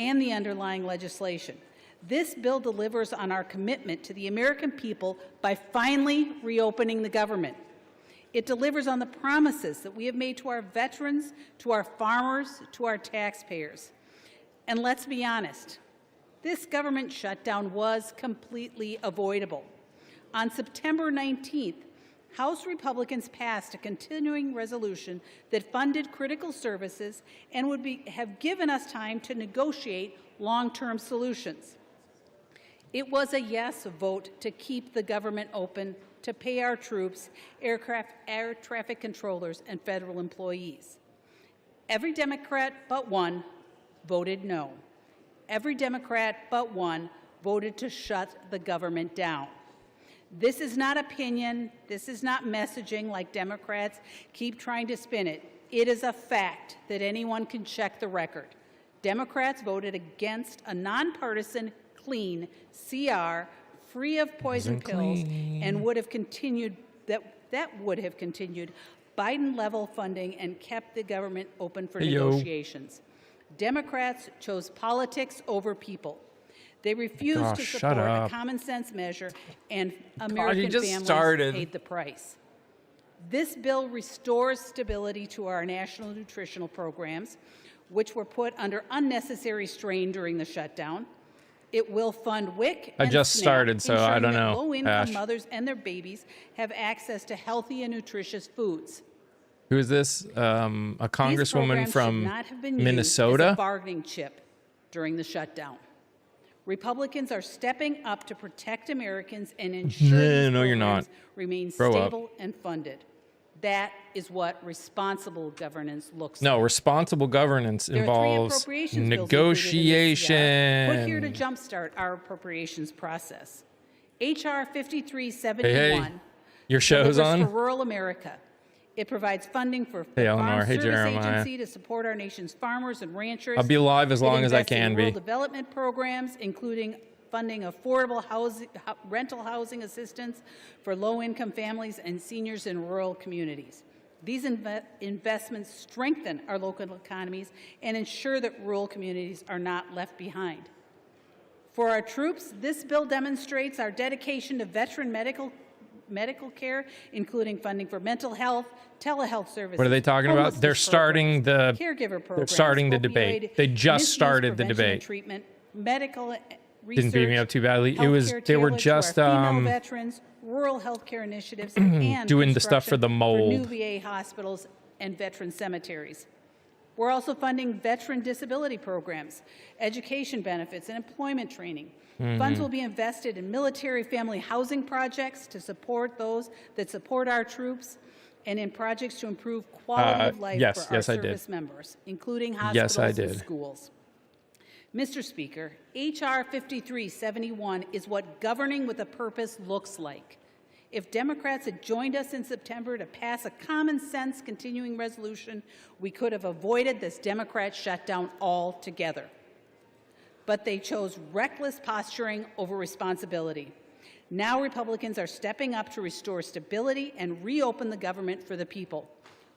and the underlying legislation. This bill delivers on our commitment to the American people by finally reopening the government. It delivers on the promises that we have made to our veterans, to our farmers, to our taxpayers. And let's be honest, this government shutdown was completely avoidable. On September 19th, House Republicans passed a continuing resolution that funded critical services and would have given us time to negotiate long-term solutions. It was a yes vote to keep the government open, to pay our troops, air traffic controllers, and federal employees. Every Democrat but one voted no. Every Democrat but one voted to shut the government down. This is not opinion. This is not messaging like Democrats keep trying to spin it. It is a fact that anyone can check the record. Democrats voted against a nonpartisan, clean CR, free of poison pills, and would have continued that would have continued Biden-level funding and kept the government open for negotiations. Democrats chose politics over people. They refused to support a common-sense measure, and American families paid the price. This bill restores stability to our national nutritional programs, which were put under unnecessary strain during the shutdown. It will fund WIC and I just SNAP, started, so I don't know. Low-income mothers and their babies have access to healthy and nutritious foods. Who is this? A congresswoman from Minnesota? As a bargaining chip during the shutdown. Republicans are stepping up to protect Americans and ensure these programs remain stable and funded. That is what responsible governance looks like. No, responsible governance involves negotiation. Put here to jumpstart our appropriations process. H.R. 5371. Your show's on? For rural America. It provides funding for the Farm Service Agency to support our nation's farmers and ranchers. I'll be live as long as I can be. Rural development programs, including funding affordable housing, rental housing assistance for low-income families and seniors in rural communities. These investments strengthen our local economies and ensure that rural communities are not left behind. For our troops, this bill demonstrates our dedication to veteran medical care, including funding for mental health, telehealth services. What are they talking about? They're starting the caregiver programs. They're starting the debate. They just started the debate. Treatment, medical research, didn't beat me up too badly. It was they were just veterans, rural health care initiatives, and doing the stuff for the mold. For new VA hospitals and veteran cemeteries. We're also funding veteran disability programs, education benefits, and employment training. Funds will be invested in military family housing projects to support those that support our troops, and in projects to improve quality of life for our service members, including hospitals and schools. Mr. Speaker, H.R. 5371 is what governing with a purpose looks like. If Democrats had joined us in September to pass a common-sense continuing resolution, we could have avoided this Democrat shutdown altogether. But they chose reckless posturing over responsibility. Now Republicans are stepping up to restore stability and reopen the government for the people.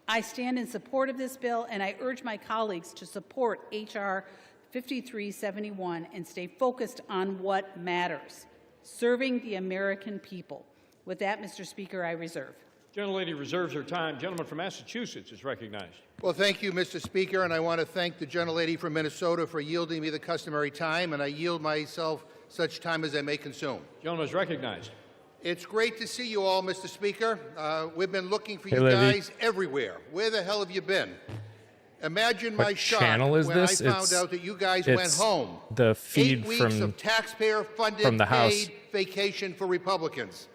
I stand in support of this bill, and I urge my colleagues to support H.R. 5371 and stay focused on what matters, serving the American people. With that, Mr. Speaker, I reserve. Gentlelady reserves her time. Gentleman from Massachusetts is recognized. Well, thank you, Mr. Speaker, and I want to thank the gentlelady from Minnesota for yielding me the customary time, and I yield myself such time as I may consume. Gentleman is recognized. It's great to see you all, Mr. Speaker. We've been looking for you guys everywhere. Where the hell have you been? Imagine my shock when I found out that you guys went home. The feed 8 weeks of taxpayer-funded paid vacation for Republicans.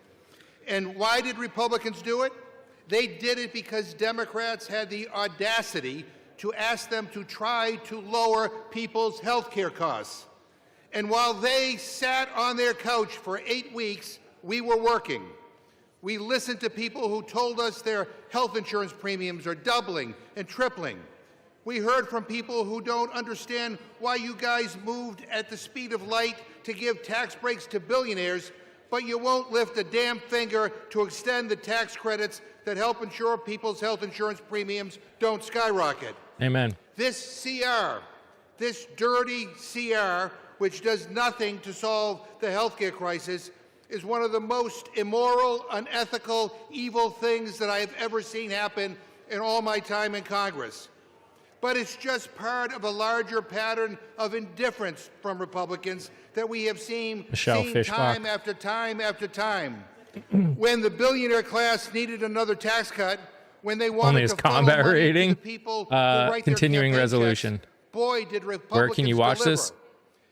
And why did Republicans do it? They did it because Democrats had the audacity to ask them to try to lower people's health care costs. And while they sat on their couch for 8 weeks, we were working. We listened to people who told us their health insurance premiums are doubling and tripling. We heard from people who don't understand why you guys moved at the speed of light to give tax breaks to billionaires, but you won't lift a damn finger to extend the tax credits that help ensure people's health insurance premiums don't skyrocket. Amen. This CR This dirty CR, which does nothing to solve the healthcare crisis, is one of the most immoral, unethical, evil things that I have ever seen happen in all my time in Congress. But it's just part of a larger pattern of indifference from Republicans that we have seen time after time after time. When the billionaire class needed another tax cut, when they wanted to combat money rating, to the people who write their continuing campaign resolution. checks, boy, did Republicans Where can you watch deliver. this?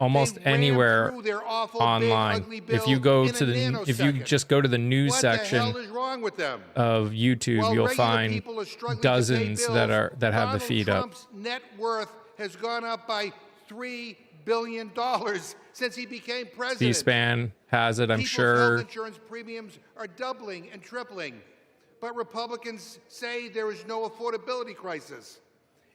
Almost They ran anywhere through their awful, online. big, ugly bill If you go in to a the, if you nanosecond. just go to the news What the section hell is wrong with them? of YouTube, While you'll regular find people are struggling to pay dozens bills, that have the Donald feed up. Trump's net worth has gone up by $3 billion since he became president. C-SPAN has it, I'm People's sure. health insurance premiums are doubling and tripling, but Republicans say there is no affordability crisis,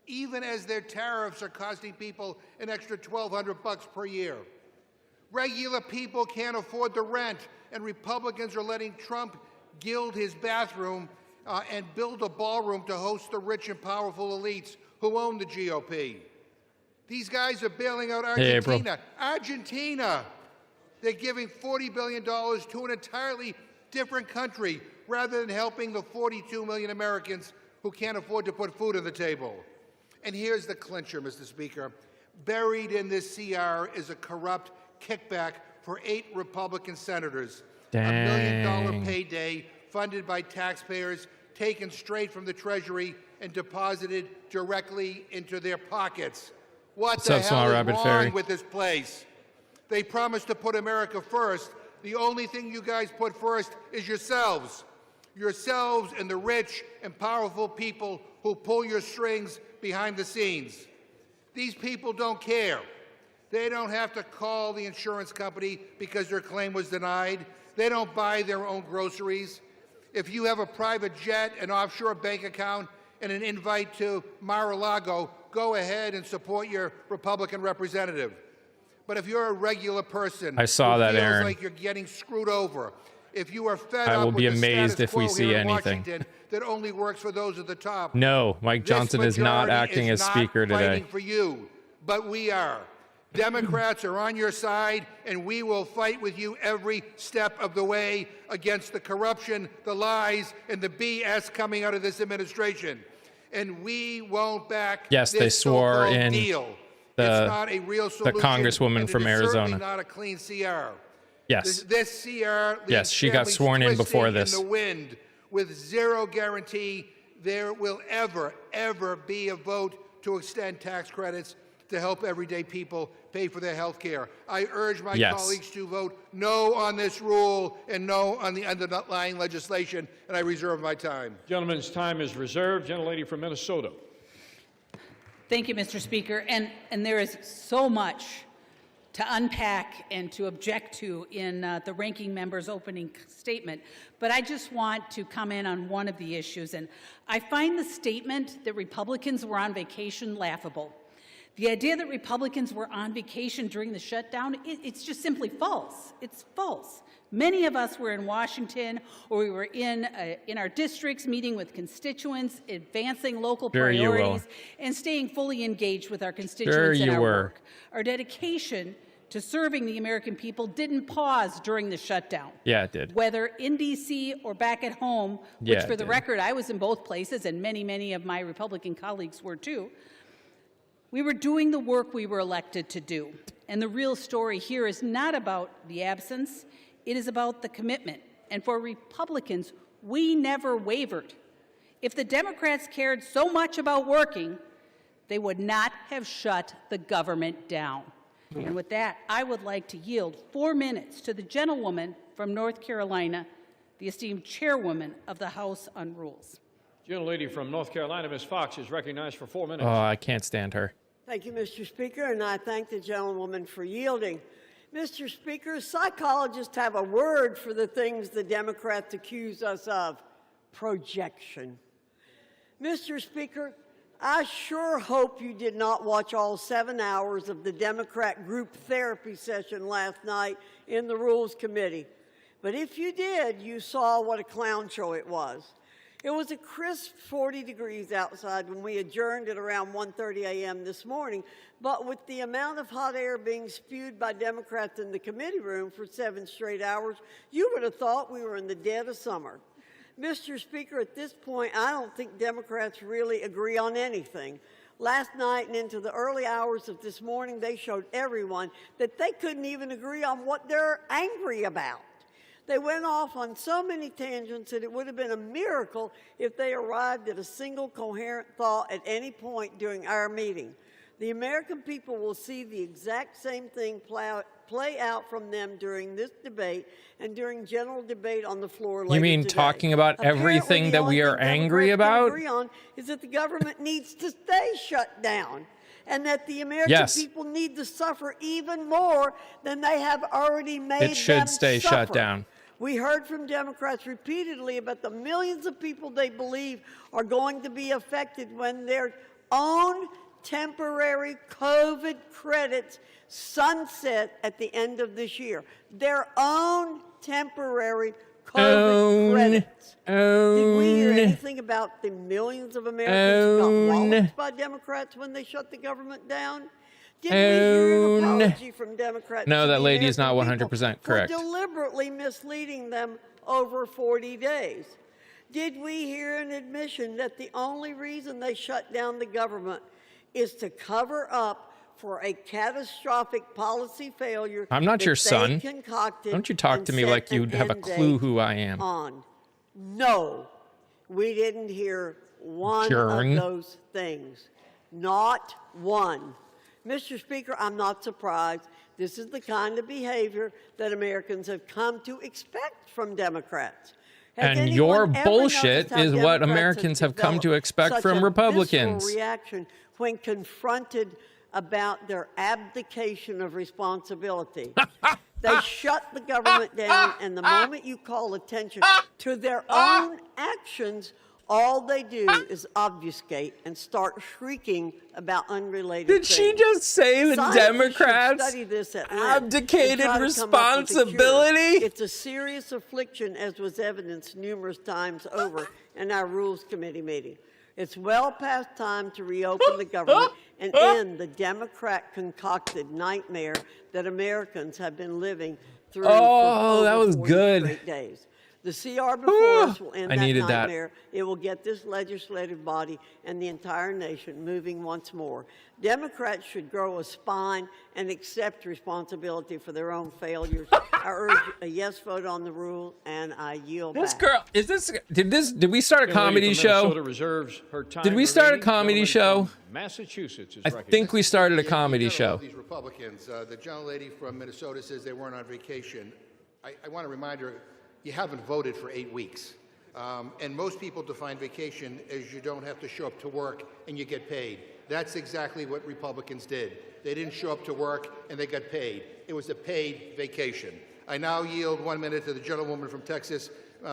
even as their tariffs are costing people an extra $1,200 per year. Regular people can't afford the rent, and Republicans are letting Trump gild his bathroom and build a ballroom to host the rich and powerful elites who own the GOP. These guys are bailing out Argentina. Argentina! They're giving $40 billion to an entirely different country rather than helping the 42 million Americans who can't afford to put food on the table. And here's the clincher, Mr. Speaker. Buried in this CR is a corrupt kickback for 8 Republican senators. Dang. $1 million payday funded by taxpayers, taken straight from the Treasury and deposited directly into their pockets. What the hell is wrong with this place? They promised to put America first. The only thing you guys put first is yourselves. Yourselves and the rich and powerful people who pull your strings behind the scenes. These people don't care. They don't have to call the insurance company because their claim was denied. They don't buy their own groceries. If you have a private jet, an offshore bank account, and an invite to Mar-a-Lago, go ahead and support your Republican representative. But if you're a regular person I saw who that, feels Aaron. like you're getting screwed over, if you are fed I up will with be the amazed status if we quo see here in anything. Washington that only works for those at the top. No, Mike Johnson is not acting as Speaker today. Fighting for you, but we are. Democrats are on your side, and we will fight with you every step of the way against the corruption, the lies, and the BS coming out of this administration. And we won't back Yes, this they swore so-called in deal. the It's not a real solution, Congresswoman and it from is Arizona. certainly not a clean CR. Yes. This CR leaves Yes, she got families sworn in before twisting this. in the wind with zero guarantee there will ever be a vote to extend tax credits to help everyday people pay for their health care. I urge my colleagues to vote no on this rule and no on the underlying legislation, and I reserve my time. Gentleman's time is reserved. Gentlelady from Minnesota. Thank you, Mr. Speaker. And there is so much to unpack and to object to in the ranking member's opening statement. But I just want to comment on one of the issues. And I find the statement that Republicans were on vacation laughable. The idea that Republicans were on vacation during the shutdown, it's just simply false. It's false. Many of us were in Washington, or we were in our districts meeting with constituents, advancing local priorities, and staying fully engaged with our constituents in our work. Our dedication to serving the American people didn't pause during the shutdown. Yeah, it did. Whether in D.C. or back at home, which for the record, I was in both places, and many of my Republican colleagues were too. We were doing the work we were elected to do. And the real story here is not about the absence, it is about the commitment. And for Republicans, we never wavered. If the Democrats cared so much about working, they would not have shut the government down. And with that, I would like to yield 4 minutes to the gentlewoman from North Carolina, the esteemed chairwoman of the House on Rules. Gentlelady from North Carolina, Ms. Fox, is recognized for 4 minutes. Oh, I can't stand her. Thank you, Mr. Speaker, and I thank the gentlewoman for yielding. Mr. Speaker, psychologists have a word for the things the Democrats accuse us of: projection. Mr. Speaker, I sure hope you did not watch all 7 hours of the Democrat group therapy session last night in the Rules Committee. But if you did, you saw what a clown show it was. It was a crisp 40 degrees outside when we adjourned at around 1:30 a.m. this morning, but with the amount of hot air being spewed by Democrats in the committee room for 7 straight hours, you would have thought we were in the dead of summer. Mr. Speaker, at this point, I don't think Democrats really agree on anything. Last night and into the early hours of this morning, they showed everyone that they couldn't even agree on what they're angry about. They went off on so many tangents that it would have been a miracle if they arrived at a single coherent thought at any point during our meeting. The American people will see the exact same thing play out from them during this debate and during general debate on the floor later You mean today. talking about everything that we are angry about? Agree on is that the government needs to stay shut down, and that the American people need to suffer even more than they have already made them It should stay suffer. shut down. We heard from Democrats repeatedly about the millions of people they believe are going to be affected when their own temporary COVID credits sunset at the end of this year. Their own temporary COVID credits. Did we hear anything about the millions of Americans who got walloped by Democrats when they shut the government down? Did we hear an apology from Democrats? No, to that the lady is not American 100% people correct. For deliberately misleading them over 40 days. Did we hear an admission that the only reason they shut down the government is to cover up for a catastrophic policy failure? I'm not your son. Concocted Don't you talk to me like you have a clue who I am. No, we didn't hear one of those things. Not one. Mr. Speaker, I'm not surprised. This is the kind of behavior that Americans have come to expect from Democrats. And your bullshit is what Americans have come to expect from Republicans. Reaction when confronted about their abdication of responsibility. They shut the government down, and the moment you call attention to their own actions, all they do is obfuscate and start shrieking about unrelated things. Did she just say the Democrats abdicated responsibility? It's a serious affliction, as was evidenced numerous times over in our Rules Committee meeting. It's well past time to reopen the government and end the Democrat-concocted nightmare that Americans have been living through for that was 40 good. straight days. The CR before us will end I that needed that. nightmare. It will get this legislative body and the entire nation moving once more. Democrats should grow a spine and accept responsibility for their own failures. I urge a yes vote on the rule, and I yield This back. girl, did we start a comedy show? Did we start a comedy show? Massachusetts is I think we started a comedy show. These Republicans, the gentlelady from Minnesota says they weren't on vacation. I want to remind her, you haven't voted for 8 weeks. And most people define vacation as you don't have to show up to work and you get paid. That's exactly what Republicans did. They didn't show up to work and they got paid. It was a paid vacation. I now yield 1 minute to the gentlewoman from Texas,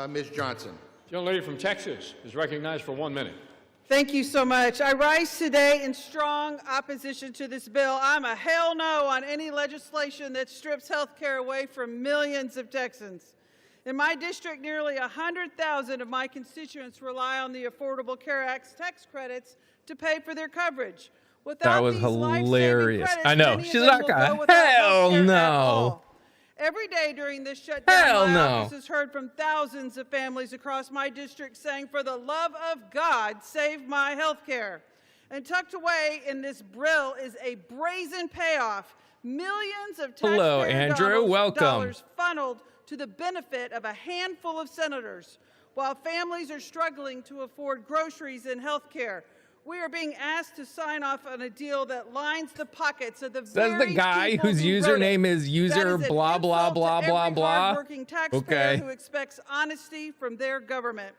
Ms. Johnson. Gentlelady from Texas is recognized for 1 minute. Thank you so much. I rise today in strong opposition to this bill. I'm a hell no on any legislation that strips health care away from millions of Texans. In my district, nearly 100,000 of my constituents rely on the Affordable Care Act's tax credits to pay for their coverage. Without That was these hilarious. life-saving credits, I know. many of She's them like, will go without hell health care at no. all. Every day during this shutdown, Hell my no. office has heard from thousands of families across my district saying, for the love of God, save my health care. And tucked away in this bill is a brazen payoff. Millions of Hello, taxpayer Andrew. Welcome. dollars funneled to the benefit of a handful of senators, while families are struggling to afford groceries and health care. We are being asked to sign off on a deal that lines the pockets of the Says the guy whose username is user blah, blah, blah, blah, blah. Hardworking taxpayer Okay. who expects honesty from their government.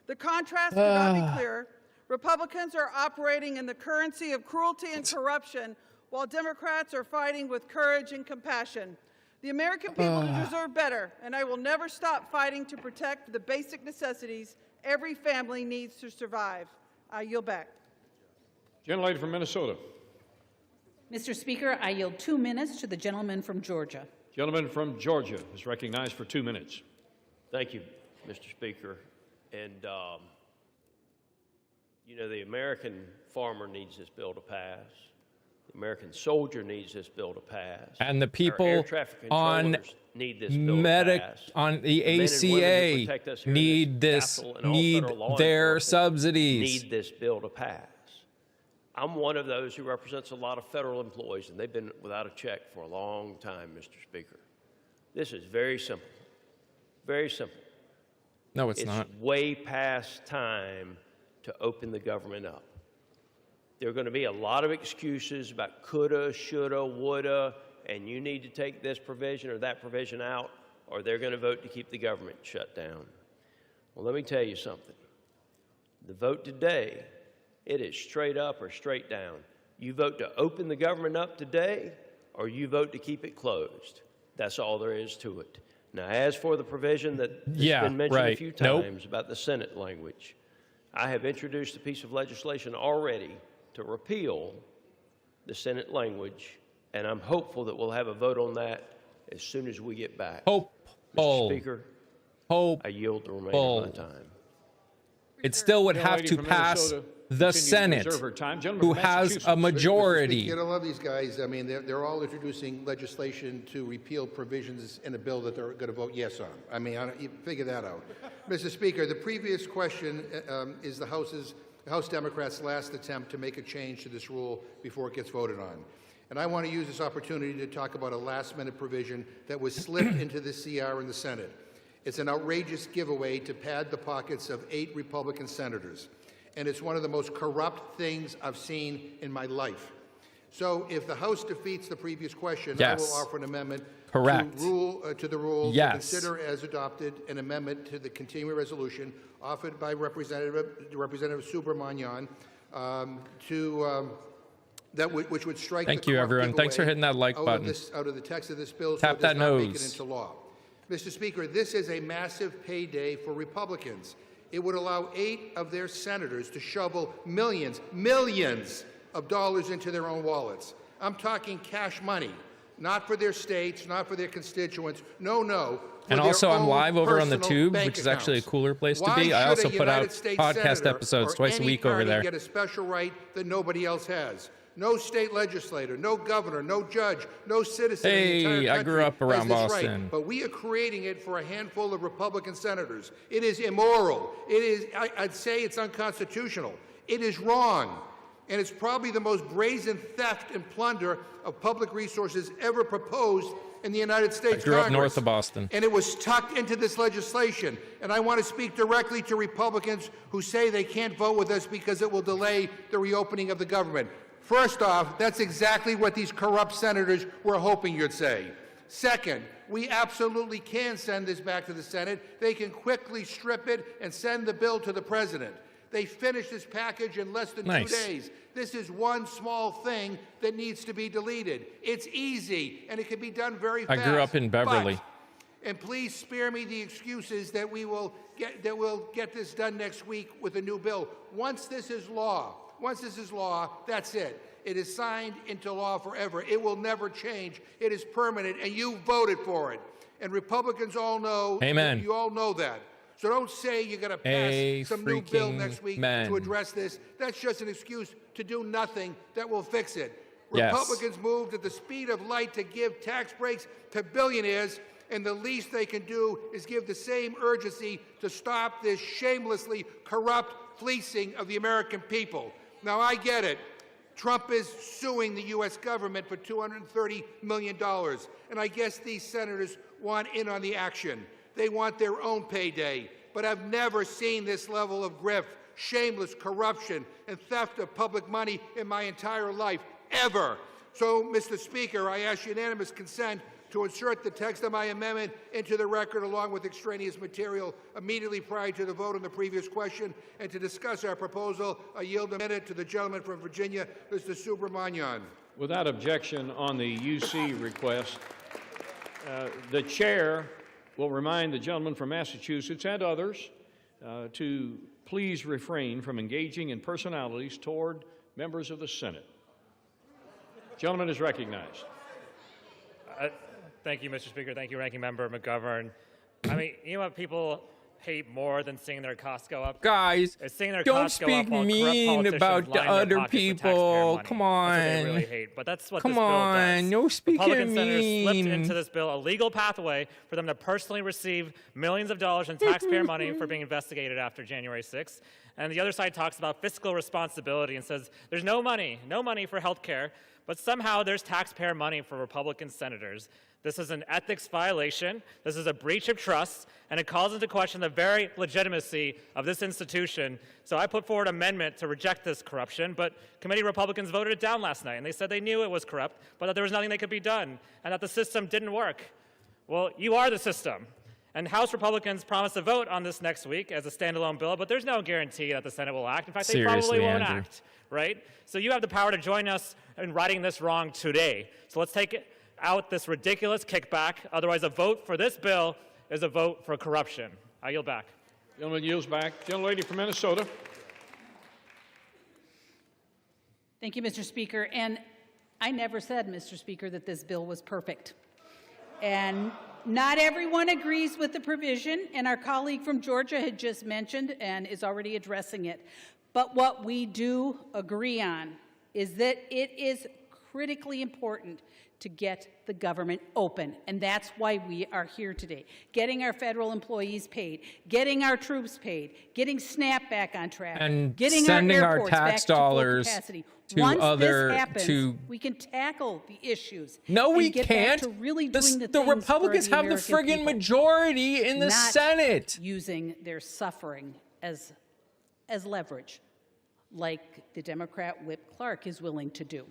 The contrast could not be clearer. Republicans are operating in the currency of cruelty and corruption, while Democrats are fighting with courage and compassion. The American people deserve better, and I will never stop fighting to protect the basic necessities every family needs to survive. I yield back. Gentlelady from Minnesota. Mr. Speaker, I yield 2 minutes to the gentleman from Georgia. Gentleman from Georgia is recognized for 2 minutes. Thank you, Mr. Speaker. And You know, the American farmer needs this bill to pass. The American soldier needs this bill to pass. And the Our people air traffic on controllers need this bill to pass. on the men and women who ACA protect us here in need this this, Capitol and all need federal law their enforcement subsidies. need this bill to pass. I'm one of those who represents a lot of federal employees, and they've been without a check for a long time, Mr. Speaker. This is very simple. Very simple. No, it's not. It's way past time to open the government up. There are going to be a lot of excuses about coulda, shoulda, woulda, and you need to take this provision or that provision out, or they're going to vote to keep the government shut down. Well, let me tell you something. The vote today, it is straight up or straight down. You vote to open the government up today, or you vote to keep it closed. That's all there is to it. Now, as for the provision that's been mentioned a few times about the Senate language, I have introduced a piece of legislation already to repeal the Senate language, and I'm hopeful that we'll have a vote on that as soon as we get back. Mr. Speaker, I yield the remainder of my time. It still would have to pass the Senate, who has a majority. You know, I love these guys. I mean, they're all introducing legislation to repeal provisions in a bill that they're going to vote yes on. I mean, you figure that out. Mr. Speaker, the previous question is the House Democrats' last attempt to make a change to this rule before it gets voted on. And I want to use this opportunity to talk about a last-minute provision that was slipped into the CR in the Senate. It's an outrageous giveaway to pad the pockets of 8 Republican senators. And it's one of the most corrupt things I've seen in my life. So if the House defeats the previous question, I will offer an amendment to the rule to consider as adopted an amendment to the continuing resolution offered by Representative Subramanian which would strike Thank you, everyone. Thanks for hitting that like button. Out of the text of this bill, Tap so that it does not make it nose. into law. Mr. Speaker, this is a massive payday for Republicans. It would allow 8 of their senators to shovel millions of dollars into their own wallets. I'm talking cash money, not for their states, not for their constituents. No. And also, I'm live over on the Tube, which is actually a cooler place to be. I also put out podcast episodes twice a week over there. Get a special right that nobody else has. No state legislator, no governor, no judge, no citizen in the entire country I grew up around has this Boston. right. But we are creating it for a handful of Republican senators. It is immoral. It is, I'd say it's unconstitutional. It is wrong. And it's probably the most brazen theft and plunder of public resources ever proposed in the United States Congress. I grew up north of Boston. And it was tucked into this legislation. And I want to speak directly to Republicans who say they can't vote with us because it will delay the reopening of the government. First off, that's exactly what these corrupt senators were hoping you'd say. Second, we absolutely can send this back to the Senate. They can quickly strip it and send the bill to the president. They finished this package in less than 2 days. This is one small thing that needs to be deleted. It's easy, and it can be done very fast. I grew up in Beverly. And please spare me the excuses that we'll get this done next week with a new bill. Once this is law, that's it. It is signed into law forever. It will never change. It is permanent, and you voted for it. And Republicans all know. Amen. You all know that. So don't say you're going to pass some new bill next week to address this. That's just an excuse to do nothing that will fix it. Republicans moved at the speed of light to give tax breaks to billionaires, and the least they can do is give the same urgency to stop this shamelessly corrupt fleecing of the American people. Now, I get it. Trump is suing the U.S. government for $230 million, and I guess these senators want in on the action. They want their own payday. But I've never seen this level of grift, shameless corruption, and theft of public money in my entire life, ever. So, Mr. Speaker, I ask unanimous consent to insert the text of my amendment into the record along with extraneous material immediately prior to the vote on the previous question. And to discuss our proposal, I yield a minute to the gentleman from Virginia, Mr. Subramanian. Without objection on the UC request, the chair will remind the gentleman from Massachusetts and others to please refrain from engaging in personalities toward members of the Senate. Gentleman is recognized. Thank you, Mr. Speaker. Thank you, Ranking Member McGovern. I mean, you know what, people hate more than seeing their costs go up? Guys, Is seeing their don't costs go up speak while corrupt mean politicians about the line their other pockets with taxpayer people. money. Come That's what they on. really hate. But that's what Come this bill on, does. no speaking Republican senators slipped mean. into this bill a legal pathway for them to personally receive millions of dollars in taxpayer money for being investigated after January 6th. And the other side talks about fiscal responsibility and says there's no money for health care, but somehow there's taxpayer money for Republican senators. This is an ethics violation, this is a breach of trust, and it calls into question the very legitimacy of this institution. So I put forward an amendment to reject this corruption, but committee Republicans voted it down last night, and they said they knew it was corrupt, but that there was nothing that could be done, and that the system didn't work. Well, you are the system. And House Republicans promised to vote on this next week as a standalone bill, but there's no guarantee that the Senate will act. In fact, they probably won't act, right? So you have the power to join us in righting this wrong today. So let's take out this ridiculous kickback. Otherwise, a vote for this bill is a vote for corruption. I yield back. Gentleman yields back. Gentlelady from Minnesota. Thank you, Mr. Speaker. And I never said, Mr. Speaker, that this bill was perfect. And not everyone agrees with the provision, and our colleague from Georgia had just mentioned and is already addressing it. But what we do agree on is that it is critically important to get the government open, and that's why we are here today. Getting our federal employees paid, getting our troops paid, getting SNAP back on track, and getting sending our our airports tax back to full dollars capacity. to Once other this happens, to we can tackle the issues. No, we and get back can't. to really The doing the Republicans have the American friggin' people, majority in the not Senate. using their suffering as leverage, like the Democrat Whip Clark is willing to do.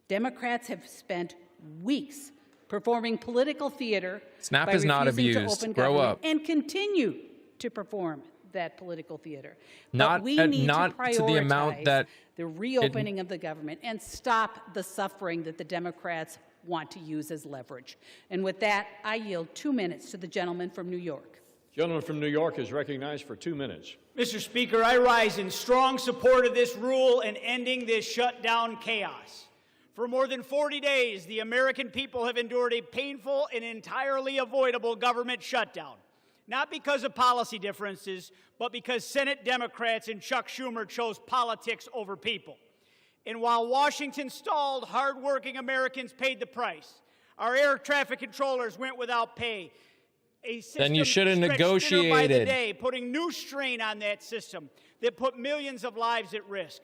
Democrats have spent weeks performing political theater. SNAP by is not refusing to abused. open Grow government up. and continue to perform that political theater. Not but we at- need not to to the amount prioritize that the reopening of the government and stop the suffering that the Democrats want to use as leverage. And with that, I yield 2 minutes to the gentleman from New York. Gentleman from New York is recognized for 2 minutes. Mr. Speaker, I rise in strong support of this rule and ending this shutdown chaos. For more than 40 days, the American people have endured a painful and entirely avoidable government shutdown, not because of policy differences, but because Senate Democrats and Chuck Schumer chose politics over people. And while Washington stalled, hardworking Americans paid the price. Our air traffic controllers went without pay. Then you should have By the negotiated. day, putting new strain on that system that put millions of lives at risk.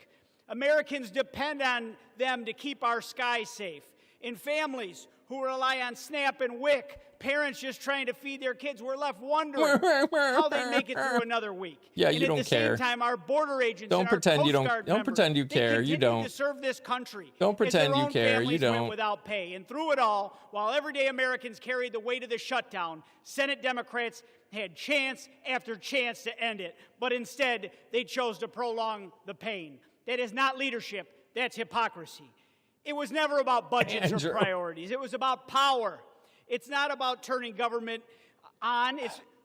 Americans depend on them to keep our skies safe. In families who rely on SNAP and WIC, parents just trying to feed their kids were left wondering how they make it through another week. Yeah, and you don't at the care. same time, our border agents Don't and pretend our you Coast don't- Guard don't members, pretend you they care. You continue don't. to serve this country. Don't as pretend their you own care. You families went don't. without pay. And through it all, while everyday Americans carried the weight of the shutdown, Senate Democrats had chance after chance to end it. But instead, they chose to prolong the pain. That is not leadership. That's hypocrisy. It was never about budgets Andrew. or priorities. It was about power. It's not about turning government on.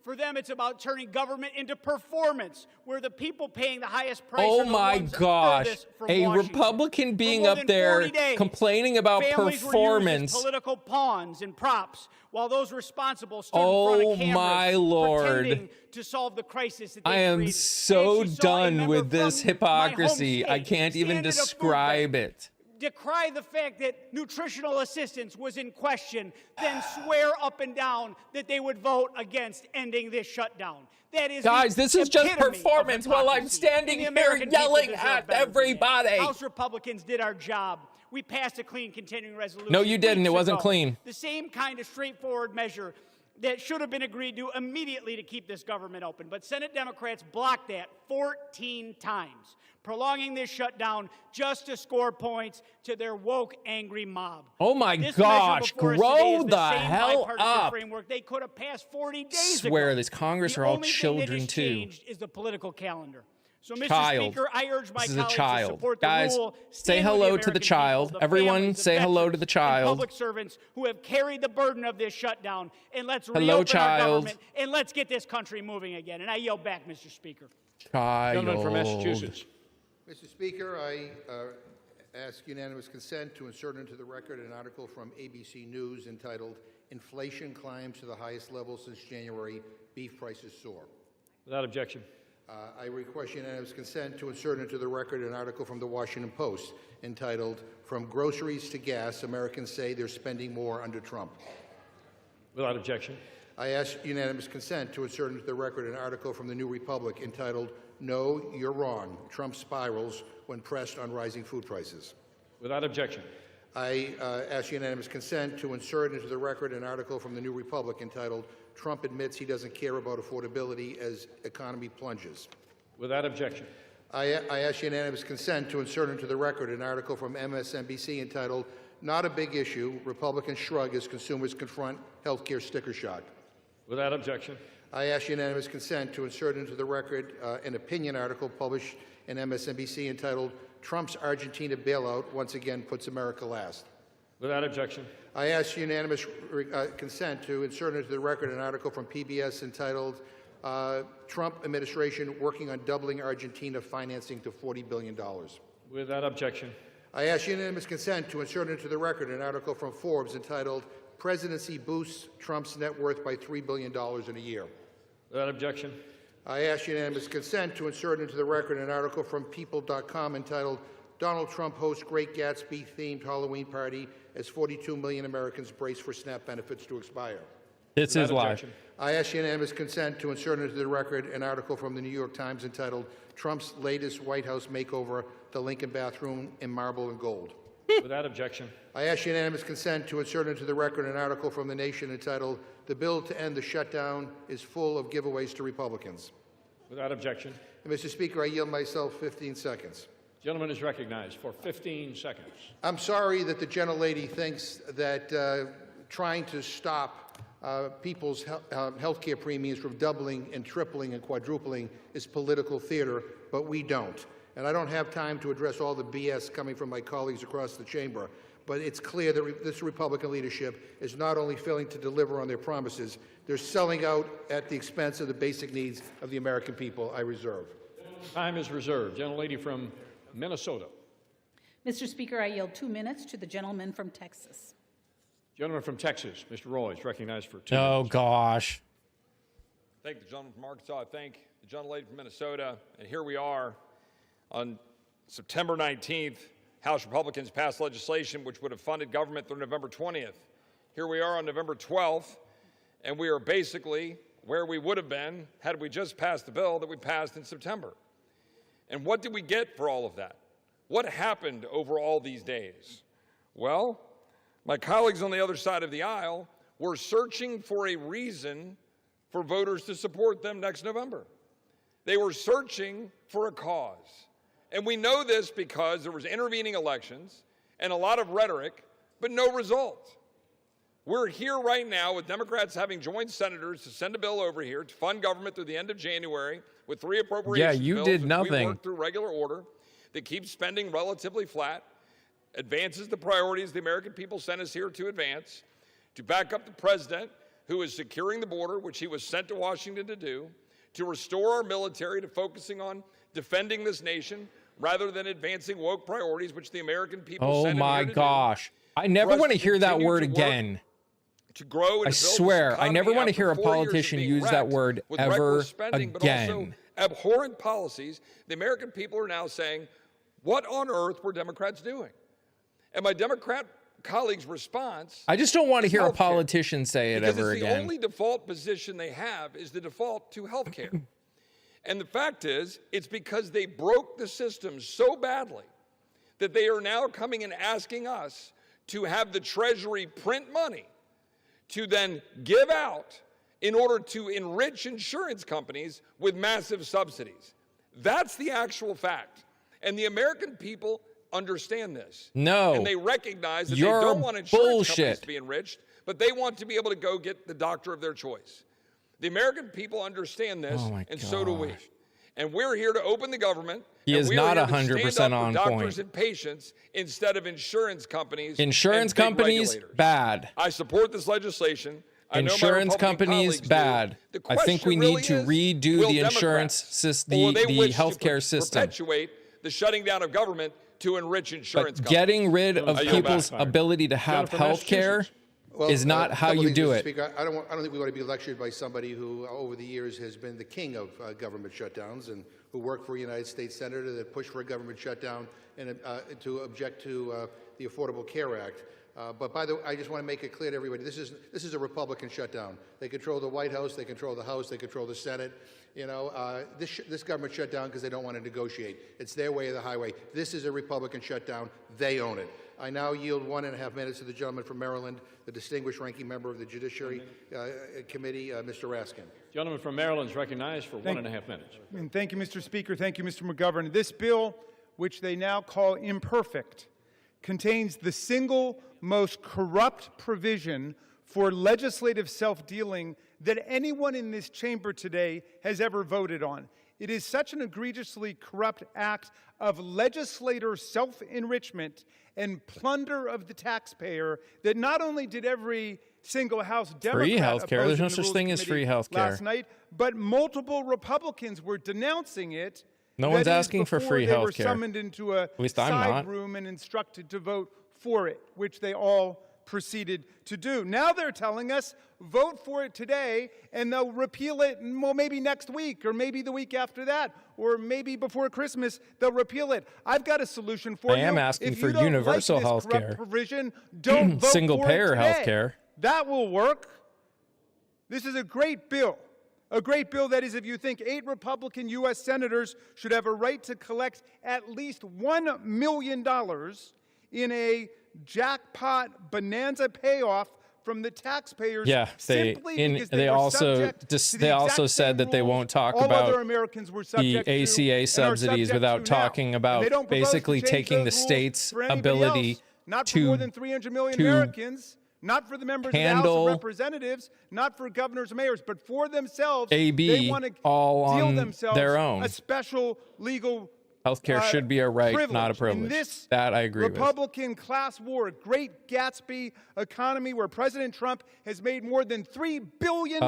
For them, it's about turning government into performance, where the people paying the highest price Oh are the my ones gosh. furthest from A Washington. Republican For being more up than there 40 days, complaining about families were used performance. as political pawns and props, while those responsible stood Oh in front of cameras my Lord. pretending to solve the crisis that they I am created. so And she saw a done member with this from my home hypocrisy. I state can't even stand at a food describe bank, it. decry the fact that nutritional assistance was in question, then swear up and down that they would vote against ending this shutdown. That is Guys, the this is just epitome of performance while I'm hypocrisy. standing And the here American people yelling deserve at better than that. everybody. House Republicans did our job. We passed a clean continuing resolution. No, you didn't. It weeks wasn't ago. clean. The same kind of straightforward measure that should have been agreed to immediately to keep this government open. But Senate Democrats blocked that 14 times, prolonging this shutdown just to score points to their woke, angry mob. Oh my This gosh, measure before us grow today is the same hell bipartisan up. framework they could have passed 40 days Swear ago. this Congress The are all only thing that children has too. changed is the political calendar. So, Mr. Child. Speaker, I urge my This is a colleagues to child. support the Guys, rule. say Stand with hello the to the American child. people, the Everyone families, the say hello to veterans, the child. and public servants who have carried the burden of this shutdown. And let's Hello, reopen our child. government and let's get this country moving again. And I yield back, Mr. Speaker. Gentleman from Child. Massachusetts. Mr. Speaker, I ask unanimous consent to insert into the record an article from ABC News entitled, "Inflation Climbs to the Highest Level Since January, Beef Prices Soar." Without objection. I request unanimous consent to insert into the record an article from the Washington Post entitled, "From Groceries to Gas, Americans Say They're Spending More Under Trump." Without objection. I ask unanimous consent to insert into the record an article from the New Republic entitled, "No, You're Wrong. Trump Spirals When Pressed on Rising Food Prices." Without objection. I ask unanimous consent to insert into the record an article from the New Republic entitled, "Trump Admits He Doesn't Care About Affordability as Economy Plunges." Without objection. I ask unanimous consent to insert into the record an article from MSNBC entitled, "Not a Big Issue. Republicans Shrug as Consumers Confront Healthcare Sticker Shock." Without objection. I ask unanimous consent to insert into the record an opinion article published in MSNBC entitled, "Trump's Argentina Bailout Once Again Puts America Last." Without objection. I ask unanimous consent to insert into the record an article from PBS entitled, "Trump Administration Working on Doubling Argentina Financing to $40 billion." Without objection. I ask unanimous consent to insert into the record an article from Forbes entitled, "Presidency Boosts Trump's Net Worth by $3 billion in a Year." Without objection. I ask unanimous consent to insert into the record an article from People.com entitled, "Donald Trump Hosts Great Gatsby-Themed Halloween Party as 42 million Americans Brace for SNAP Benefits to Expire." This is live. objection. I ask unanimous consent to insert into the record an article from the New York Times entitled, "Trump's Latest White House Makeover, the Lincoln Bathroom in Marble and Gold." Without objection. I ask unanimous consent to insert into the record an article from The Nation entitled, "The Bill to End the Shutdown is Full of Giveaways to Republicans." Without objection. And Mr. Speaker, I yield myself 15 seconds. Gentleman is recognized for 15 seconds. I'm sorry that the gentlelady thinks that trying to stop people's health care premiums from doubling and tripling and quadrupling is political theater, but we don't. And I don't have time to address all the BS coming from my colleagues across the chamber, but it's clear that this Republican leadership is not only failing to deliver on their promises, they're selling out at the expense of the basic needs of the American people. I reserve. Time is reserved. Gentlelady from Minnesota. Mr. Speaker, I yield 2 minutes to the gentleman from Texas. Gentleman from Texas, Mr. Roy, is recognized for 2 Oh, minutes. gosh. Thank the gentleman from Arkansas. I thank the gentlelady from Minnesota. And here we are on September 19th. House Republicans passed legislation which would have funded government through November 20th. Here we are on November 12th, and we are basically where we would have been had we just passed the bill that we passed in September. And what did we get for all of that? What happened over all these days? Well, my colleagues on the other side of the aisle were searching for a reason for voters to support them next November. They were searching for a cause. And we know this because there was intervening elections and a lot of rhetoric, but no result. We're here right now with Democrats having joined senators to send a bill over here to fund government through the end of January with 3 appropriations Yeah, you bills did which nothing. we worked through regular order that keeps spending relatively flat, advances the priorities the American people sent us here to advance, to back up the president who is securing the border, which he was sent to Washington to do, to restore our military to focusing on defending this nation rather than advancing woke priorities, which the American people Oh sent him my here to gosh. I For never us want to to hear that continue word to work again. to grow and I to build swear, this I never economy want to after hear a 4 years of politician being use that wrecked word with ever reckless spending, but also again. abhorrent policies. The American people are now saying, what on earth were Democrats doing? And my Democrat colleagues' response I just don't want to is hear a healthcare. politician say it Because ever it's the again. only default position they have is the default to health care. And the fact is, it's because they broke the system so badly that they are now coming and asking us to have the Treasury print money to then give out in order to enrich insurance companies with massive subsidies. That's the actual fact. And the American people understand this. No. And they recognize that You're they don't want insurance companies bullshit. to be enriched, but they want to be able to go get the doctor of their choice. The American people understand this, Oh my and so do we. gosh. And we're here to open the government. He and is we not are here to 100% stand up for on doctors point. and patients instead of insurance companies. Insurance and big companies, regulators. bad. I support this legislation. I know my Insurance Republican companies, colleagues do. bad. The I think we question need really to is, redo will the Democrats, insurance or will they the wish to healthcare system. perpetuate the shutting down of government to enrich insurance But companies? getting rid of I yield people's back. ability to have Senator from health care Massachusetts. is not how couple you things, do Mr. it. Speaker. I don't think we want to be lectured by somebody who, over the years, has been the king of government shutdowns and who worked for a United States senator that pushed for a government shutdown and to object to the Affordable Care Act. But by the way, I just want to make it clear to everybody: this is a Republican shutdown. They control the White House, they control the House, they control the Senate. You know, this government shut down because they don't want to negotiate. It's their way or the highway. This is a Republican shutdown. They own it. I now yield 1.5 minutes to the gentleman from Maryland, the distinguished ranking member of the Judiciary Committee, Mr. Raskin. Gentleman from Maryland is recognized for 1.5 minutes. And thank you, Mr. Speaker. Thank you, Mr. McGovern. This bill, which they now call imperfect, contains the single most corrupt provision for legislative self-dealing that anyone in this chamber today has ever voted on. It is such an egregiously corrupt act of legislator self-enrichment and plunder of the taxpayer that not only did every single House Democrat Free health care. oppose There's no in the such Rules thing as Committee free health care. last night, but multiple Republicans were denouncing it. No That one's is asking for before free they health were care. summoned into a least I'm side not. room and instructed to vote for it, which they all proceeded to do. Now they're telling us, vote for it today, and they'll repeal it, well, maybe next week, or maybe the week after that, or maybe before Christmas, they'll repeal it. I've got a solution for you. I am asking If for you don't universal like this health corrupt care. provision, don't vote Single for payer it today. health care. That will work. This is a great bill. A great bill, that is, if you think 8 Republican U.S. senators should have a right to collect at least $1 million in a jackpot bonanza payoff from the taxpayers. Yeah, simply because they were also subject to the they also exact said same that they rules won't talk all about other Americans were the subject to ACA and are subsidies subject without to now. talking And they about don't propose to basically change taking the those rules state's for anybody ability else, not for more than to 300 million to Americans, not for the members of the House handle of Representatives, not for governors and mayors, but for themselves. AB they want to all deal on themselves their own. a special legal Healthcare should be a right, privilege. not a In privilege. this That I agree with. Republican class war, great Gatsby economy where President Trump has made more than $3 billion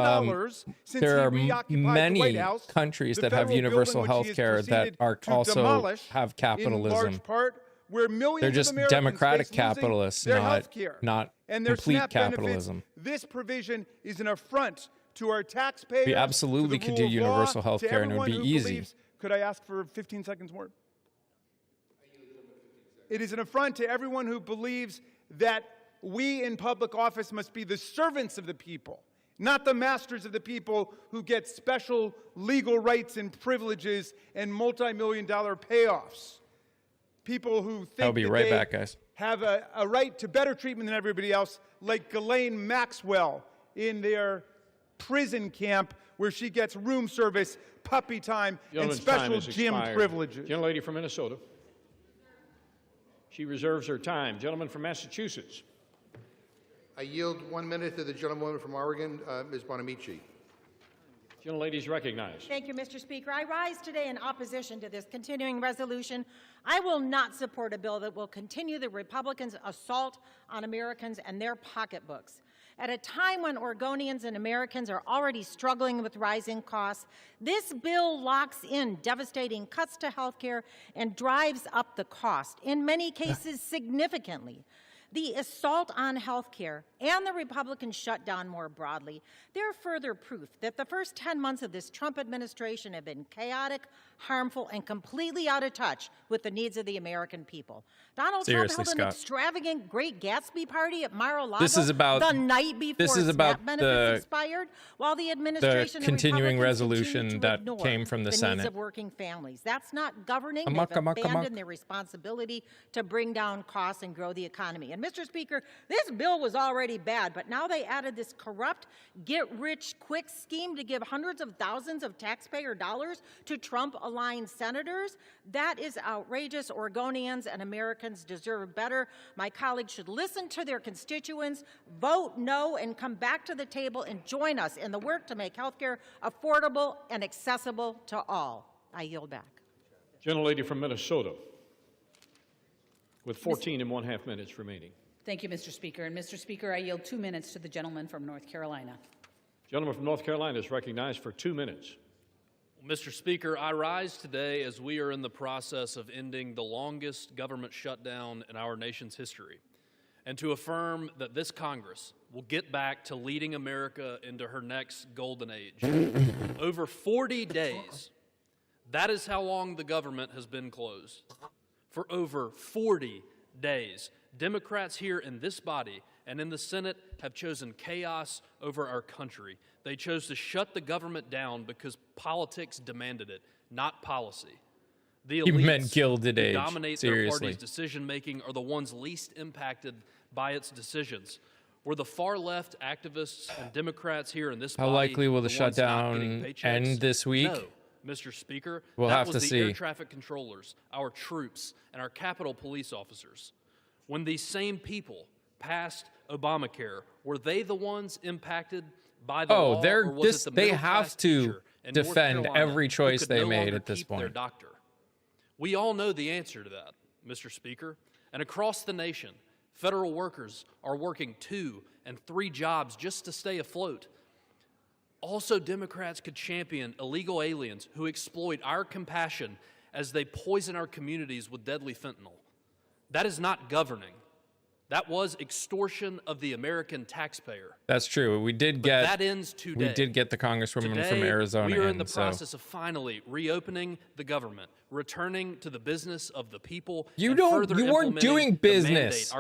since There are he reoccupied many the White House. countries The that have federal universal building which health he has care that proceeded are to also demolish have in capitalism. large part, where millions They're of just Americans democratic face losing capitalists, their not healthcare complete and their SNAP capitalism. benefits. This provision is an affront to our taxpayers. We absolutely to the could do rule of law, universal health to care and it would everyone be who easy. believes- Could I ask for 15 seconds more? It is an affront to everyone who believes that we in public office must be the servants of the people, not the masters of the people who get special legal rights and privileges and multi-million-dollar payoffs. People who think I'll be that right they back, guys. have a right to better treatment than everybody else, like Ghislaine Maxwell in their prison camp where she gets room service, puppy time, and Gentleman's time special has gym expired. privileges. Gentlelady from Minnesota. She reserves her time. Gentleman from Massachusetts. I yield 1 minute to the gentlewoman from Oregon, Ms. Bonamici. Gentlelady is recognized. Thank you, Mr. Speaker. I rise today in opposition to this continuing resolution. I will not support a bill that will continue the Republicans' assault on Americans and their pocketbooks. At a time when Oregonians and Americans are already struggling with rising costs, this bill locks in devastating cuts to health care and drives up the cost, in many cases significantly. The assault on health care and the Republican shutdown more broadly, they're further proof that the first 10 months of this Trump administration have been chaotic, harmful, and completely out of touch with the needs of the American people. Donald Trump held an extravagant Great Gatsby party at Mar-a-Lago the night before SNAP benefits expired, while the administration the continuing resolution to that ignore came from the needs Senate. of working families. That's not governing. Amok, They've amok, amok. abandoned their responsibility to bring down costs and grow the economy. And Mr. Speaker, this bill was already bad, but now they added this corrupt, get-rich-quick scheme to give hundreds of thousands of taxpayer dollars to Trump-aligned senators. That is outrageous. Oregonians and Americans deserve better. My colleagues should listen to their constituents, vote no, and come back to the table and join us in the work to make health care affordable and accessible to all. I yield back. Gentlelady from Minnesota, with 14.5 minutes remaining. Thank you, Mr. Speaker. And Mr. Speaker, I yield 2 minutes to the gentleman from North Carolina. Gentleman from North Carolina is recognized for 2 minutes. Mr. Speaker, I rise today as we are in the process of ending the longest government shutdown in our nation's history. and to affirm that this Congress will get back to leading America into her next golden age. Over 40 days, that is how long the government has been closed. For over 40 days, Democrats here in this body and in the Senate have chosen chaos over our country. They chose to shut the government down because politics demanded it, not policy. The You meant elites Gilded who Age, dominate their seriously. party's decision-making are the ones least impacted by its decisions. Were the far-left activists and Democrats here in this How body likely will the ones not shutdown getting paychecks? end this week? No, Mr. Speaker. We'll that have was to the see. air traffic controllers, our troops, and our Capitol police officers. When these same people passed Obamacare, were they the ones impacted by the law? they're or was it the they middle-class have to teacher in North defend Carolina every who choice could they no made longer at this keep their point? doctor? We all know the answer to that, Mr. Speaker. And across the nation, federal workers are working 2 and 3 jobs just to stay afloat. Also, Democrats could champion illegal aliens who exploit our compassion as they poison our communities with deadly fentanyl. That is not governing. That was extortion of the American taxpayer. That's true. We did But get that ends today. we did get the congresswoman Today, from Arizona we are in the so process of finally reopening the government, returning to the business of the people. You and don't- further you weren't implementing doing the business. mandate our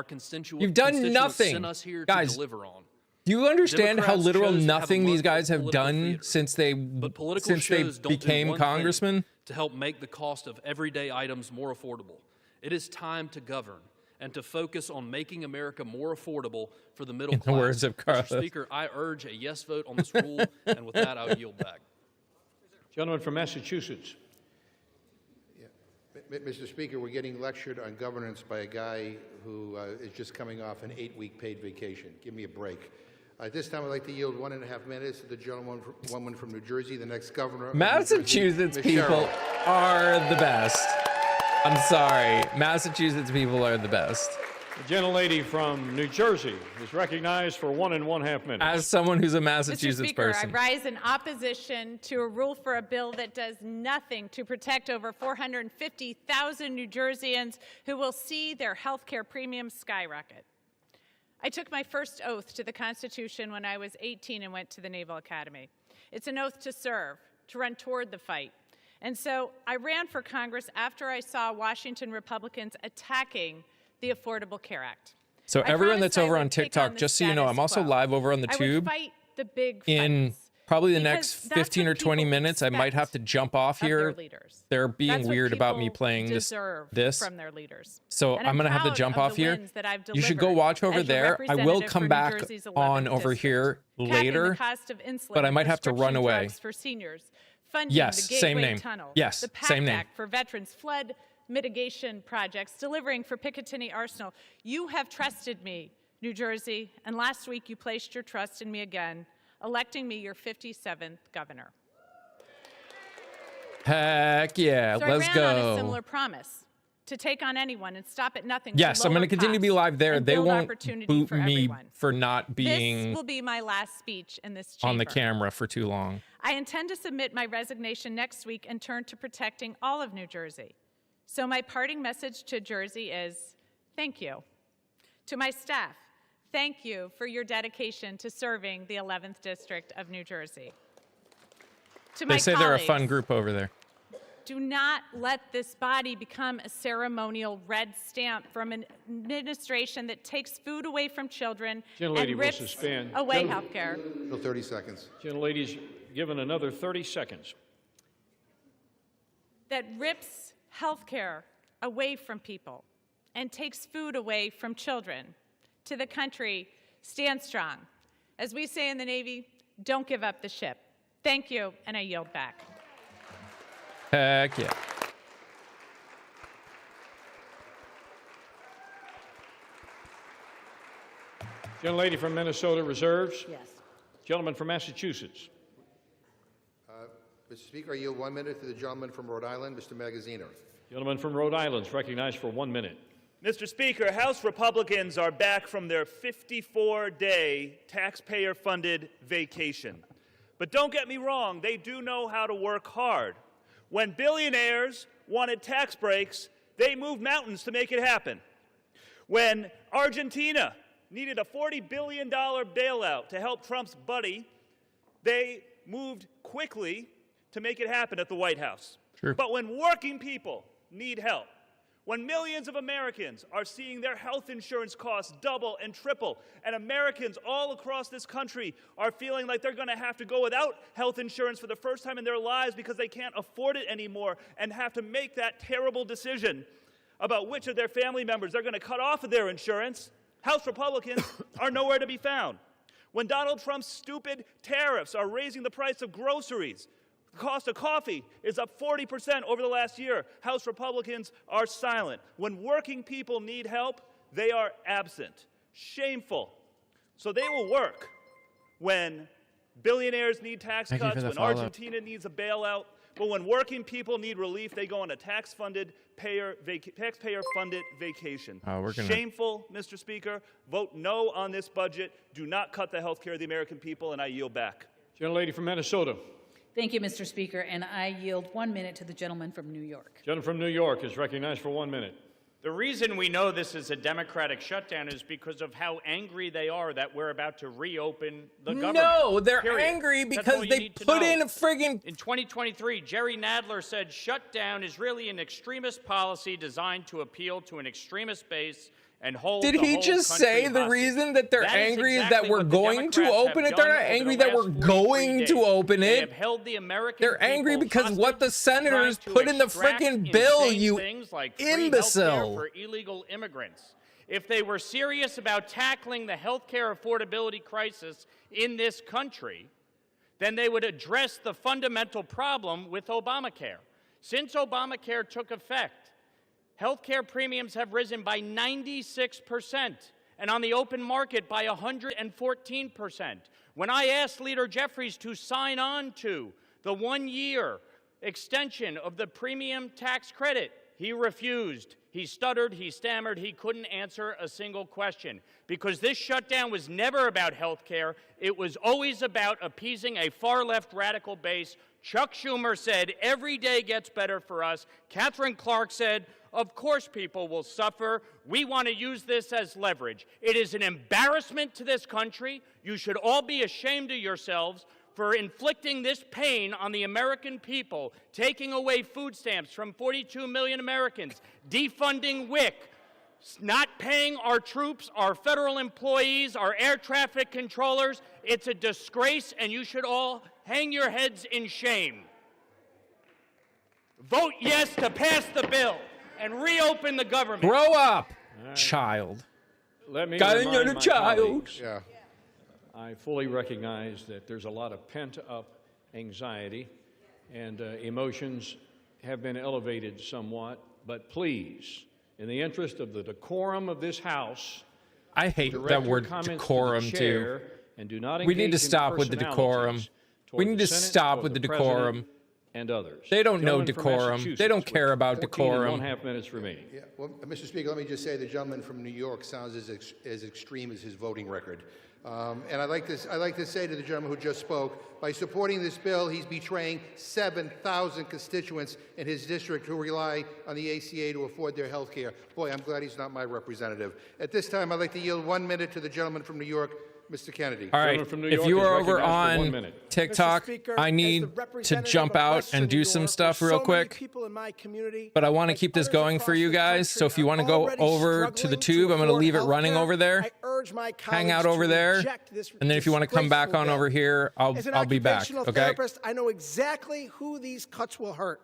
You've done constituents nothing. sent us here Guys, to deliver on. do you understand how Democrats literal chose to have a nothing these month of guys have political done theater. since they But political since they shows don't do became one thing congressmen? to help make the cost of everyday items more affordable. It is time to govern and to focus on making America more affordable for the middle In the class. words of Carlos. Mr. Speaker, I urge a yes vote on this rule, and with that, I'll yield back. Gentleman from Massachusetts. Mr. Speaker, we're getting lectured on governance by a guy who is just coming off an 8-week paid vacation. Give me a break. At this time, I'd like to yield 1.5 minutes to the gentlewoman from New Jersey, the next governor of New Jersey, Massachusetts Ms. people Sherrill. are the best. I'm sorry. Massachusetts people are the best. The gentlelady from New Jersey is recognized for 1.5 minutes. As someone who's a Mr. Massachusetts Speaker, person. I rise in opposition to a rule for a bill that does nothing to protect over 450,000 New Jerseyans who will see their health care premiums skyrocket. I took my first oath to the Constitution when I was 18 and went to the Naval Academy. It's an oath to serve, to run toward the fight. And so I ran for Congress after I saw Washington Republicans attacking the Affordable Care Act. So I everyone promised that's I over would on take TikTok, the just so you know, I'm status also quo. live over on the I tube. would fight the big In fights, probably the because next that's 15 or what 20 people minutes, I might have to jump off of their here. leaders. They're being That's what weird about me people playing deserve this. from their leaders. So And I'm going to have to proud jump of off the here. wins that I've You should go delivered watch over as your there. I will representative come for New back Jersey's 11th on over district. here Capping later. the cost of insulin But I and might have to run prescription away. drugs for seniors, funding Yes, the Gateway same name. Tunnel, Yes, the PACT same name. Act for veterans, flood mitigation projects, delivering for Picatinny Arsenal. You have trusted me, New Jersey, and last week you placed your trust in me again, electing me your 57th governor. Heck yeah, So let's I ran on a go. similar promise to take on anyone and stop at nothing. Yes, I'm going to continue to be live there. They won't opportunity boot for me everyone. for not This being will be my last speech in this chamber. on the camera for too long. I intend to submit my resignation next week and turn to protecting all of New Jersey. So my parting message to Jersey is thank you. To my staff, thank you for your dedication to serving the 11th District of New Jersey. To my They say they're a fun colleagues, group over there. do not let this body become a ceremonial red stamp from an administration that takes food away from children Gentlelady and will rips suspend. away health care. Still 30 seconds. Gentlelady's given another 30 seconds. That rips health care away from people and takes food away from children. To the country, stand strong. As we say in the Navy, don't give up the ship. Thank you, and I yield back. Heck yeah. Gentlelady from Minnesota reserves. Yes. Gentleman from Massachusetts. Mr. Speaker, I yield 1 minute to the gentleman from Rhode Island, Mr. Magazzino. Gentleman from Rhode Island is recognized for 1 minute. Mr. Speaker, House Republicans are back from their 54-day taxpayer-funded vacation. But don't get me wrong, they do know how to work hard. When billionaires wanted tax breaks, they moved mountains to make it happen. When Argentina needed a $40 billion bailout to help Trump's buddy, they moved quickly to make it happen at the White House. Sure. But when working people need help, when millions of Americans are seeing their health insurance costs double and triple, and Americans all across this country are feeling like they're going to have to go without health insurance for the first time in their lives because they can't afford it anymore and have to make that terrible decision about which of their family members they're going to cut off of their insurance, House Republicans are nowhere to be found. When Donald Trump's stupid tariffs are raising the price of groceries, the cost of coffee is up 40% over the last year, House Republicans are silent. When working people need help, they are absent. Shameful. So they will work when billionaires need tax cuts, when Argentina needs a bailout, but when working people need relief, they go on a taxpayer-funded vacation. Shameful, Mr. Speaker. Vote no on this budget. Do not cut the health care of the American people, and I yield back. Gentlelady from Minnesota. Thank you, Mr. Speaker, and I yield 1 minute to the gentleman from New York. Gentleman from New York is recognized for 1 minute. The reason we know this is a Democratic shutdown is because of how angry they are that we're about to reopen the government. No, they're Period. angry That's because all you they need to put know. in a friggin' In 2023, Jerry Nadler said shutdown is really an extremist policy designed to appeal to an extremist base and hold Did the he whole just country say the hostage. reason that they're That is angry is exactly that we're what the going to Democrats open have it? They're done not over angry the that we're last 43 going to days. open They it. have held the American They're angry people because what the hostage, senators trying to put in the extract frickin' bill, insane you things like free healthcare imbecile. for illegal immigrants. If they were serious about tackling the healthcare affordability crisis in this country, then they would address the fundamental problem with Obamacare. Since Obamacare took effect, healthcare premiums have risen by 96%, and on the open market by 114%. When I asked Leader Jeffries to sign on to the 1-year extension of the premium tax credit, he refused. He stuttered, he stammered, he couldn't answer a single question. Because this shutdown was never about health care. It was always about appeasing a far-left radical base. Chuck Schumer said, every day gets better for us. Catherine Clark said, of course people will suffer. We want to use this as leverage. It is an embarrassment to this country. You should all be ashamed of yourselves for inflicting this pain on the American people, taking away food stamps from 42 million Americans, defunding WIC, not paying our troops, our federal employees, our air traffic controllers. It's a disgrace, and you should all hang your heads in shame. Vote yes to pass the bill and reopen the government. Grow up, child. Let me Got remind another my child. colleagues, I fully recognize that there's a lot of pent-up anxiety and emotions have been elevated somewhat, but please, in the interest of the decorum of this House, I hate direct that your word comments to the decorum, too. chair and do not We need to engage in stop with the decorum. personalities We toward need the to Senate stop or with the President decorum. and others. They don't know Gentleman from decorum. They Massachusetts don't with care about 14 decorum. 1/2 minutes remaining. Yeah, well, Mr. Speaker, let me just say the gentleman from New York sounds as extreme as his voting record. And I'd like to say to the gentleman who just spoke, by supporting this bill, he's betraying 7,000 constituents in his district who rely on the ACA to afford their health care. Boy, I'm glad he's not my representative. At this time, I'd like to yield 1 minute to the gentleman from New York, Mr. Kennedy. All right, from New if York you is are over recognized for 1 on minute. TikTok, Speaker, I as need the to representative jump of out Western and do New some York, stuff where real so many quick. people in my community, But I want to like keep this others going for across you the guys. So country, if you are want to go already over to the struggling tube, I'm going to afford leave it running healthcare. over there. I urge my Hang out colleagues over to there. reject this And then if you want to come back on disgraceful over bill. here, As an I'll be back. occupational Okay? therapist, I know exactly who these cuts will hurt.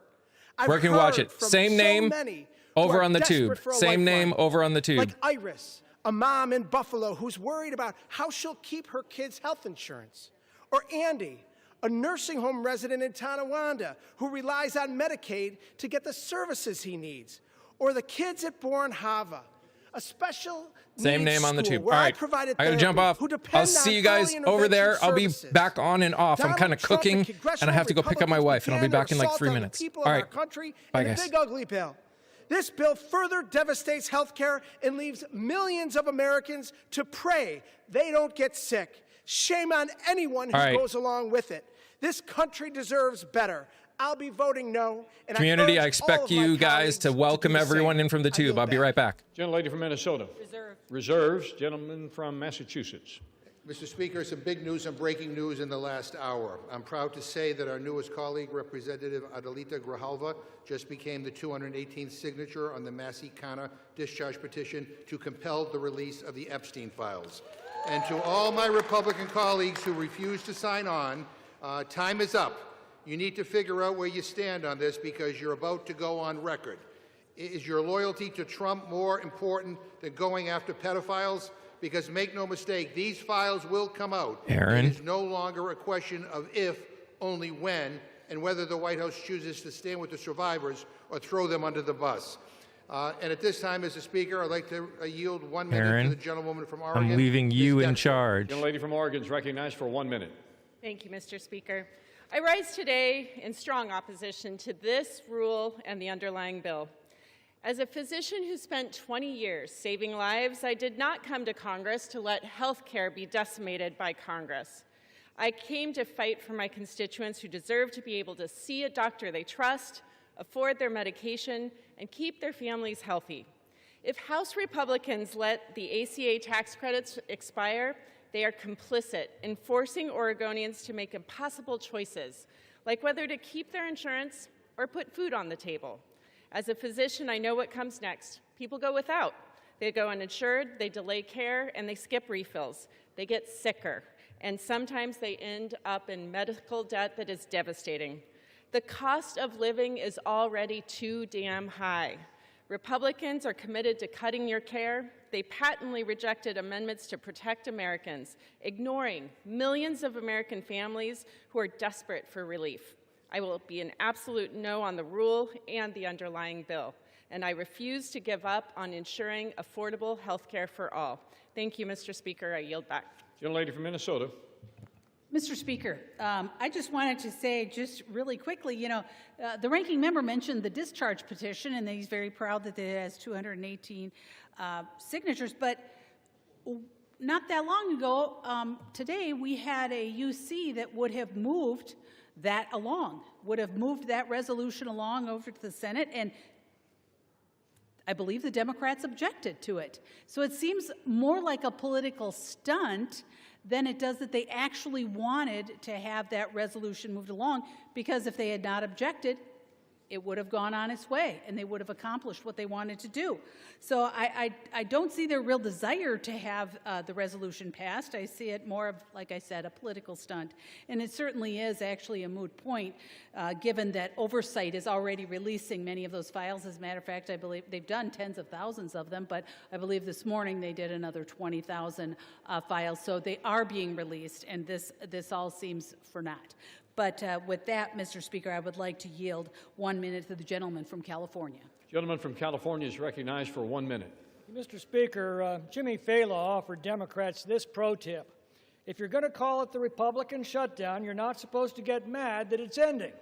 I've Where can we watch heard it? from Same so name many who over are on the tube. desperate for a Same name lifeline. over on the tube. Like Iris, a mom in Buffalo who's worried about how she'll keep her kids' health insurance. Or Andy, a nursing home resident in Tonawanda who relies on Medicaid to get the services he needs. Or the kids at Bourne Hava, a special Same needs name on the school tube. where All I right, provided I got to jump therapy, off. who I'll depend see on you guys early over there. intervention I'll be services. back on and off. I'm Donald kind of Trump cooking, and and I have to go pick up my wife, and I'll be back in like 3 began to minutes. assault All on the right. people of our country Bye, in a guys. big ugly bill. This bill further devastates health care and leaves millions of Americans to pray they don't get sick. Shame on anyone who All right. goes along with it. This country deserves better. I'll be voting no. And Community, I urge all expect of my you guys colleagues to welcome do the everyone same. in from the I yield tube. I'll be back. right back. Gentlelady from Minnesota. Reserve. Reserves. Gentleman from Massachusetts. Mr. Speaker, some big news and breaking news in the last hour. I'm proud to say that our newest colleague, Representative Adelita Grijalva, just became the 218th signature on the Massey Kanna discharge petition to compel the release of the Epstein files. And to all my Republican colleagues who refuse to sign on, time is up. You need to figure out where you stand on this because you're about to go on record. Is your loyalty to Trump more important than going after pedophiles? Because make no mistake, these files will come out. Aaron. It is no longer a question of if, only when, and whether the White House chooses to stand with the survivors or throw them under the bus. And at this time, Mr. Speaker, I'd like to yield 1 minute Aaron, to the gentlewoman from Oregon. I'm leaving you in charge. Gentlelady from Oregon is recognized for 1 minute. Thank you, Mr. Speaker. I rise today in strong opposition to this rule and the underlying bill. As a physician who spent 20 years saving lives, I did not come to Congress to let health care be decimated by Congress. I came to fight for my constituents who deserve to be able to see a doctor they trust, afford their medication, and keep their families healthy. If House Republicans let the ACA tax credits expire, they are complicit in forcing Oregonians to make impossible choices, like whether to keep their insurance or put food on the table. As a physician, I know what comes next. People go without. They go uninsured, they delay care, and they skip refills. They get sicker, and sometimes they end up in medical debt that is devastating. The cost of living is already too damn high. Republicans are committed to cutting your care. They patently rejected amendments to protect Americans, ignoring millions of American families who are desperate for relief. I will be an absolute no on the rule and the underlying bill, and I refuse to give up on ensuring affordable health care for all. Thank you, Mr. Speaker. I yield back. Gentlelady from Minnesota. Mr. Speaker, I just wanted to say just really quickly, the ranking member mentioned the discharge petition, and that he's very proud that it has 218 signatures, but not that long ago, today, we had a UC that would have moved that along, would have moved that resolution along over to the Senate, and I believe the Democrats objected to it. So it seems more like a political stunt than it does that they actually wanted to have that resolution moved along, because if they had not objected, it would have gone on its way, and they would have accomplished what they wanted to do. So I don't see their real desire to have the resolution passed. I see it more of, like I said, a political stunt. And it certainly is actually a moot point, given that oversight is already releasing many of those files. As a matter of fact, I believe they've done tens of thousands of them, but I believe this morning they did another 20,000 files. So they are being released, and this all seems for naught. But with that, Mr. Speaker, I would like to yield 1 minute to the gentleman from California. Gentleman from California is recognized for 1 minute. Mr. Speaker, Jimmy Fallon offered Democrats this pro tip. If you're going to call it the Republican shutdown, you're not supposed to get mad that it's ending.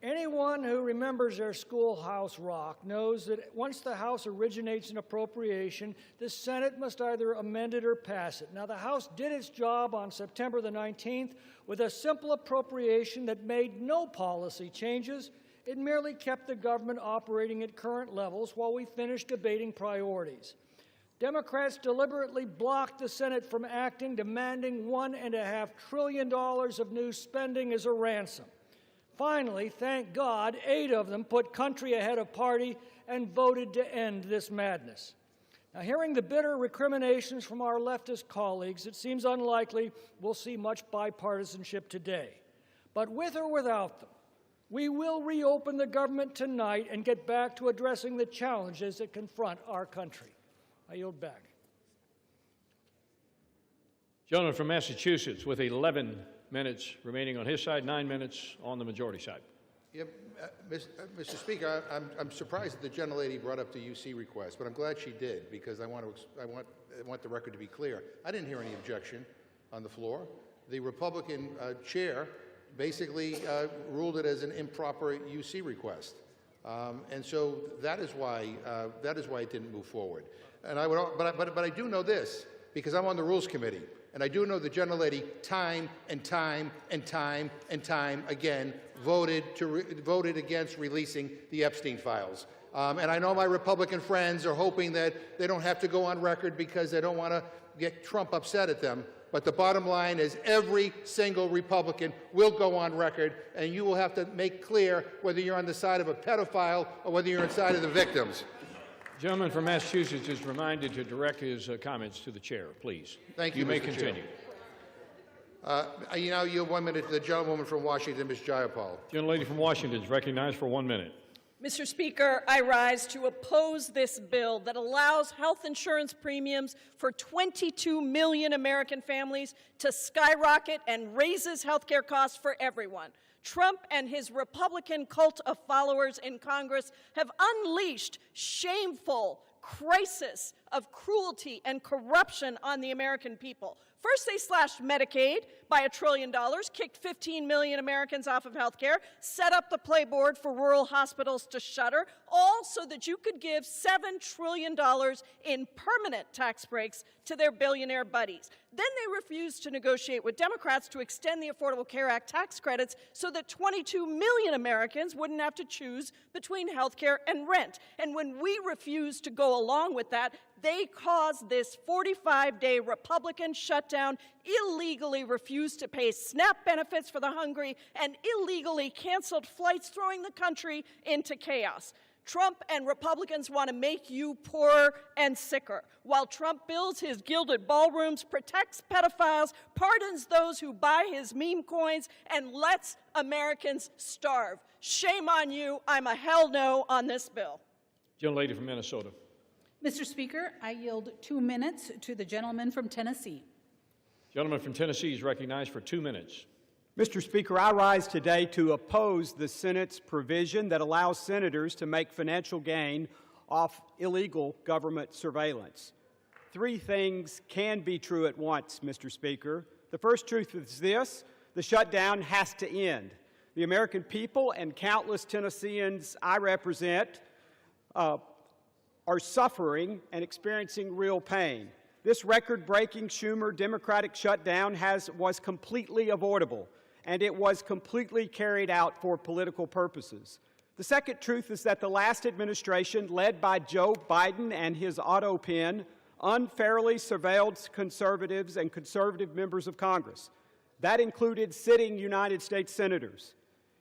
Anyone who remembers their schoolhouse rock knows that once the House originates an appropriation, the Senate must either amend it or pass it. Now, the House did its job on September the 19th with a simple appropriation that made no policy changes. It merely kept the government operating at current levels while we finished debating priorities. Democrats deliberately blocked the Senate from acting, demanding $1.5 trillion of new spending as a ransom. Finally, thank God, 8 of them put country ahead of party and voted to end this madness. Now, hearing the bitter recriminations from our leftist colleagues, it seems unlikely we'll see much bipartisanship today. But with or without them, we will reopen the government tonight and get back to addressing the challenges that confront our country. I yield back. Gentleman from Massachusetts with 11 minutes remaining on his side, 9 minutes on the majority side. Yeah, Mr. Speaker, I'm surprised that the gentlelady brought up the UC request, but I'm glad she did, because I want the record to be clear. I didn't hear any objection on the floor. The Republican chair basically ruled it as an improper UC request, and so that is why it didn't move forward. And but I do know this, because I'm on the Rules Committee. And I do know the gentlelady time and time and time and time again voted against releasing the Epstein files. And I know my Republican friends are hoping that they don't have to go on record because they don't want to get Trump upset at them. But the bottom line is every single Republican will go on record, and you will have to make clear whether you're on the side of a pedophile or whether you're on the side of the victims. The gentleman from Massachusetts is reminded to direct his comments to the chair, please. Thank you, You may Mr. continue. You now yield 1 minute to the gentlewoman from Washington, Ms. Jayapal. Gentlelady from Washington is recognized for 1 minute. Mr. Speaker, I rise to oppose this bill that allows health insurance premiums for 22 million American families to skyrocket and raises health care costs for everyone. Trump and his Republican cult of followers in Congress have unleashed shameful crisis of cruelty and corruption on the American people. First, they slashed Medicaid by $1 trillion, kicked 15 million Americans off of health care, set up the playboard for rural hospitals to shutter, all so that you could give $7 trillion in permanent tax breaks to their billionaire buddies. Then they refused to negotiate with Democrats to extend the Affordable Care Act tax credits so that 22 million Americans wouldn't have to choose between health care and rent. And when we refused to go along with that, they caused this 45-day Republican shutdown, illegally refused to pay SNAP benefits for the hungry, and illegally canceled flights, throwing the country into chaos. Trump and Republicans want to make you poorer and sicker. While Trump builds his gilded ballrooms, protects pedophiles, pardons those who buy his meme coins, and lets Americans starve. Shame on you. I'm a hell no on this bill. Gentlelady from Minnesota. Mr. Speaker, I yield 2 minutes to the gentleman from Tennessee. Gentleman from Tennessee is recognized for 2 minutes. Mr. Speaker, I rise today to oppose the Senate's provision that allows senators to make financial gain off illegal government surveillance. 3 things can be true at once, Mr. Speaker. The first truth is this: the shutdown has to end. The American people and countless Tennesseans I represent are suffering and experiencing real pain. This record-breaking Schumer Democratic shutdown was completely avoidable, and it was completely carried out for political purposes. The second truth is that the last administration, led by Joe Biden and his auto pen, unfairly surveilled conservatives and conservative members of Congress. That included sitting United States senators.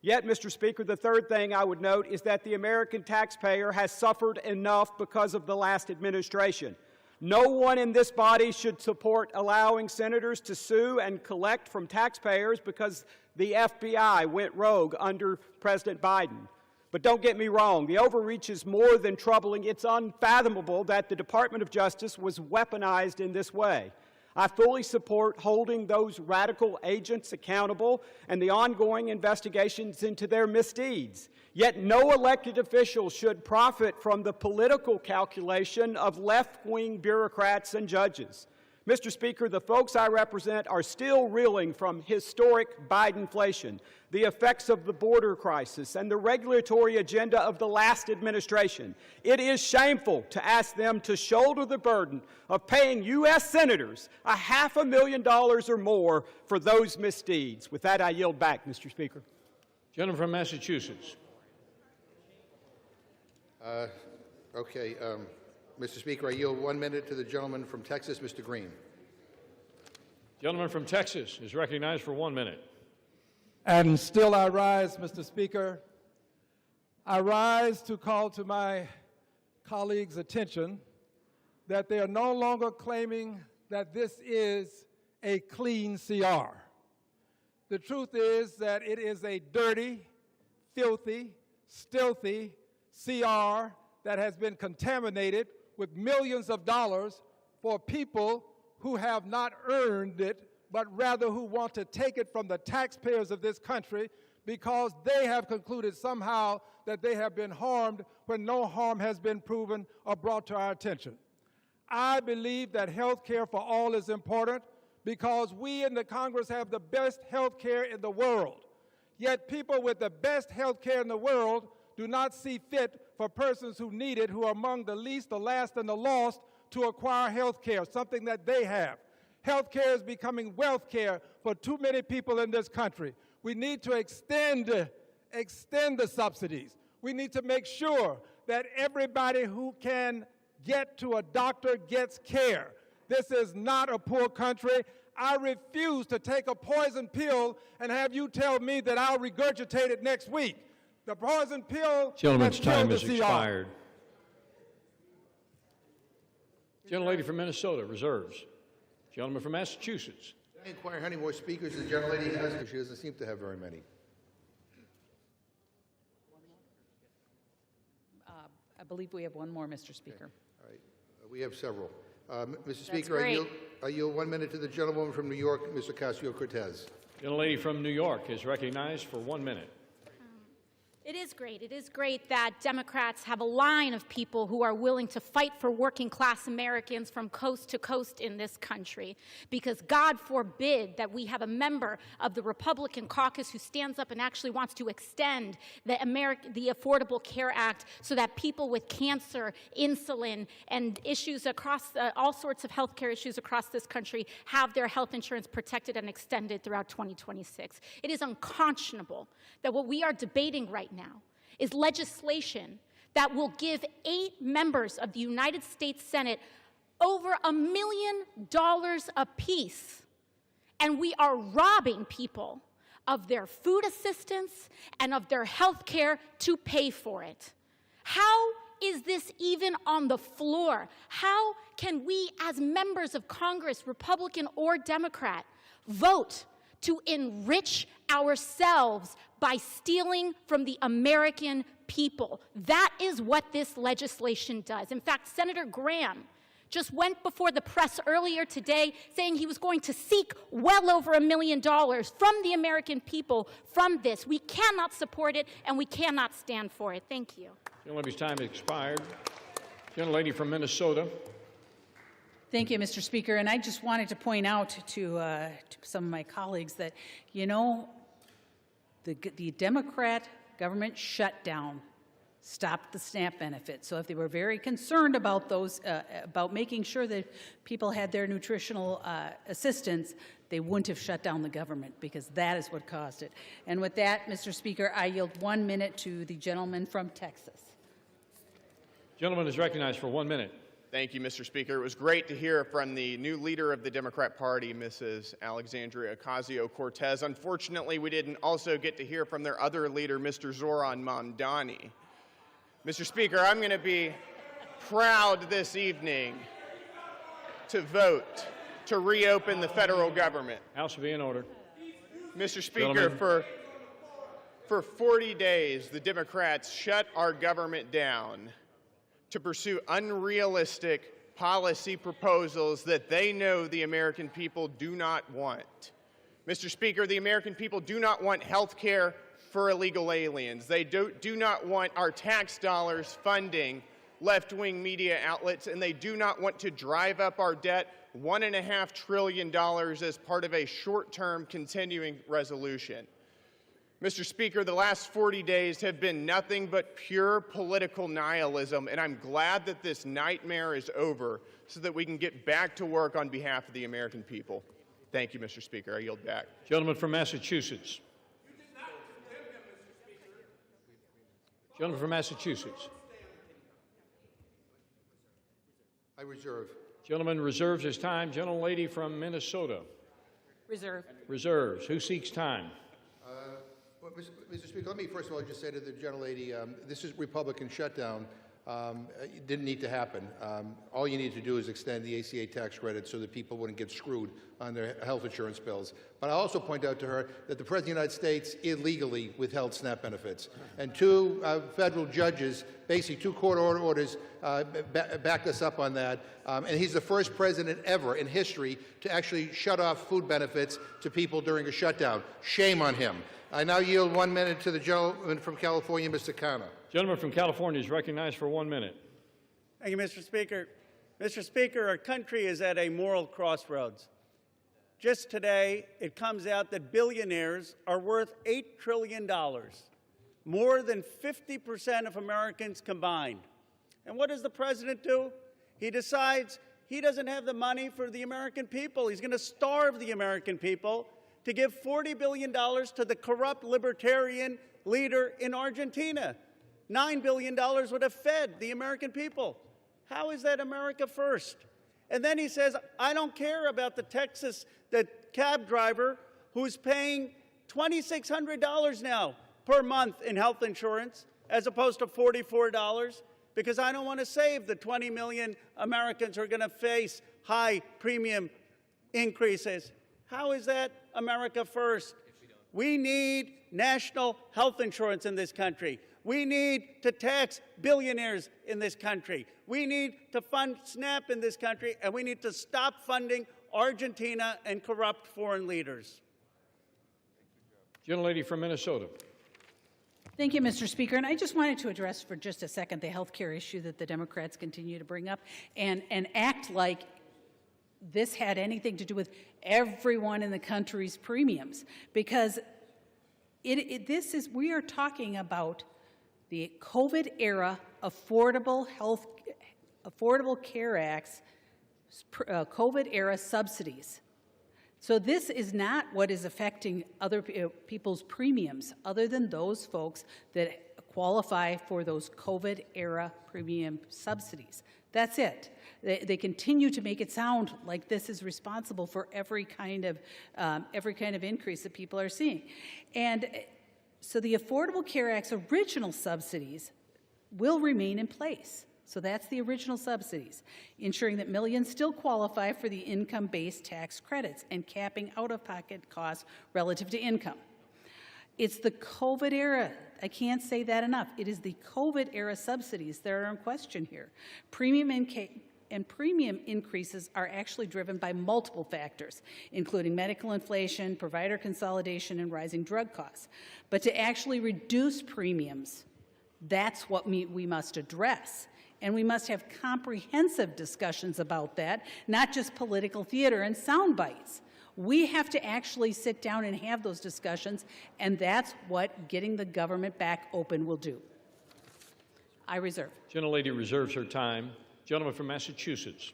Yet, Mr. Speaker, the third thing I would note is that the American taxpayer has suffered enough because of the last administration. No one in this body should support allowing senators to sue and collect from taxpayers because the FBI went rogue under President Biden. But don't get me wrong, the overreach is more than troubling. It's unfathomable that the Department of Justice was weaponized in this way. I fully support holding those radical agents accountable and the ongoing investigations into their misdeeds. Yet no elected official should profit from the political calculation of left-wing bureaucrats and judges. Mr. Speaker, the folks I represent are still reeling from historic Bidenflation, the effects of the border crisis, and the regulatory agenda of the last administration. It is shameful to ask them to shoulder the burden of paying U.S. senators $500,000 or more for those misdeeds. With that, I yield back, Mr. Speaker. Gentleman from Massachusetts. Mr. Speaker, I yield 1 minute to the gentleman from Texas, Mr. Green. Gentleman from Texas is recognized for 1 minute. And still I rise, Mr. Speaker. I rise to call to my colleagues' attention that they are no longer claiming that this is a clean CR. The truth is that it is a dirty, filthy, stealthy CR that has been contaminated with millions of dollars for people who have not earned it, but rather who want to take it from the taxpayers of this country because they have concluded somehow that they have been harmed when no harm has been proven or brought to our attention. I believe that health care for all is important because we in the Congress have the best health care in the world. Yet people with the best health care in the world do not see fit for persons who need it, who are among the least, the last, and the lost, to acquire health care, something that they have. Health care is becoming wealth care for too many people in this country. We need to extend the subsidies. We need to make sure that everybody who can get to a doctor gets care. This is not a poor country. I refuse to take a poison pill and have you tell me that I'll regurgitate it next week. The poison pill Gentleman's has killed time the has CR. expired. Gentlelady from Minnesota, reserves. Gentleman from Massachusetts. I inquire how many more speakers the gentlelady has, because she doesn't seem to have very many. I believe we have one more, Mr. Speaker. All right. We have several. Mr. Speaker, great. I yield 1 minute to the gentlewoman from New York, Ms. Ocasio-Cortez. Gentlelady from New York is recognized for 1 minute. It is great. It is great that Democrats have a line of people who are willing to fight for working class Americans from coast to coast in this country. Because God forbid that we have a member of the Republican caucus who stands up and actually wants to extend the Affordable Care Act so that people with cancer, insulin, and issues across all sorts of health care issues across this country have their health insurance protected and extended throughout 2026. It is unconscionable that what we are debating right now is legislation that will give 8 members of the United States Senate over $1 million apiece. And we are robbing people of their food assistance and of their health care to pay for it. How is this even on the floor? How can we, as members of Congress, Republican or Democrat, vote to enrich ourselves by stealing from the American people? That is what this legislation does. In fact, Senator Graham just went before the press earlier today saying he was going to seek well over $1 million from the American people from this. We cannot support it, and we cannot stand for it. Thank you. Gentlelady's time has expired. Gentlelady from Minnesota. Thank you, Mr. Speaker. And I just wanted to point out to some of my colleagues that, you know, the Democrat government shutdown stopped the SNAP benefit. So if they were very concerned about those, about making sure that people had their nutritional assistance, they wouldn't have shut down the government, because that is what caused it. And with that, Mr. Speaker, I yield 1 minute to the gentleman from Texas. Gentleman is recognized for 1 minute. Thank you, Mr. Speaker. It was great to hear from the new leader of the Democrat Party, Mrs. Alexandria Ocasio-Cortez. Unfortunately, we didn't also get to hear from their other leader, Mr. Zoran Mamdani. Mr. Speaker, I'm going to be proud this evening to vote to reopen the federal government. House will be in order. Mr. Speaker, Gentlemen. for 40 days, the Democrats shut our government down to pursue unrealistic policy proposals that they know the American people do not want. Mr. Speaker, the American people do not want health care for illegal aliens. They do not want our tax dollars funding left-wing media outlets, and they do not want to drive up our debt $1.5 trillion as part of a short-term continuing resolution. Mr. Speaker, the last 40 days have been nothing but pure political nihilism, and I'm glad that this nightmare is over so that we can get back to work on behalf of the American people. Thank you, Mr. Speaker. I yield back. Gentleman from Massachusetts. Gentleman from Massachusetts. I reserve. Gentleman reserves his time. Gentlelady from Minnesota. Reserve. Reserves. Who seeks time? Well, Mr. Speaker, let me first of all just say to the gentlelady, this is Republican shutdown. It didn't need to happen. All you need to do is extend the ACA tax credit so that people wouldn't get screwed on their health insurance bills. But I also point out to her that the President of the United States illegally withheld SNAP benefits. And 2 federal judges, basically 2 court orders, backed us up on that. And he's the first president ever in history to actually shut off food benefits to people during a shutdown. Shame on him. I now yield 1 minute to the gentleman from California, Mr. Khanna. Gentleman from California is recognized for 1 minute. Thank you, Mr. Speaker. Mr. Speaker, our country is at a moral crossroads. Just today, it comes out that billionaires are worth $8 trillion, more than 50% of Americans combined. And what does the president do? He decides he doesn't have the money for the American people. He's going to starve the American people to give $40 billion to the corrupt libertarian leader in Argentina. $9 billion would have fed the American people. How is that America first? And then he says, I don't care about the cab driver who's paying $2,600 now per month in health insurance as opposed to $44, because I don't want to save the 20 million Americans who are going to face high premium increases. How is that America first? We need national health insurance in this country. We need to tax billionaires in this country. We need to fund SNAP in this country, and we need to stop funding Argentina and corrupt foreign leaders. Gentlelady from Minnesota. Thank you, Mr. Speaker. And I just wanted to address for just a second the health care issue that the Democrats continue to bring up and act like this had anything to do with everyone in the country's premiums, because we are talking about the COVID-era Affordable Care Act's COVID-era subsidies. So this is not what is affecting other people's premiums, other than those folks that qualify for those COVID-era premium subsidies. That's it. They continue to make it sound like this is responsible for every kind of increase that people are seeing. And so the Affordable Care Act's original subsidies will remain in place. So that's the original subsidies, ensuring that millions still qualify for the income-based tax credits and capping out-of-pocket costs relative to income. It's the COVID era. I can't say that enough. It is the COVID era subsidies that are in question here. Premium increases are actually driven by multiple factors, including medical inflation, provider consolidation, and rising drug costs. But to actually reduce premiums, that's what we must address. And we must have comprehensive discussions about that, not just political theater and sound bites. We have to actually sit down and have those discussions, and that's what getting the government back open will do. I reserve. Gentlelady reserves her time. Gentleman from Massachusetts.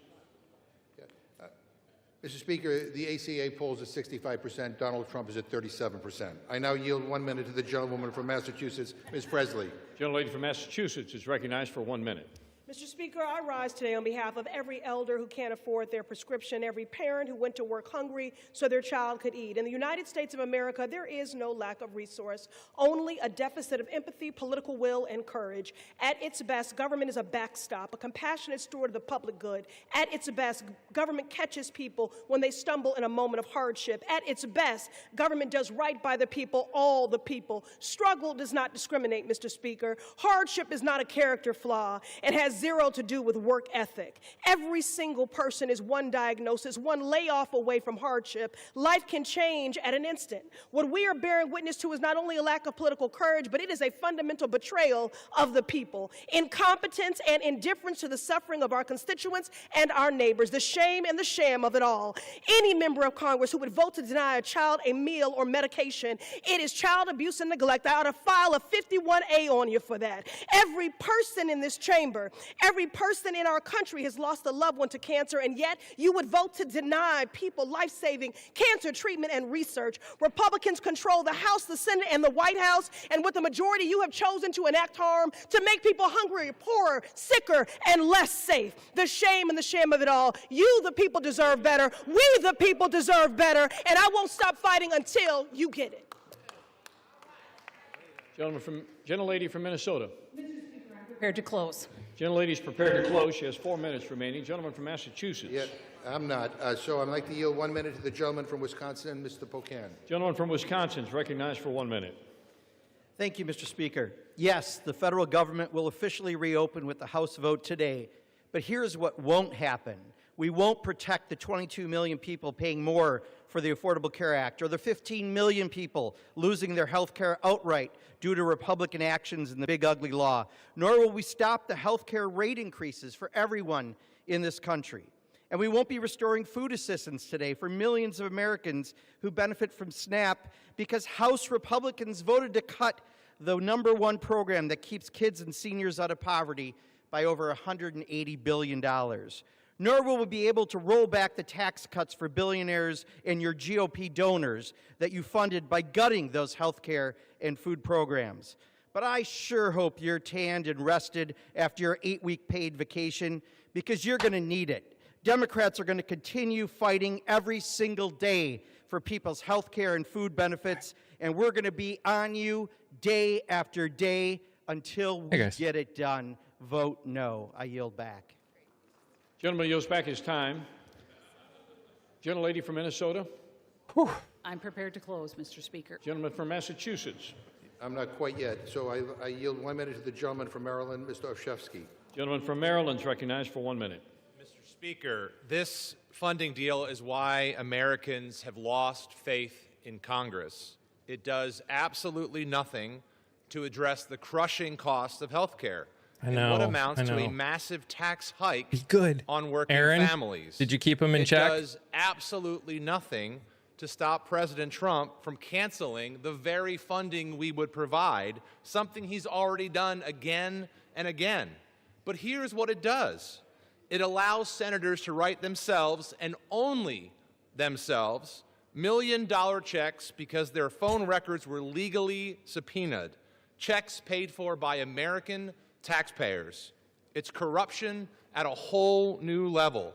Mr. Speaker, the ACA polls at 65%. Donald Trump is at 37%. I now yield 1 minute to the gentlewoman from Massachusetts, Ms. Presley. Gentlelady from Massachusetts is recognized for 1 minute. Mr. Speaker, I rise today on behalf of every elder who can't afford their prescription, every parent who went to work hungry so their child could eat. In the United States of America, there is no lack of resource, only a deficit of empathy, political will, and courage. At its best, government is a backstop, a compassionate steward of the public good. At its best, government catches people when they stumble in a moment of hardship. At its best, government does right by the people, all the people. Struggle does not discriminate, Mr. Speaker. Hardship is not a character flaw. It has zero to do with work ethic. Every single person is one diagnosis, one layoff away from hardship. Life can change at an instant. What we are bearing witness to is not only a lack of political courage, but it is a fundamental betrayal of the people. Incompetence and indifference to the suffering of our constituents and our neighbors. The shame and the sham of it all. Any member of Congress who would vote to deny a child a meal or medication, it is child abuse and neglect. I ought to file a 51A on you for that. Every person in this chamber, every person in our country has lost a loved one to cancer, and yet you would vote to deny people life-saving cancer treatment and research. Republicans control the House, the Senate, and the White House, and with the majority, you have chosen to enact harm to make people hungrier, poorer, sicker, and less safe. The shame and the shame of it all. You, the people, deserve better. We, the people, deserve better, and I won't stop fighting until you get it. Gentlelady from Minnesota. Prepared to close. Gentlelady's prepared to close. She has 4 minutes remaining. Gentleman from Massachusetts. Yeah, I'm not. So I'd like to yield 1 minute to the gentleman from Wisconsin, Mr. Pocan. Gentleman from Wisconsin is recognized for 1 minute. Thank you, Mr. Speaker. Yes, the federal government will officially reopen with the House vote today. But here's what won't happen. We won't protect the 22 million people paying more for the Affordable Care Act, or the 15 million people losing their health care outright due to Republican actions in the big ugly law. Nor will we stop the health care rate increases for everyone in this country. And we won't be restoring food assistance today for millions of Americans who benefit from SNAP because House Republicans voted to cut the #1 program that keeps kids and seniors out of poverty by over $180 billion. Nor will we be able to roll back the tax cuts for billionaires and your GOP donors that you funded by gutting those health care and food programs. But I sure hope you're tanned and rested after your 8-week paid vacation, because you're going to need it. Democrats are going to continue fighting every single day for people's health care and food benefits, and we're going to be on you day after day until we get it done. Vote no. I yield back. Gentleman yields back his time. Gentlelady from Minnesota. I'm prepared to close, Mr. Speaker. Gentleman from Massachusetts. I'm not quite yet, so I yield 1 minute to the gentleman from Maryland, Mr. Olszewski. Gentleman from Maryland is recognized for 1 minute. Mr. Speaker, this funding deal is why Americans have lost faith in Congress. It does absolutely nothing to address the crushing cost of health care. I know. What amounts I to a know. massive tax hike Be good. on working Aaron, families. did you keep him in check? It does absolutely nothing to stop President Trump from canceling the very funding we would provide, something he's already done again and again. But here's what it does. It allows senators to write themselves, and only themselves, million-dollar checks because their phone records were legally subpoenaed, checks paid for by American taxpayers. It's corruption at a whole new level.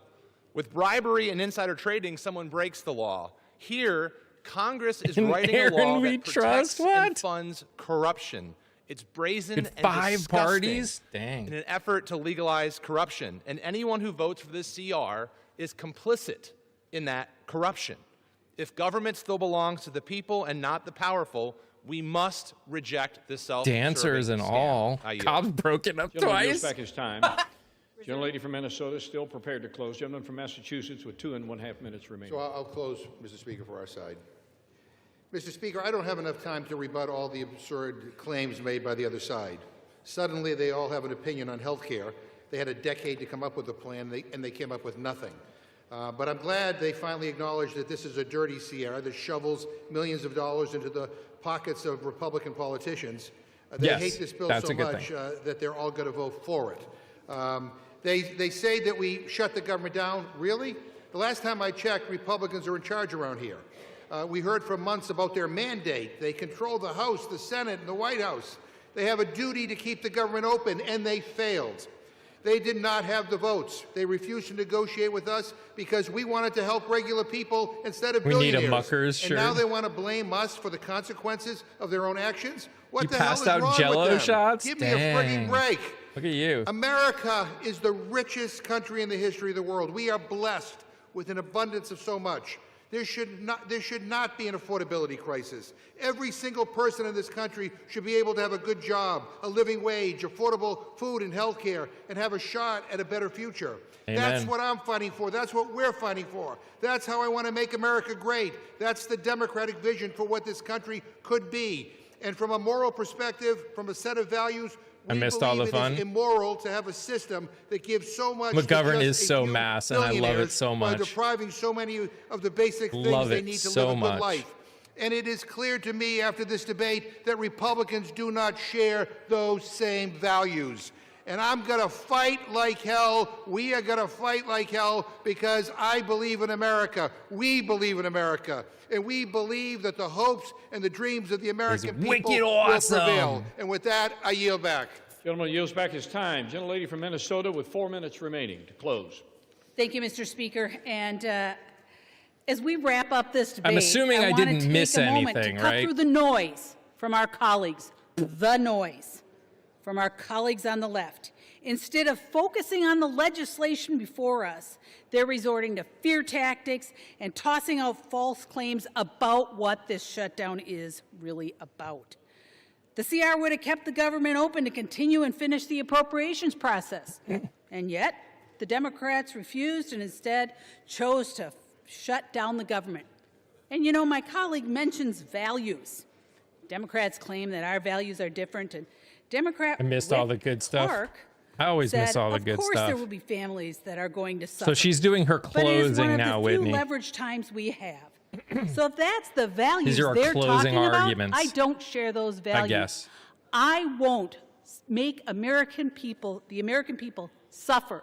With bribery and insider trading, someone breaks the law. Here, Congress is writing a law that protects and funds corruption. It's brazen and disgusting parties? Dang. in an effort to legalize corruption. And anyone who votes for this CR is complicit in that corruption. If government still belongs to the people and not the powerful, we must reject this self-serving Dancers and scam. all. I yield. Cobb's broken up Gentleman yields twice. back his time. Gentlelady from Minnesota still prepared to close. Gentleman from Massachusetts with 2.5 minutes remaining. So I'll close, Mr. Speaker, for our side. Mr. Speaker, I don't have enough time to rebut all the absurd claims made by the other side. Suddenly, they all have an opinion on health care. They had a decade to come up with a plan, and they came up with nothing. But I'm glad they finally acknowledged that this is a dirty Sierra that shovels millions of dollars into the pockets of Republican politicians. They hate this bill so much that they're all going to vote for it. They say that we shut the government down. Really? The last time I checked, Republicans are in charge around here. We heard for months about their mandate. They control the House, the Senate, and the White House. They have a duty to keep the government open, and they failed. They did not have the votes. They refused to negotiate with us because we wanted to help regular people instead of billionaires. We need a Muckers shirt. And now they want to blame us for the consequences of their own actions? What You the hell passed is out wrong Jell-O with them? shots? Give me a frigging break. Look at you. America is the richest country in the history of the world. We are blessed with an abundance of so much. There should not be an affordability crisis. Every single person in this country should be able to have a good job, a living wage, affordable food and health care, and have a shot at a better future. Amen. That's what I'm fighting for. That's what we're fighting for. That's how I want to make America great. That's the Democratic vision for what this country could be. And from a moral perspective, from a set of values, I missed all the fun. It is immoral to have a system that gives so much. McGovern to is just a so few mass, and I love it billionaires so By much. depriving so many of the basic things Love they it need to so live a good much. life. And it is clear to me after this debate that Republicans do not share those same values. And I'm going to fight like hell. We are going to fight like hell because I believe in America. We believe in America. And we believe that the hopes and the dreams of the American people wicked awesome. will prevail. And with that, I yield back. Gentleman yields back his time. Gentlelady from Minnesota with 4 minutes remaining to close. Thank you, Mr. Speaker. And as we wrap up this debate, I'm assuming I want didn't to take miss a moment anything, to cut right? through the noise from our colleagues, the noise from our colleagues on the left. Instead of focusing on the legislation before us, they're resorting to fear tactics and tossing out false claims about what this shutdown is really about. The CR would have kept the government open to continue and finish the appropriations process. And yet, the Democrats refused and instead chose to shut down the government. And you know, my colleague mentions values. Democrats claim that our values are different, and Democrat I missed all the good stuff. Clark I always miss said, all the of good course stuff. there will be families that are going to suffer. So she's doing her But it is one closing of now, the few Whitney. leverage times we have. So if that's the values These are our they're closing talking arguments. about, I don't share those values. I guess. I won't make the American people suffer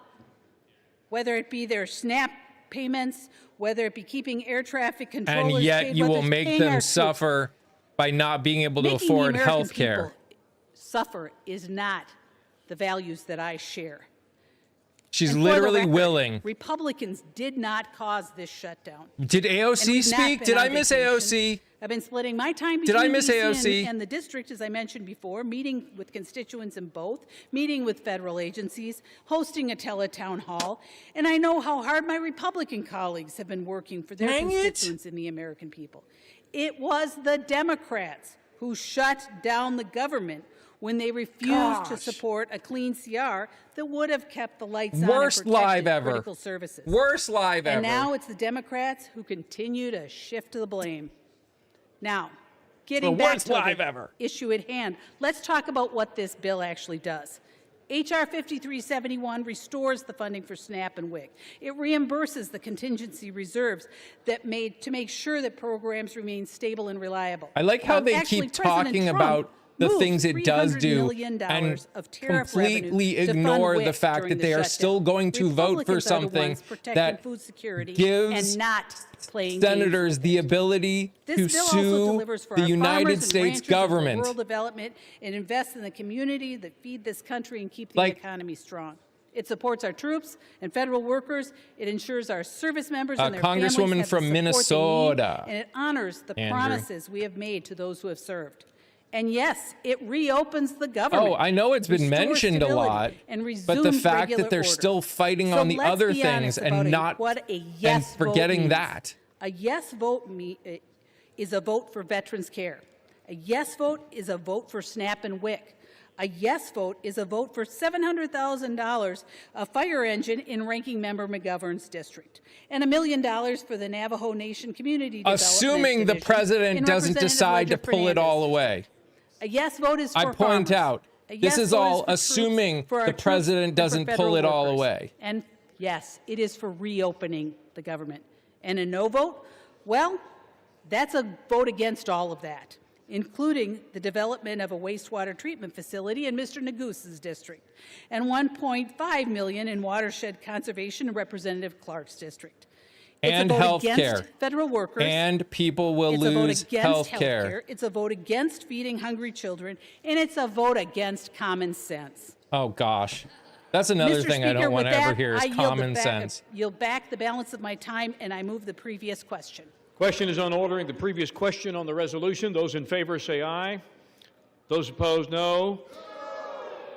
whether it be their SNAP payments, whether it be keeping air traffic controllers And yet paid, you whether will it's make paying our them troops. suffer by not being able to Making the afford American health care. people suffer is not the values that I share. She's And for the literally record, willing. Republicans did not cause this shutdown. Did And AOC we've not speak? been Did on I miss vacation. AOC? I've been splitting my time Did between I miss DC AOC? and the district, as I mentioned before, meeting with constituents in both, meeting with federal agencies, hosting a teletown hall, and I know how hard my Republican colleagues have been working for their Dang it. constituents and the American people. It was the Democrats who shut down the government when they refused to support a clean CR that would have kept the lights on Worst and live protected ever. critical services. Worst live ever. And now it's the Democrats who continue to shift the blame. Now, getting The back worst to live the ever. issue at hand, let's talk about what this bill actually does. H.R. 5371 restores the funding for SNAP and WIC. It reimburses the contingency reserves that to make sure that programs remain stable and reliable. I like how they Actually, keep President talking Trump about the moved things it does $300 do million and of tariff completely revenue to fund ignore the WIC fact during that the they are shutdown. still going to vote for Republicans are the something ones protecting that food security gives and not playing senators the ability this to bill also sue delivers for the our United farmers and States ranchers and for government. rural development and invest in the community that feed this country and keep the Like- economy strong. It supports our troops and federal workers. It ensures our service members and their families Congresswoman have from the support they need, Minnesota. and it honors the Andrew. promises we have made to those who have served. And yes, it reopens the government. Oh, I know it's been restores mentioned a stability, lot, and but the resumes fact regular that they're order. still fighting So on the let's other be things honest about and not what a and yes vote forgetting means. that. A yes vote is a vote for veterans care. A yes vote is a vote for SNAP and WIC. A yes vote is a vote for $700,000 a fire engine in Ranking Member McGovern's district, and $1 million for the Navajo Nation Community Development Assuming the Division president in doesn't Representative decide to Ledger pull it all Fernandez. away. A yes vote is for I point farmers. out, A this yes is vote all for troops, assuming for our the troops, president and for doesn't pull federal it all workers. away. And yes, it is for reopening the government. And a no vote? Well, that's a vote against all of that, including the development of a wastewater treatment facility in Mr. Negus's district, and $1.5 million in watershed conservation in Representative Clark's district. It's And a vote health against care. federal workers. And people will It's a vote lose against health healthcare. care. It's a vote against feeding hungry children, and it's a vote against common sense. Oh, gosh. That's another Mr. thing I Speaker, don't want with to ever that, hear is I yield common the sense. yield back the balance of my time, and I move the previous question. Question is on ordering the previous question on the resolution. Those in favor say aye. Those opposed, no.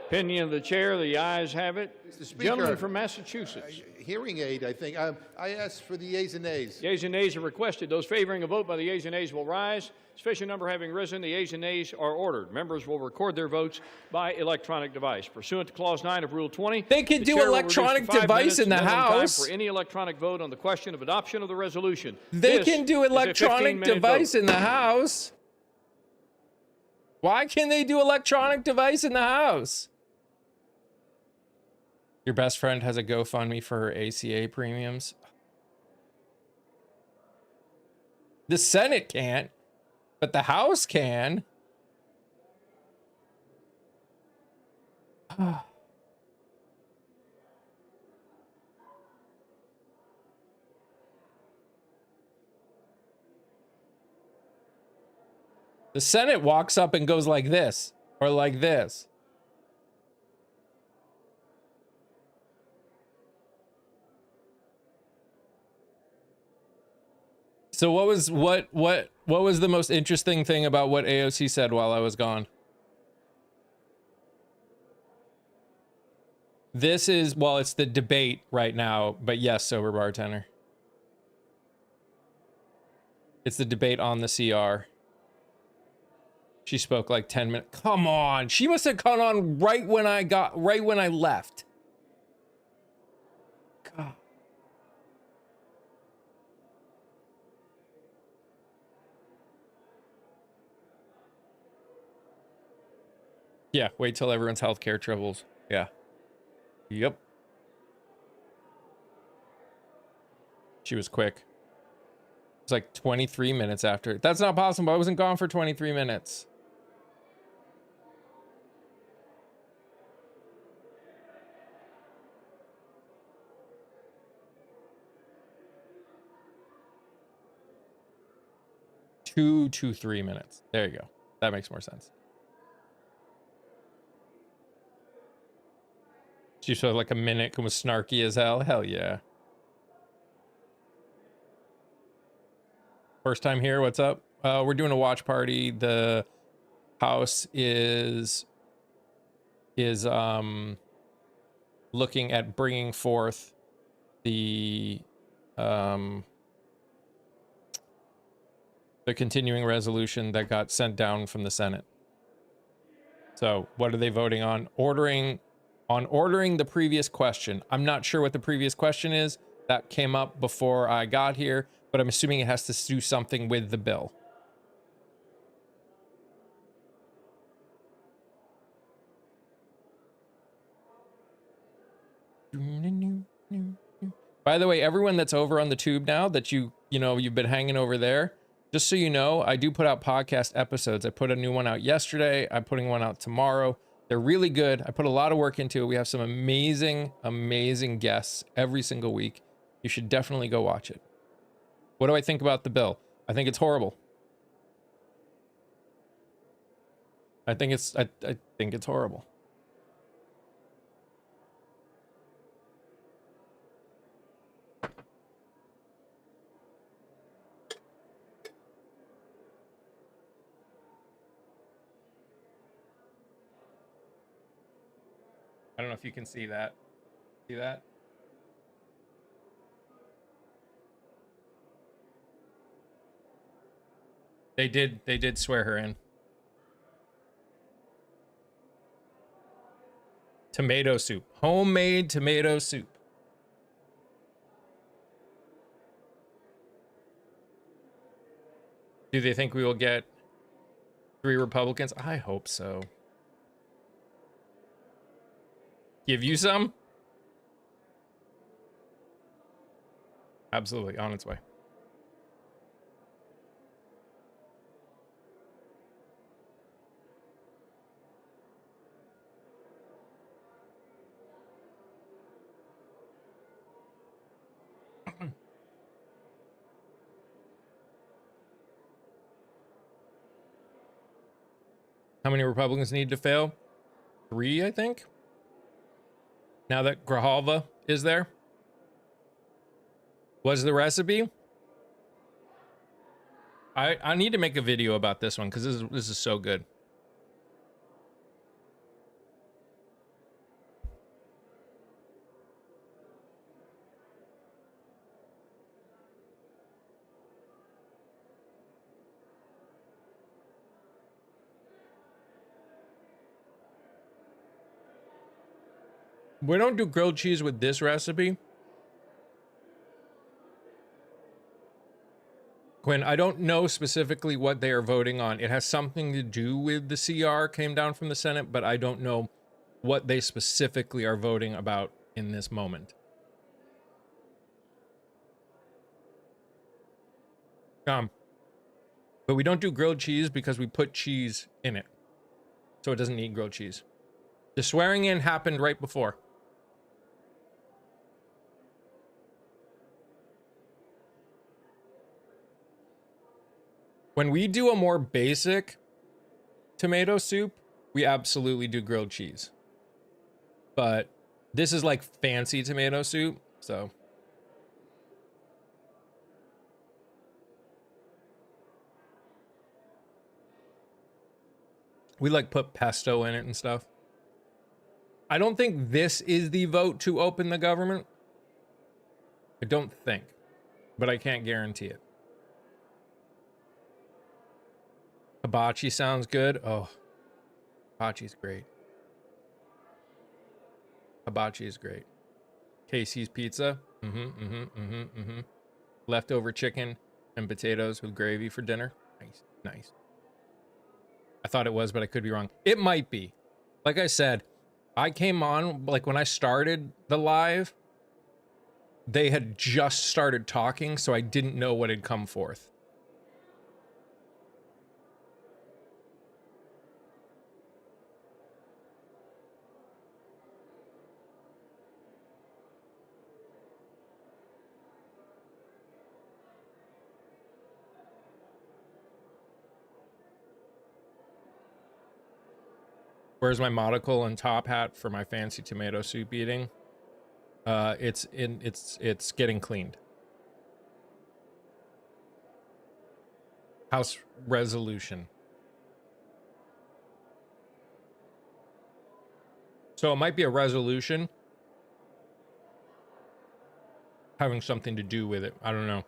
Opinion of the chair, the ayes have it. Mr. Speaker, Gentleman from Massachusetts. Hearing aid, I think. I asked for the yeas and nays. Yeas and nays are requested. Those favoring a vote by the yeas and nays will rise. Sufficient number having risen, the yeas and nays are ordered. Members will record their votes by electronic device. Pursuant to Clause 9 of Rule 20, They could the do chair will reduce to electronic 5 device minutes in the minimum time House. for any electronic vote on the question of adoption of the resolution. They This can do is a electronic 15-minute device vote. in the House. Why can't they do electronic device in the House? Your best friend has a GoFundMe for her ACA premiums. The Senate can't, but the House can. The Senate walks up and goes like this, or like this. So what was the most interesting thing about what AOC said while I was gone? This is, well, it's the debate right now, but yes, sober bartender. It's the debate on the CR. She spoke like 10 minutes. Come on. She must have gone on right when I left. God. Yeah, wait till everyone's healthcare troubles. Yeah. Yep. She was quick. It's like 23 minutes after. That's not possible. I wasn't gone for 23 minutes. 2 to 3 minutes. There you go. That makes more sense. She showed like a minute and was snarky as hell. Hell yeah. First time here. What's up? We're doing a watch party. The House is looking at bringing forth the continuing resolution that got sent down from the Senate. So what are they voting on? Ordering the previous question. I'm not sure what the previous question is. That came up before I got here, but I'm assuming it has to do something with the bill. By the way, everyone that's over on the tube now that you've been hanging over there, just so you know, I do put out podcast episodes. I put a new one out yesterday. I'm putting one out tomorrow. They're really good. I put a lot of work into it. We have some amazing, amazing guests every single week. You should definitely go watch it. What do I think about the bill? I think it's horrible. I think it's horrible. I don't know if you can see that. See that? They did swear her in. Tomato soup. Homemade tomato soup. Do they think we will get 3 Republicans? I hope so. Give you some? Absolutely, on its way. How many Republicans need to fail? 3, I think. Now that Grijalva is there. What's the recipe? I need to make a video about this one because this is so good. We don't do grilled cheese with this recipe. Quinn, I don't know specifically what they are voting on. It has something to do with the CR came down from the Senate, but I don't know what they specifically are voting about in this moment. But we don't do grilled cheese because we put cheese in it. So it doesn't need grilled cheese. The swearing in happened right before. When we do a more basic tomato soup, we absolutely do grilled cheese. But this is like fancy tomato soup, so. We like put pesto in it and stuff. I don't think this is the vote to open the government. I don't think, but I can't guarantee it. Hibachi sounds good. Oh, hibachi's great. Hibachi is great. Casey's Pizza. Leftover chicken and potatoes with gravy for dinner. Nice, nice. I thought it was, but I could be wrong. It might be. Like I said, I came on, like when I started the live, they had just started talking, so I didn't know what had come forth. Where's my monocle and top hat for my fancy tomato soup eating? It's getting cleaned. House resolution. So it might be a resolution having something to do with it. I don't know.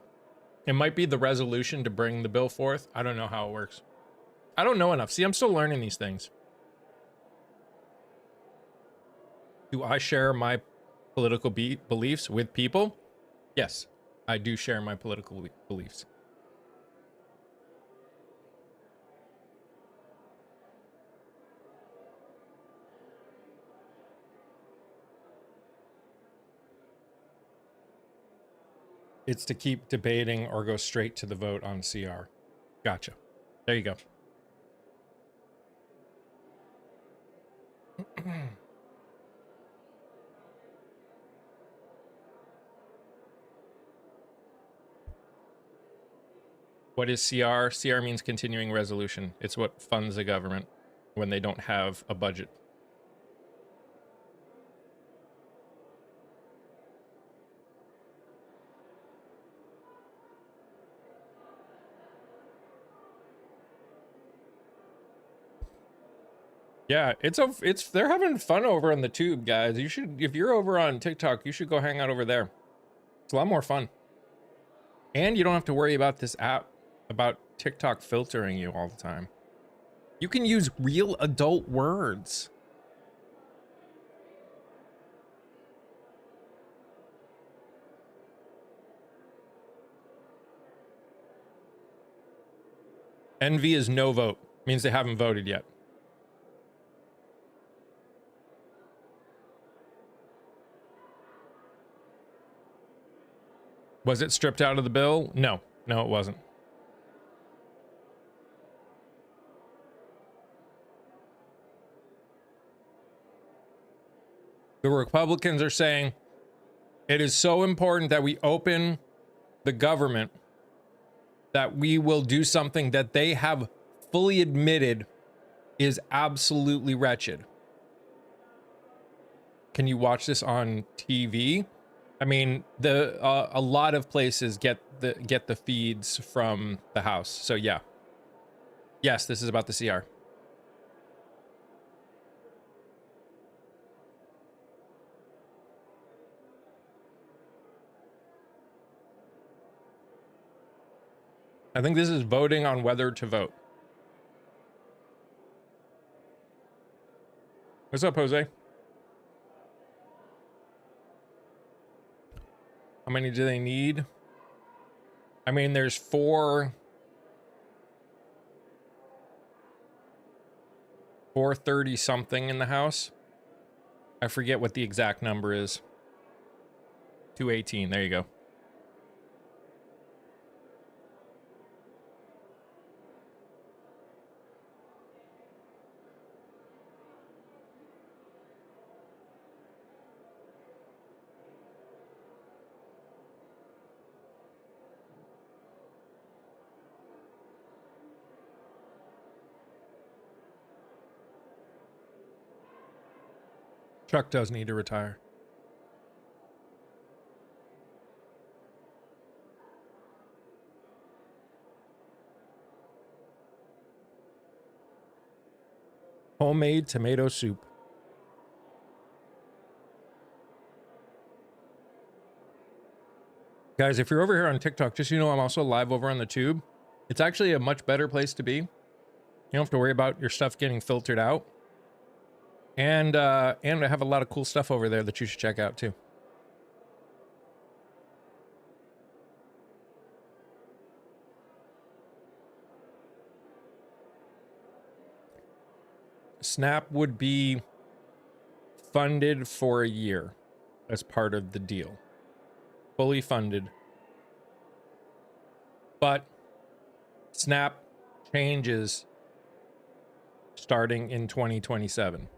It might be the resolution to bring the bill forth. I don't know how it works. I don't know enough. See, I'm still learning these things. Do I share my political beliefs with people? Yes, I do share my political beliefs. It's to keep debating or go straight to the vote on CR. Gotcha. There you go. What is CR? CR means continuing resolution. It's what funds the government when they don't have a budget. Yeah, it's they're having fun over on the tube, guys. You should, if you're over on TikTok, you should go hang out over there. It's a lot more fun. And you don't have to worry about this app, about TikTok filtering you all the time. You can use real adult words. Envy is no vote. Means they haven't voted yet. Was it stripped out of the bill? No. No, it wasn't. The Republicans are saying it is so important that we open the government that we will do something that they have fully admitted is absolutely wretched. Can you watch this on TV? I mean, a lot of places get the feeds from the House. So yeah. Yes, this is about the CR. I think this is voting on whether to vote. What's up, Jose? How many do they need? I mean, there's 430 something in the House. I forget what the exact number is. 218, there you go. Chuck does need to retire. Homemade tomato soup. Guys, if you're over here on TikTok, just so you know, I'm also live over on the tube. It's actually a much better place to be. You don't have to worry about your stuff getting filtered out. And I have a lot of cool stuff over there that you should check out too. Snap would be funded for a year as part of the deal. Fully funded. But Snap changes starting in 2027.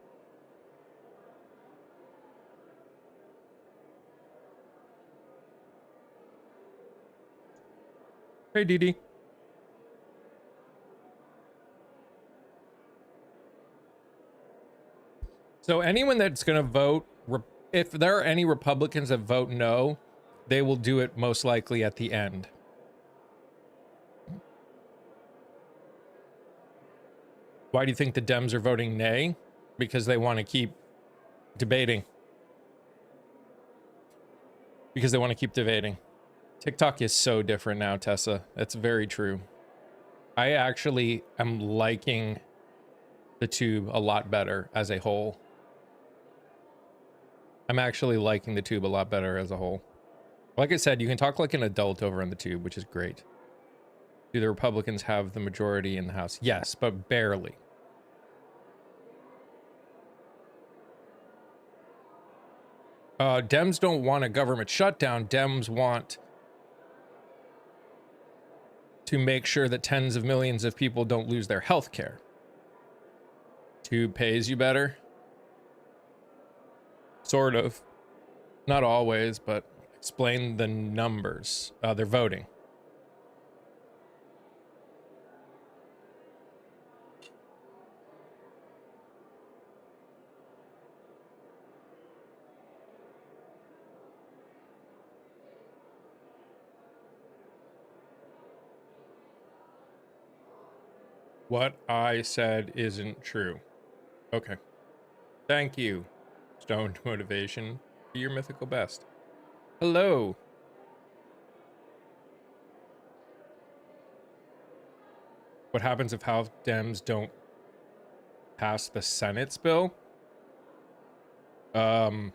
Hey, Dee. So anyone that's going to vote, if there are any Republicans that vote no, they will do it most likely at the end. Why do you think the Dems are voting nay? Because they want to keep debating. Because they want to keep debating. TikTok is so different now, Tessa. That's very true. I actually am liking the tube a lot better as a whole. I'm actually liking the tube a lot better as a whole. Like I said, you can talk like an adult over on the tube, which is great. Do the Republicans have the majority in the House? Yes, but barely. Dems don't want a government shutdown. Dems want to make sure that tens of millions of people don't lose their health care. Tube pays you better. Sort of. Not always, but explain the numbers. They're voting. What I said isn't true. Okay. Thank you, Stoned Motivation. Be your mythical best. Hello. What happens if House Dems don't pass the Senate's bill? Then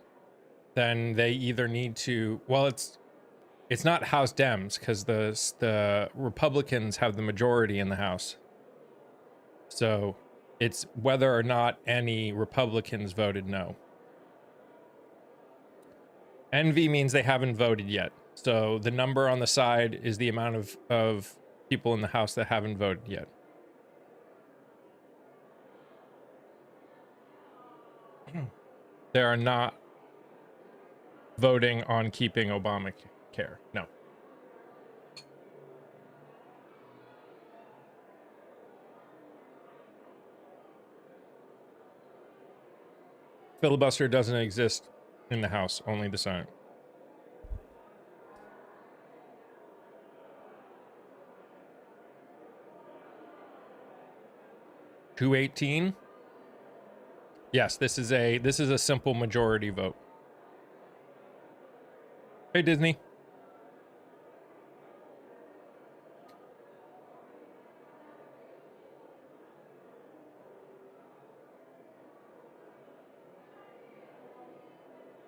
they either need to, well, it's not House Dems because the Republicans have the majority in the House. So it's whether or not any Republicans voted no. NV means they haven't voted yet. So the number on the side is the amount of people in the House that haven't voted yet. They are not voting on keeping Obamacare. No. Filibuster doesn't exist in the House, only the Senate. $218? Yes, this is a simple majority vote. Hey, Disney.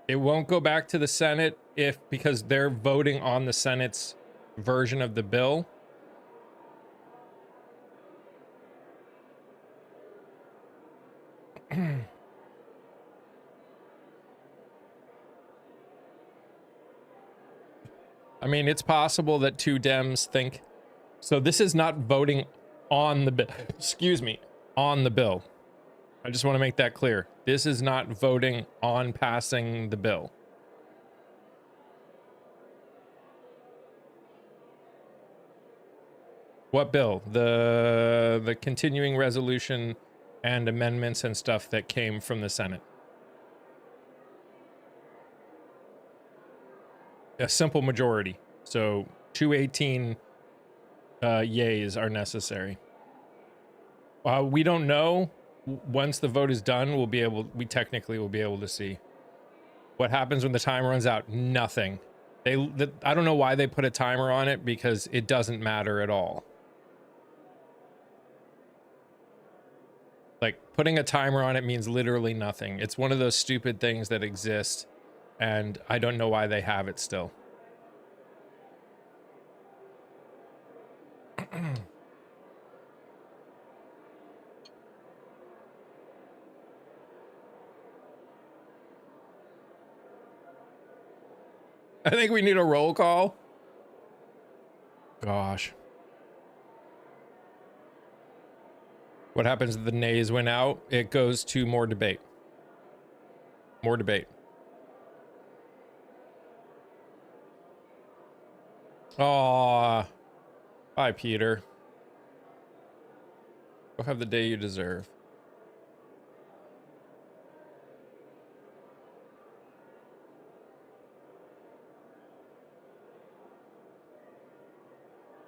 It won't go back to the Senate because they're voting on the Senate's version of the bill. I mean, it's possible that two Dems think. So this is not voting on the bill. Excuse me, on the bill. I just want to make that clear. This is not voting on passing the bill. What bill? The continuing resolution and amendments and stuff that came from the Senate. A simple majority. So 218 yays are necessary. We don't know. Once the vote is done, we technically will be able to see what happens when the time runs out. Nothing. I don't know why they put a timer on it, because it doesn't matter at all. Like, putting a timer on it means literally nothing. It's one of those stupid things that exist, and I don't know why they have it still. I think we need a roll call. Gosh. What happens if the nays win out? It goes to more debate. More debate. Aw. Bye, Peter. Go have the day you deserve.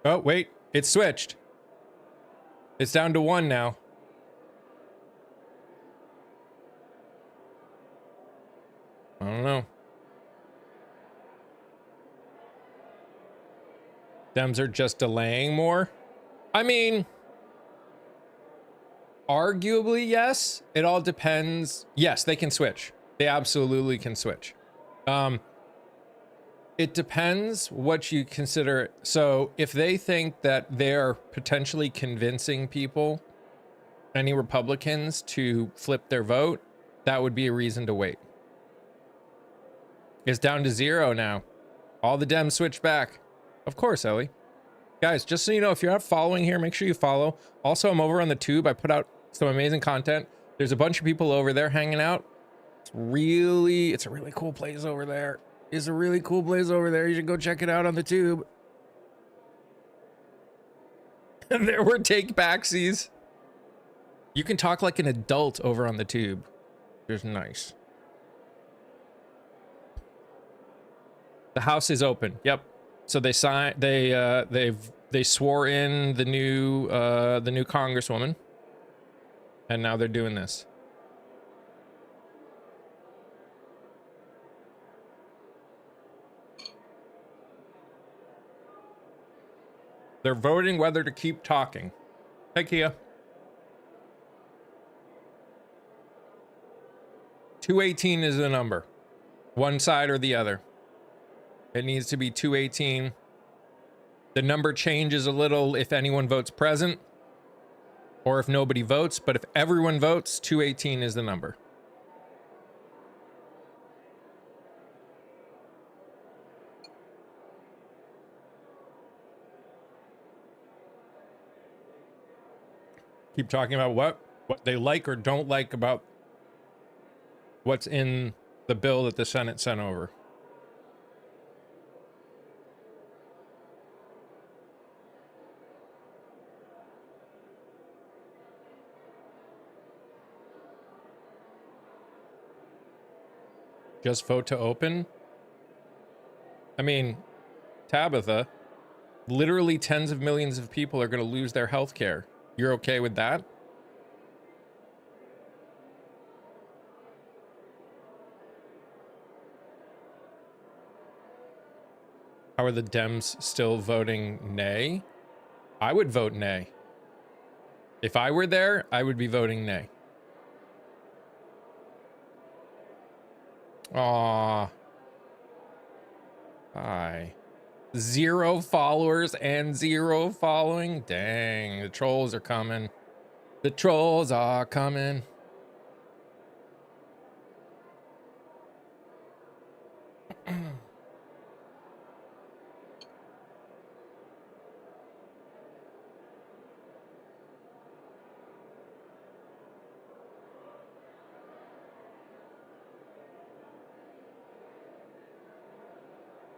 Oh, wait. It switched. It's down to 1 now. I don't know. Dems are just delaying more. I mean, arguably, yes. It all depends. Yes, they can switch. They absolutely can switch. It depends what you consider. So if they think that they're potentially convincing people, any Republicans, to flip their vote, that would be a reason to wait. It's down to 0 now. All the Dems switch back. Of course, Ellie. Guys, just so you know, if you're not following here, make sure you follow. Also, I'm over on the tube. I put out some amazing content. There's a bunch of people over there hanging out. It's a really cool place over there. It's a really cool place over there. You should go check it out on the tube. And there were take backsies. You can talk like an adult over on the tube. Just nice. The House is open. Yep. So they signed. They swore in the new Congresswoman, and now they're doing this. They're voting whether to keep talking. Hey, Kia. 218 is the number. One side or the other. It needs to be 218. The number changes a little if anyone votes present or if nobody votes, but if everyone votes, 218 is the number. Keep talking about what they like or don't like about what's in the bill that the Senate sent over. Just vote to open? I mean, Tabitha, literally tens of millions of people are going to lose their health care. You're okay with that? How are the Dems still voting nay? I would vote nay. If I were there, I would be voting nay. Aw. Hi. 0 followers and 0 following. Dang, the trolls are coming. The trolls are coming.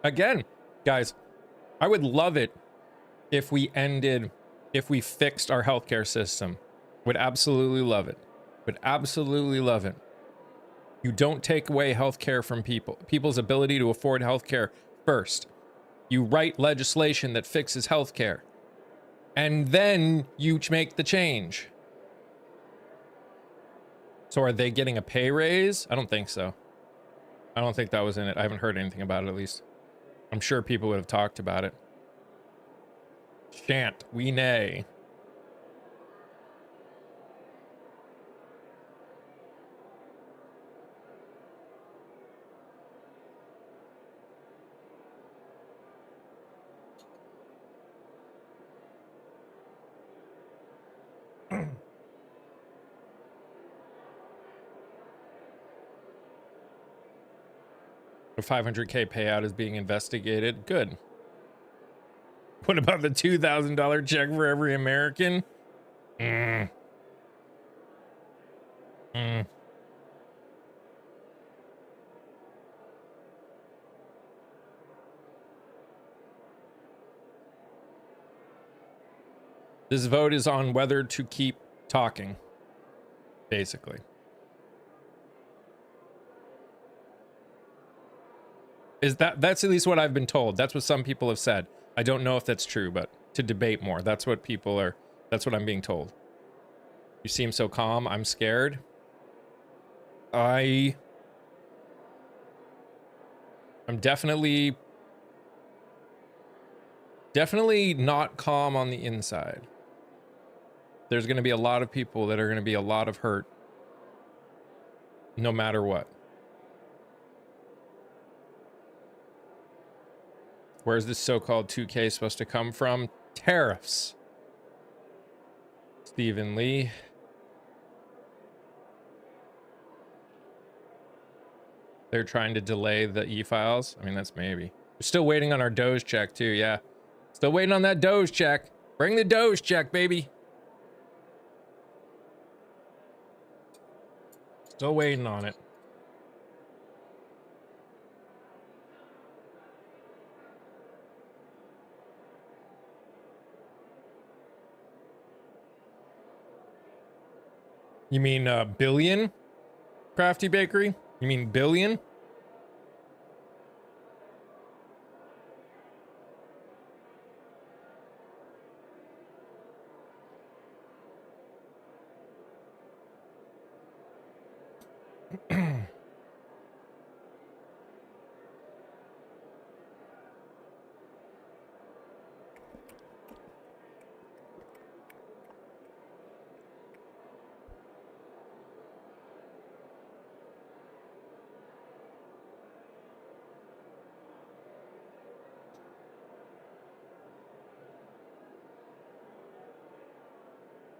Again, guys, I would love it if we fixed our healthcare system. Would absolutely love it. Would absolutely love it. You don't take away healthcare from people's ability to afford healthcare first. You write legislation that fixes healthcare. And then you make the change. So are they getting a pay raise? I don't think so. I don't think that was in it. I haven't heard anything about it, at least. I'm sure people would have talked about it. Shan't we nay? A $500K payout is being investigated. Good. What about the $2,000 check for every American? This vote is on whether to keep talking, basically. That's at least what I've been told. That's what some people have said. I don't know if that's true, but to debate more. That's what I'm being told. You seem so calm. I'm scared. I'm definitely not calm on the inside. There's going to be a lot of people that are going to be a lot of hurt no matter what. Where's this so-called 2K supposed to come from? Tariffs. Stephen Lee. They're trying to delay the e-files. I mean, that's maybe. We're still waiting on our Doge check too, yeah. Still waiting on that Doge check. Bring the Doge check, baby. Still waiting on it. You mean billion? Crafty Bakery? You mean billion?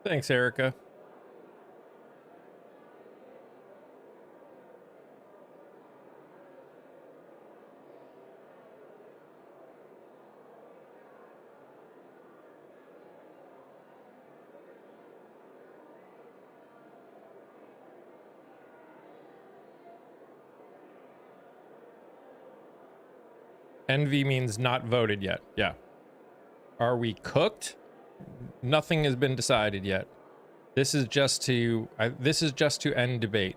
Thanks, Erica. Envy means not voted yet. Yeah. Are we cooked? Nothing has been decided yet. This is just to end debate.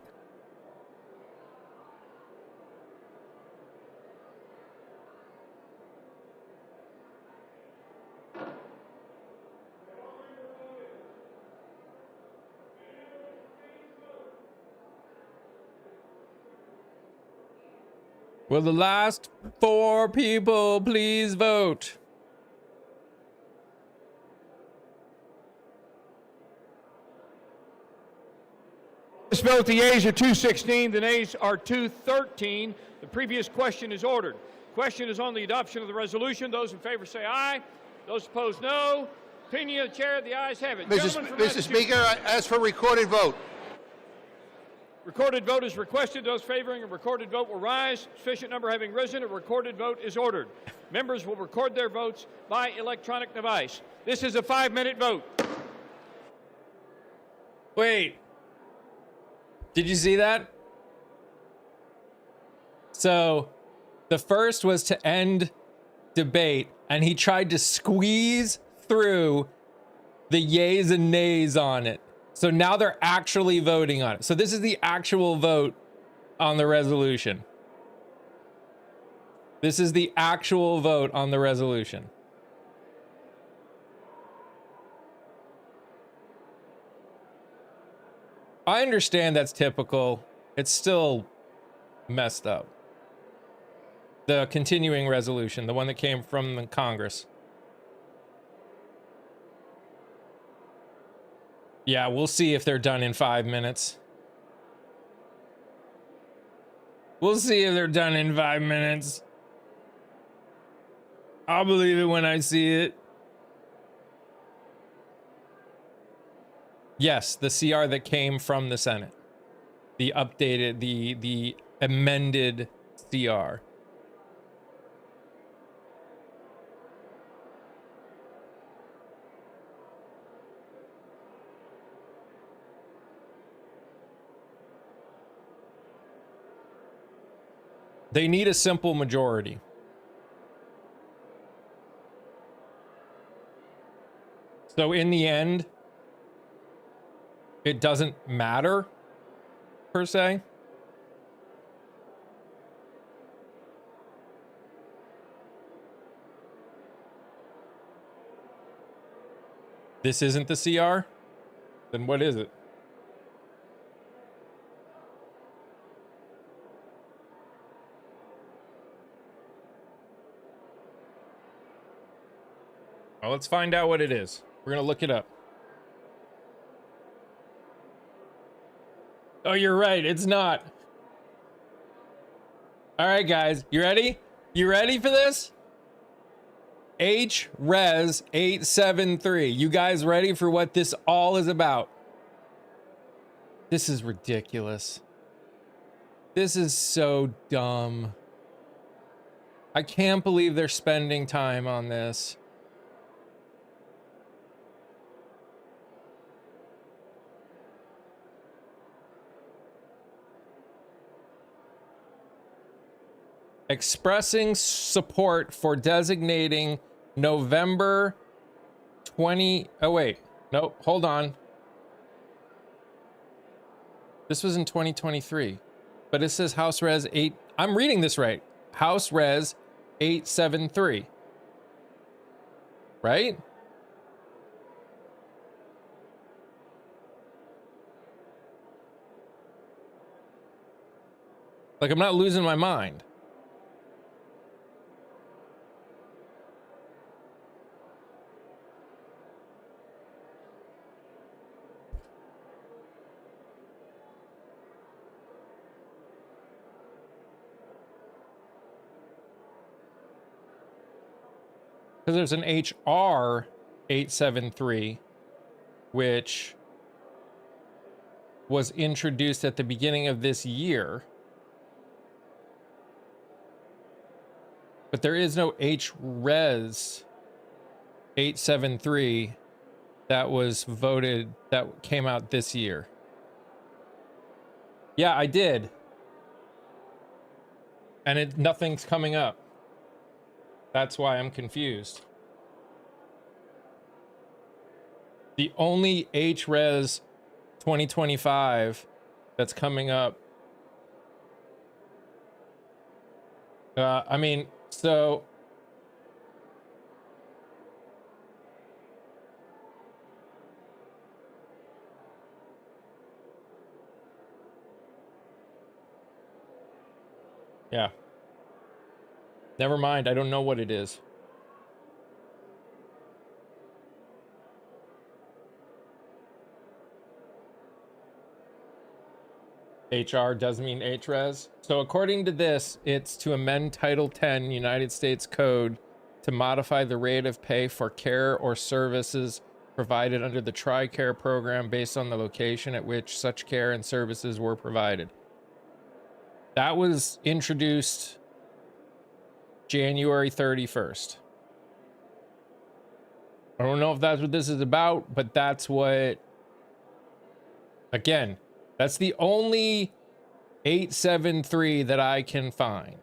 Will the last 4 people please vote? This vote, the yeas are 216, the nays are 213. The previous question is ordered. Question is on the adoption of the resolution. Those in favor say aye. Those opposed, no. Opinion of the chair, the ayes have it. Mr. Speaker, I ask for recorded vote. Recorded vote is requested. Those favoring a recorded vote will rise. Sufficient number having risen, a recorded vote is ordered. Members will record their votes by electronic device. This is a 5-minute vote. Wait. Did you see that? So, the first was to end debate, and he tried to squeeze through the yays and nays on it. So now they're actually voting on it. So this is the actual vote on the resolution. This is the actual vote on the resolution. I understand that's typical. It's still messed up. The continuing resolution, the one that came from the Congress. Yeah, we'll see if they're done in 5 minutes. We'll see if they're done in 5 minutes. I'll believe it when I see it. Yes, the CR that came from the Senate. The updated, the amended CR. They need a simple majority. So in the end, it doesn't matter, per se. This isn't the CR? Then what is it? Well, let's find out what it is. We're going to look it up. Oh, you're right. It's not. All right, guys. You ready? You ready for this? HRES 873. You guys ready for what this all is about? This is ridiculous. This is so dumb. I can't believe they're spending time on this. Expressing support for designating November 20. Oh, wait. Nope. Hold on. This was in 2023. But it says House Res 8. I'm reading this right. House Res 873. Right? Like, I'm not losing my mind. Because there's an HR 873, which was introduced at the beginning of this year. But there is no HRES 873 that was voted, that came out this year. Yeah, I did. And nothing's coming up. That's why I'm confused. The only HRES 2025 that's coming up. I mean, so. Yeah. Never mind, I don't know what it is. HR does mean HRES. So according to this, it's to amend Title 10 United States Code to modify the rate of pay for care or services provided under the TRICARE program based on the location at which such care and services were provided. That was introduced January 31st. I don't know if that's what this is about, but that's what, again, that's the only 873 that I can find.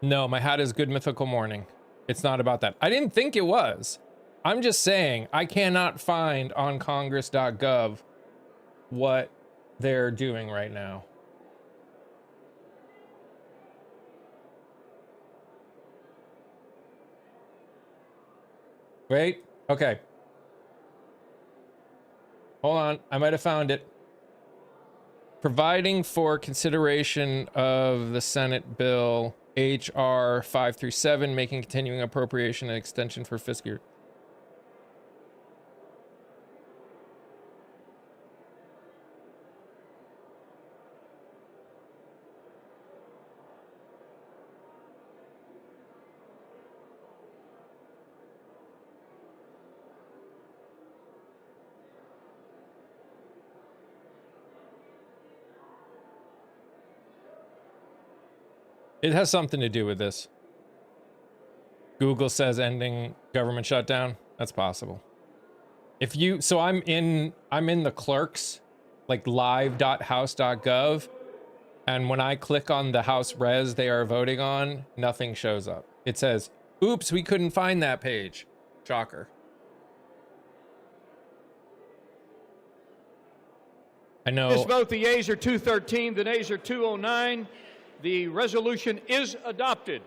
No, my hat is Good Mythical Morning. It's not about that. I didn't think it was. I'm just saying I cannot find on congress.gov what they're doing right now. Wait, okay. Hold on, I might have found it. Providing for consideration of the Senate bill HR 537, making continuing appropriation and extension for fiscal year. It has something to do with this. Google says ending government shutdown. That's possible. If you, so I'm in the clerks, like live.house.gov. And when I click on the House Res they are voting on, nothing shows up. It says, oops, we couldn't find that page. Shocker. I know. This vote, the yeas are 213, the nays are 209. The resolution is adopted.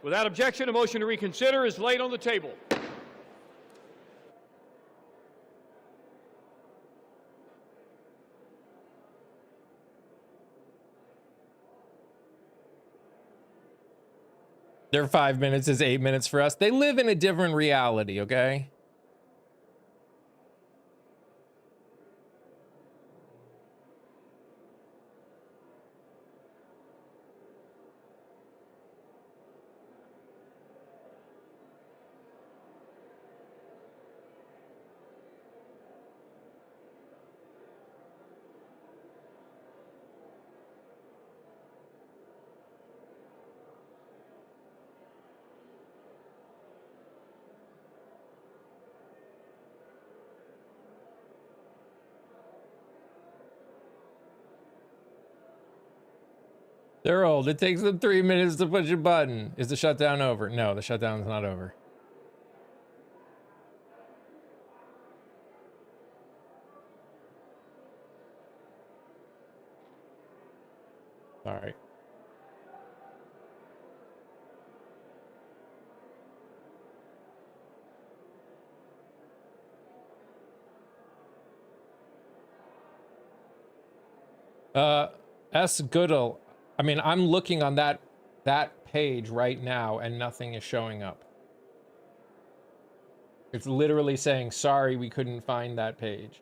Without objection, a motion to reconsider is laid on the table. Their 5 minutes is 8 minutes for us. They live in a different reality, okay? They're old. It takes them 3 minutes to push a button. Is the shutdown over? No, the shutdown's not over. All right. S. Goodall. I mean, I'm looking on that page right now and nothing is showing up. It's literally saying, sorry, we couldn't find that page.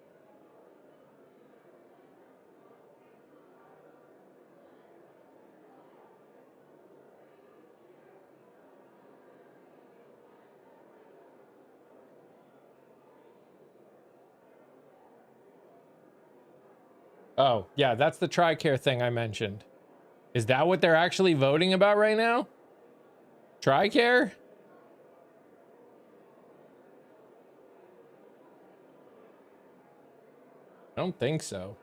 Oh, yeah, that's the TRICARE thing I mentioned. Is that what they're actually voting about right now? TRICARE? I don't think so.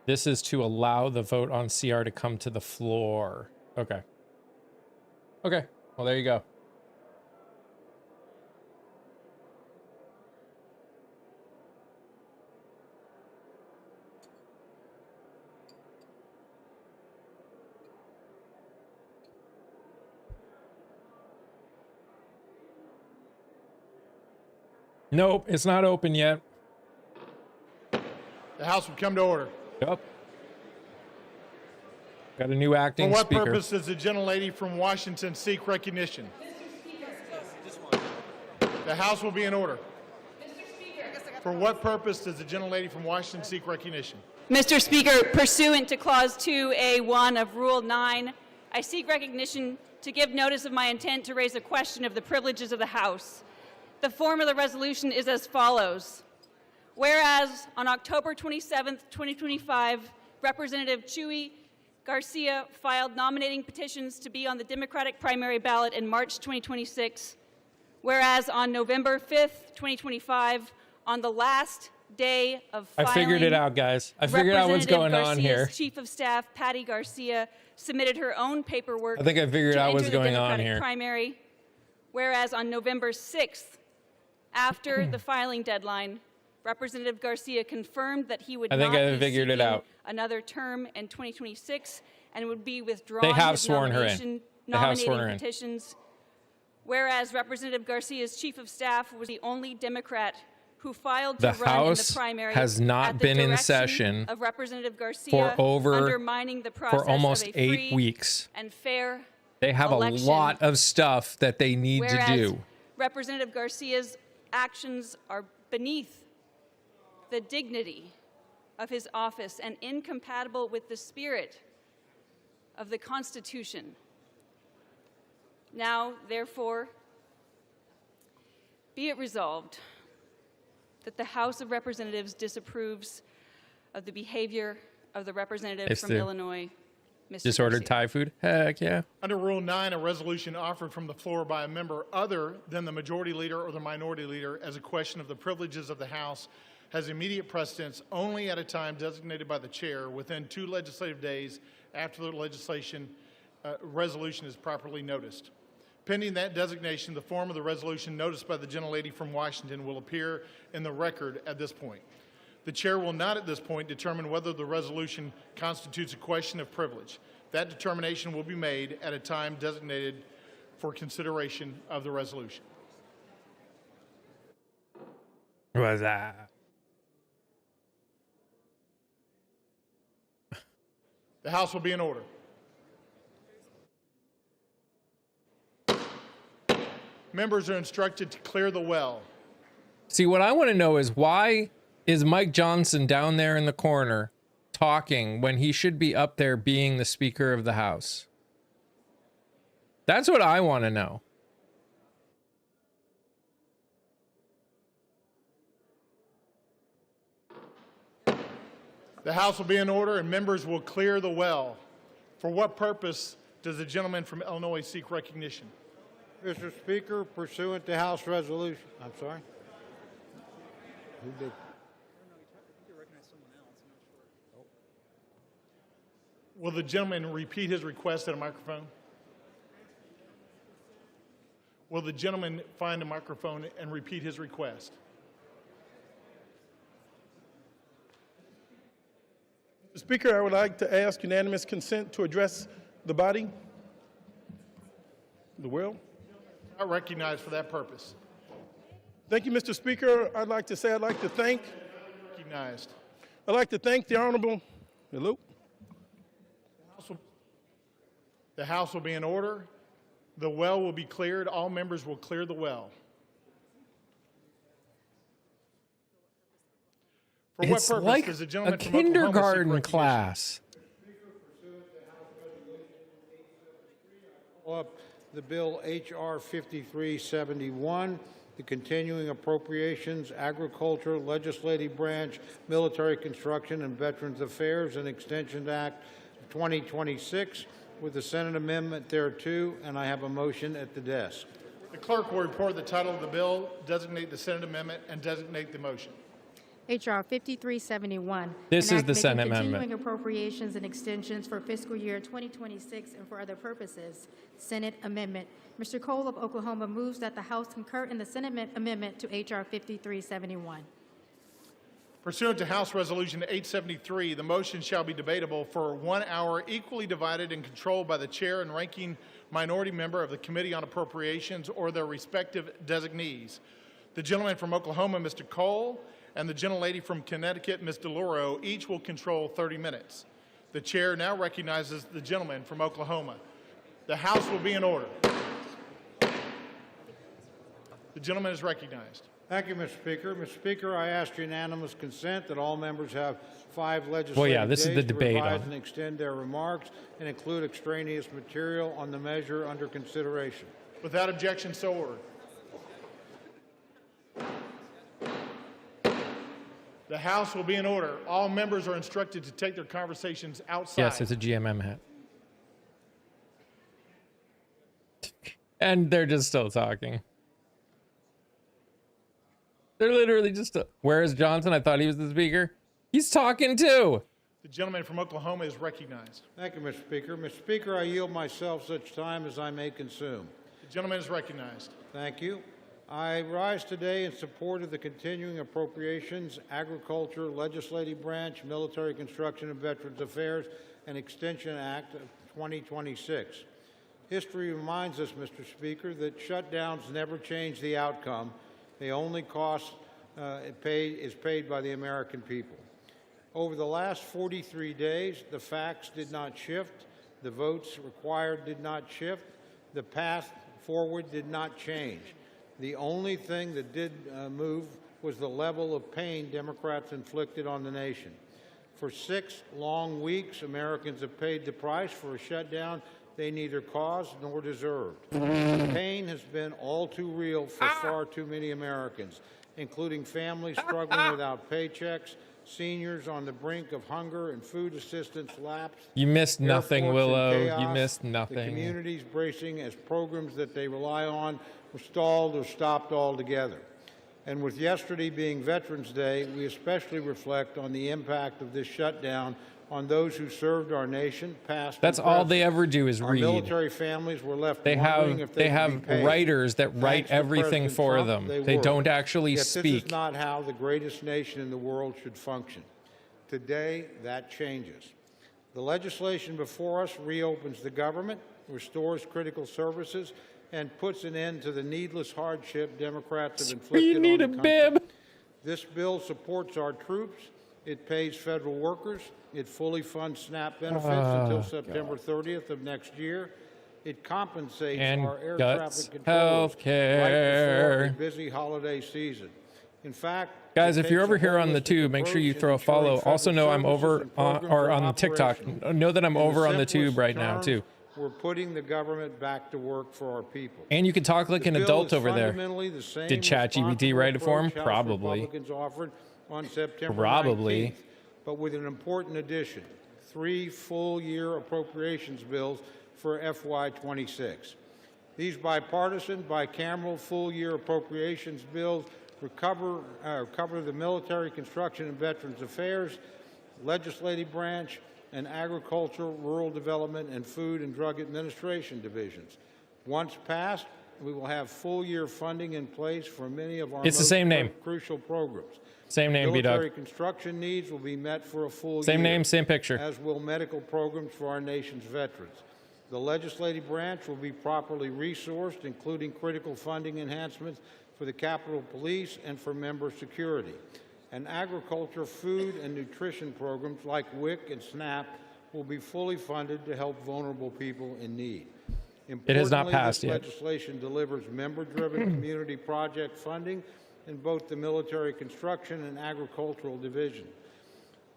This is to allow the vote on CR to come to the floor. Okay. Okay. Well, there you go. Nope, it's not open yet. The House will come to order. Yep. Got a new acting For what speaker. purpose does the gentlelady from Washington seek recognition? The House will be in order. For what purpose does the gentlelady from Washington seek recognition? Mr. Speaker, pursuant to Clause 2A1 of Rule 9, I seek recognition to give notice of my intent to raise a question of the privileges of the House. The form of the resolution is as follows. Whereas on October 27, 2025, Representative Chuy Garcia filed nominating petitions to be on the Democratic primary ballot in March 2026. Whereas on November 5th, 2025, on the last day of filing, I figured it out, guys. I figured out what's going on here. Garcia's Chief of Staff, Patty Garcia, submitted her own paperwork. I think I figured out what's going on here. Primary. Whereas on November 6th, after the filing deadline, Representative Garcia confirmed that he would I think not I be figured it seeking out. another term in 2026 and would be withdrawing They have his sworn her in. nomination, They have nominating sworn her in. petitions. Whereas Representative Garcia's Chief of Staff was the only Democrat who filed to The run in House the primary has not at the been in direction session of Representative Garcia, for over undermining the process for almost of a 8 free weeks. and fair They have election. a lot of stuff that they need Whereas to do. Representative Garcia's actions are beneath the dignity of his office and incompatible with the spirit of the Constitution. Now, therefore, be it resolved that the House of Representatives disapproves of the behavior of the representative It's from the Illinois, Mr. Disordered Garcia. Thai food? Heck yeah. Under Rule 9, a resolution offered from the floor by a member other than the majority leader or the minority leader as a question of the privileges of the House has immediate precedence only at a time designated by the chair within 2 legislative days after the resolution is properly noticed. Pending that designation, the form of the resolution noticed by the gentlelady from Washington will appear in the record at this point. The chair will not at this point determine whether the resolution constitutes a question of privilege. That determination will be made at a time designated for consideration of the resolution. What was that? The House will be in order. Members are instructed to clear the well. See, what I want to know is why is Mike Johnson down there in the corner talking when he should be up there being the Speaker of the House? That's what I want to know. The House will be in order and members will clear the well. For what purpose does the gentleman from Illinois seek recognition? Mr. Speaker, pursuant to House Resolution, I'm sorry? Who did? Will the gentleman repeat his request at a microphone? Will the gentleman find a microphone and repeat his request? Mr. Speaker, I would like to ask unanimous consent to address the body, the world. Not recognized for that purpose. Thank you, Mr. Speaker. I'd like to thank. Recognized. I'd like to thank the Honorable. Hello. The House will be in order. The well will be cleared. All members will clear the well. For what It's purpose like does the gentleman a from Oklahoma seek kindergarten recognition? class. Up the bill H.R. 5371, the Continuing Appropriations, Agriculture, Legislative Branch, Military Construction, and Veterans Affairs and Extension Act of 2026, with the Senate amendment thereto, and I have a motion at the desk. The clerk will report the title of the bill, designate the Senate amendment, and designate the motion. H.R. 5371. This is the Senate Continuing amendment. appropriations and extensions for fiscal year 2026 and for other purposes. Senate amendment. Mr. Cole of Oklahoma moves that the House concur in the Senate amendment to H.R. 5371. Pursuant to House Resolution 873, the motion shall be debatable for 1 hour, equally divided and controlled by the chair and ranking minority member of the Committee on Appropriations or their respective designees. The gentleman from Oklahoma, Mr. Cole, and the gentlelady from Connecticut, Ms. DeLauro, each will control 30 minutes. The chair now recognizes the gentleman from Oklahoma. The House will be in order. The gentleman is recognized. Thank you, Mr. Speaker. Mr. Speaker, I ask unanimous consent that all members have 5 legislative Well, yeah, this is days the to debate revise on- and extend their remarks and include extraneous material on the measure under consideration. Without objection, so ordered. The House will be in order. All members are instructed to take their conversations outside. Yes, it's a GMM hat. And they're just still talking. They're literally just. Where is Johnson? I thought he was the Speaker. He's talking too. The gentleman from Oklahoma is recognized. Thank you, Mr. Speaker. Mr. Speaker, I yield myself such time as I may consume. The gentleman is recognized. Thank you. I rise today in support of the Continuing Appropriations, Agriculture, Legislative Branch, Military Construction and Veterans Affairs, and Extension Act of 2026. History reminds us, Mr. Speaker, that shutdowns never change the outcome. The only cost is paid by the American people. Over the last 43 days, the facts did not shift, the votes required did not shift, the path forward did not change. The only thing that did move was the level of pain Democrats inflicted on the nation. For 6 long weeks, Americans have paid the price for a shutdown they neither caused nor deserved. The pain has been all too real for far too many Americans, including families struggling without paychecks, seniors on the brink of hunger and food assistance lapse. You missed nothing, airports in Willow. You chaos, missed The nothing. communities bracing as programs that they rely on were stalled or stopped altogether. And with yesterday being Veterans Day, we especially reflect on the impact of this shutdown on those who served our nation, past and That's all they present. ever do is Our read. military families were left They wondering have if they could be paid. writers that write Thanks to everything President for Trump, them. They They were. don't actually Yet speak. This is not how the greatest nation in the world should function. Today, that changes. The legislation before us reopens the government, restores critical services, and puts an end to the needless hardship Democrats have inflicted on the country. This bill supports our troops. It pays federal workers. It fully funds SNAP benefits until September 30th of next year. It compensates And our air guts traffic controllers healthcare. right before a busy holiday season. In fact, Guys, it if you're takes over a here on the holistic tube, make sure you approach throw a in ensuring follow. federal Also know I'm services over and on, programs or are on TikTok. operational. Know that I'm In over on the simplest tube right now terms, too. We're putting the government back to work for our people. And you can talk like an The bill adult is over there. fundamentally the same Did ChatGPT write it for him? responsible approach House Probably. Republicans offered on September Probably. 19th, but with an important addition: 3 full-year appropriations bills for FY26. These bipartisan, bicameral, full-year appropriations bills cover the Military, Construction, and Veterans Affairs, Legislative Branch, and Agriculture, Rural Development, and Food and Drug Administration divisions. Once passed, we will have full-year funding in place for many of our It's the most same name. crucial programs. Same name, Military B-Dog. construction needs will be met for a full Same year, name, same picture. as will medical programs for our nation's veterans. The legislative branch will be properly resourced, including critical funding enhancements for the Capitol Police and for member security. And agriculture, food, and nutrition programs like WIC and SNAP will be fully funded to help vulnerable people in need. It has not Importantly, passed this yet. legislation delivers member-driven community project funding in both the military construction and agricultural division,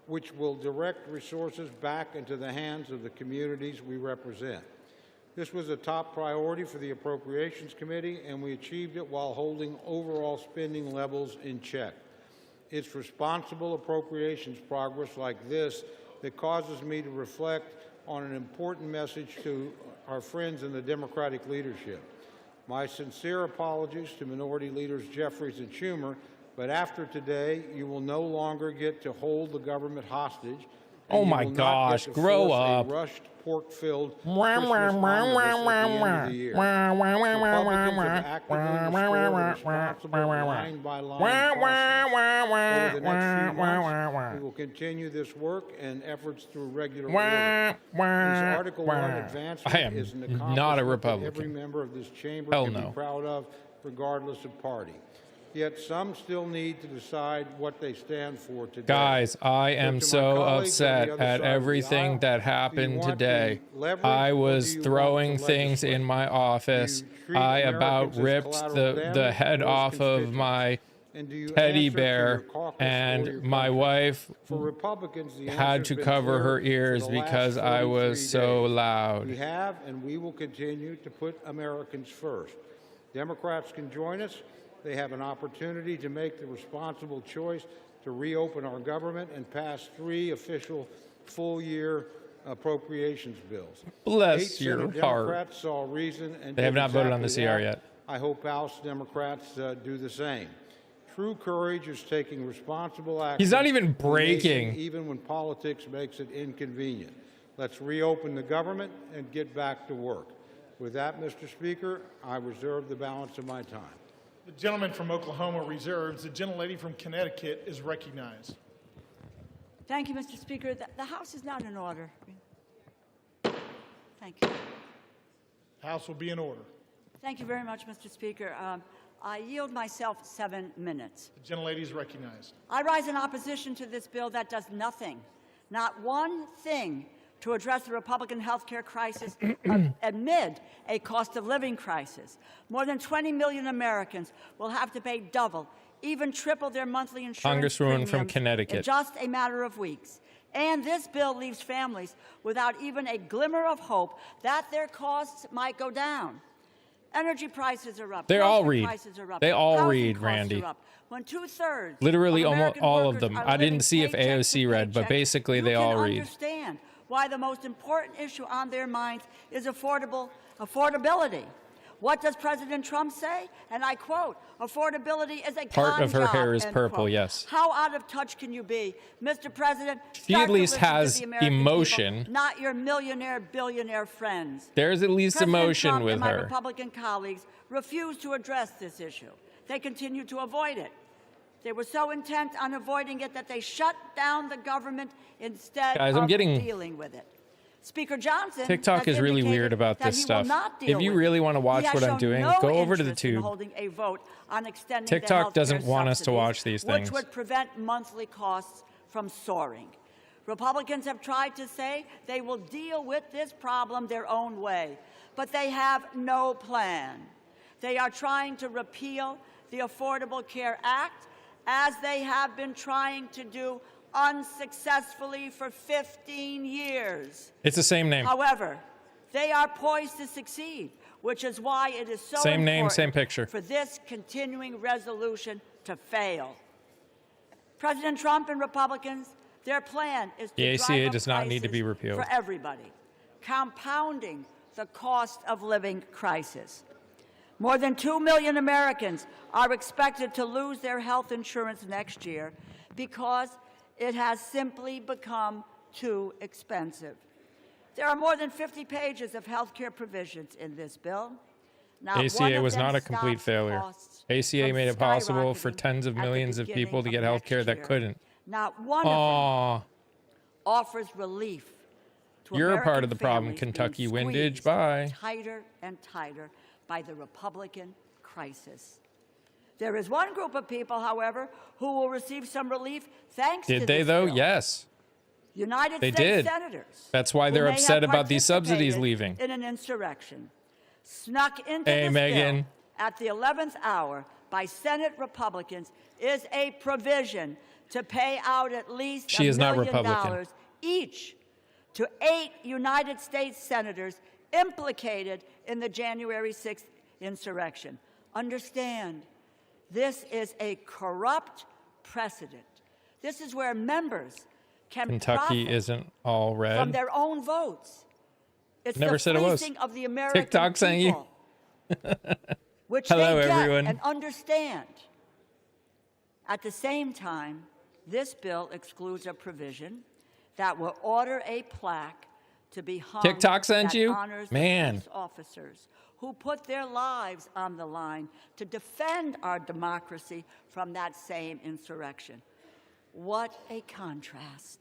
which will direct resources back into the hands of the communities we represent. This was a top priority for the Appropriations Committee, and we achieved it while holding overall spending levels in check. It's responsible appropriations progress like this that causes me to reflect on an important message to our friends in the Democratic leadership. My sincere apologies to Minority Leaders Jeffries and Schumer, but after today, you will no longer get to hold the government hostage. and Oh you my will not gosh, get to grow force up. A rushed, pork-filled Christmas omnibus at the end of the year. Republicans have actively restored a responsible line-by-line process. Over the next few months, we will continue this work and efforts through regular order. This Article 1 advancement I am is an not a accomplishment that Republican. every member of this chamber Hell can no. be proud of, regardless of party. Yet some still need to decide what they stand for today. Guys, I am to my so colleagues on the upset other at side of the everything aisle, that do you happened want today. to leverage I or was do you want throwing to things legislate? in my office. treat I about Americans as ripped collateral the damage head or as off of constituents? my And do you teddy answer to your bear, caucus or and your my country? wife For Republicans, the had answer's to been cover clear her for ears the last because I was 43 so days. loud. We have and we will continue to put Americans first. Democrats can join us. They have an opportunity to make the responsible choice to reopen our government and pass 3 official full-year appropriations bills. Bless 8 your Senate heart. Democrats saw reason and They have did not voted on the exactly CR that. yet. I hope House Democrats do the same. True courage is taking responsible action. He's not even in the nation, breaking. even when politics makes it inconvenient. Let's reopen the government and get back to work. With that, Mr. Speaker, I reserve the balance of my time. The gentleman from Oklahoma reserves. The gentlelady from Connecticut is recognized. Thank you, Mr. Speaker. The House is not in order. Thank you. House will be in order. Thank you very much, Mr. Speaker. I yield myself 7 minutes. The gentlelady is recognized. I rise in opposition to this bill that does nothing, not one thing, to address the Republican health care crisis amid a cost of living crisis. More than 20 million Americans will have to pay double, even triple their monthly insurance Congresswoman from premiums Connecticut. in just a matter of weeks. And this bill leaves families without even a glimmer of hope that their costs might go down. Energy prices are up. They all grocery read. prices are up, They all housing read, costs Randy. are up. When 2/3 Literally of almost American all of workers them. are I living didn't see if paycheck to AOC read, but paycheck, basically they you all can read. understand why the most important issue on their minds is affordability. What does President Trump say? And I quote, affordability is a Part of her con hair job, is end purple, quote. yes. How out of touch can you be? Mr. President, She start at to least listen to has the American emotion. people, not your millionaire, billionaire friends. There's at least President emotion Trump with and my her. Republican colleagues refuse to address this issue. They continue to avoid it. They were so intent on avoiding it that they shut down the government instead Guys, I'm of getting- dealing with it. Speaker Johnson TikTok has is really indicated weird about that this he will stuff. not deal If you with really it. want to watch He has what I'm shown doing, no go over to the interest in tube. holding a vote on extending the TikTok doesn't healthcare want us to subsidies, watch these things. which would prevent monthly costs from soaring. Republicans have tried to say they will deal with this problem their own way, but they have no plan. They are trying to repeal the Affordable Care Act, as they have been trying to do unsuccessfully for 15 years. It's the same name. However, they are poised to succeed, which is why it is so Same name, important same picture. for this continuing resolution to fail. President Trump and Republicans, their plan is to The drive ACA up does not need to be prices repealed. for everybody, compounding the cost of living crisis. More than 2 million Americans are expected to lose their health insurance next year because it has simply become too expensive. There are more than 50 pages of health care provisions in this bill. Not one ACA of was them not a complete stops failure. costs ACA from made it possible for skyrocketing tens of at the millions of beginning people to of get health next care that year. couldn't. Not one of them Aw, offers relief to you're a American part of the problem, families being Kentucky windage. squeezed Bye. tighter and tighter by the Republican crisis. There is one group of people, however, who will receive some relief thanks to Did they this though? bill. Yes. United They States did. senators. That's why who they're may upset have about these subsidies participated leaving. in an insurrection, snuck into Hey, this Megan. bill at the 11th hour by Senate Republicans is a provision to pay out at least She $1 is not million Republican. each to 8 United States senators implicated in the January 6th insurrection. Understand, this is a corrupt precedent. This is where members can Kentucky profit isn't all from red. their own votes. It's Never the said it was. fleecing of the American TikTok saying you. people, which Hello, they get everyone. and understand. At the same time, this bill excludes a provision that will order a plaque to be hung TikTok sent that you? honors the Man. police officers who put their lives on the line to defend our democracy from that same insurrection. What a contrast.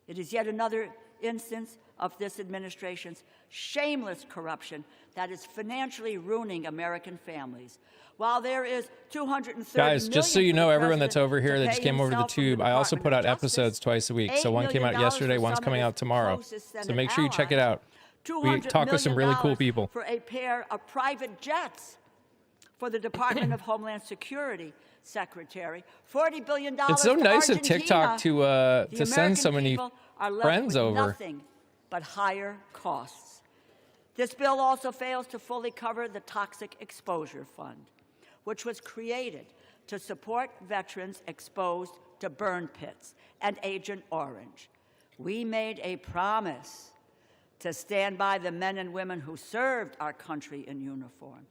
It is yet another instance of this administration's shameless corruption that is financially ruining American families. While there is $230 Guys, just so million you for know, the everyone that's president over here to that just pay came over to the himself from the tube, I also put Department out of Justice, episodes twice a week. So $8 one came out million yesterday, for one's some of coming his out tomorrow. closest So Senate make sure you check it allies, out. We $200 talk with some really cool million people. for a pair of private jets for the Department of Homeland Security Secretary, $40 billion It's so to nice of Argentina. TikTok to The send American so many people are left friends with over. Nothing but higher costs. This bill also fails to fully cover the Toxic Exposure Fund, which was created to support veterans exposed to burn pits and Agent Orange. We made a promise to stand by the men and women who served our country in uniform.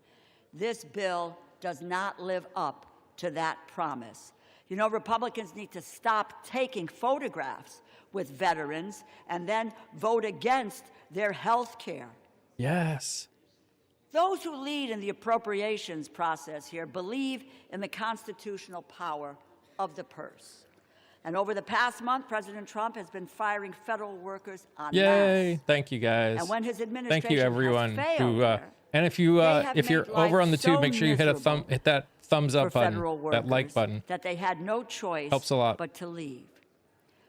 This bill does not live up to that promise. You know, Republicans need to stop taking photographs with veterans and then vote against their health care. Yes. Those who lead in the appropriations process here believe in the constitutional power of the purse. And over the past month, President Trump has been firing federal workers en Yay. masse. Thank you, guys. And when his Thank administration you, has everyone. failed Who, there, and if you they have if you're made over life on the so tube, make sure you hit miserable that thumbs for up button, federal that like workers button. that they had no choice Helps a lot. but to leave.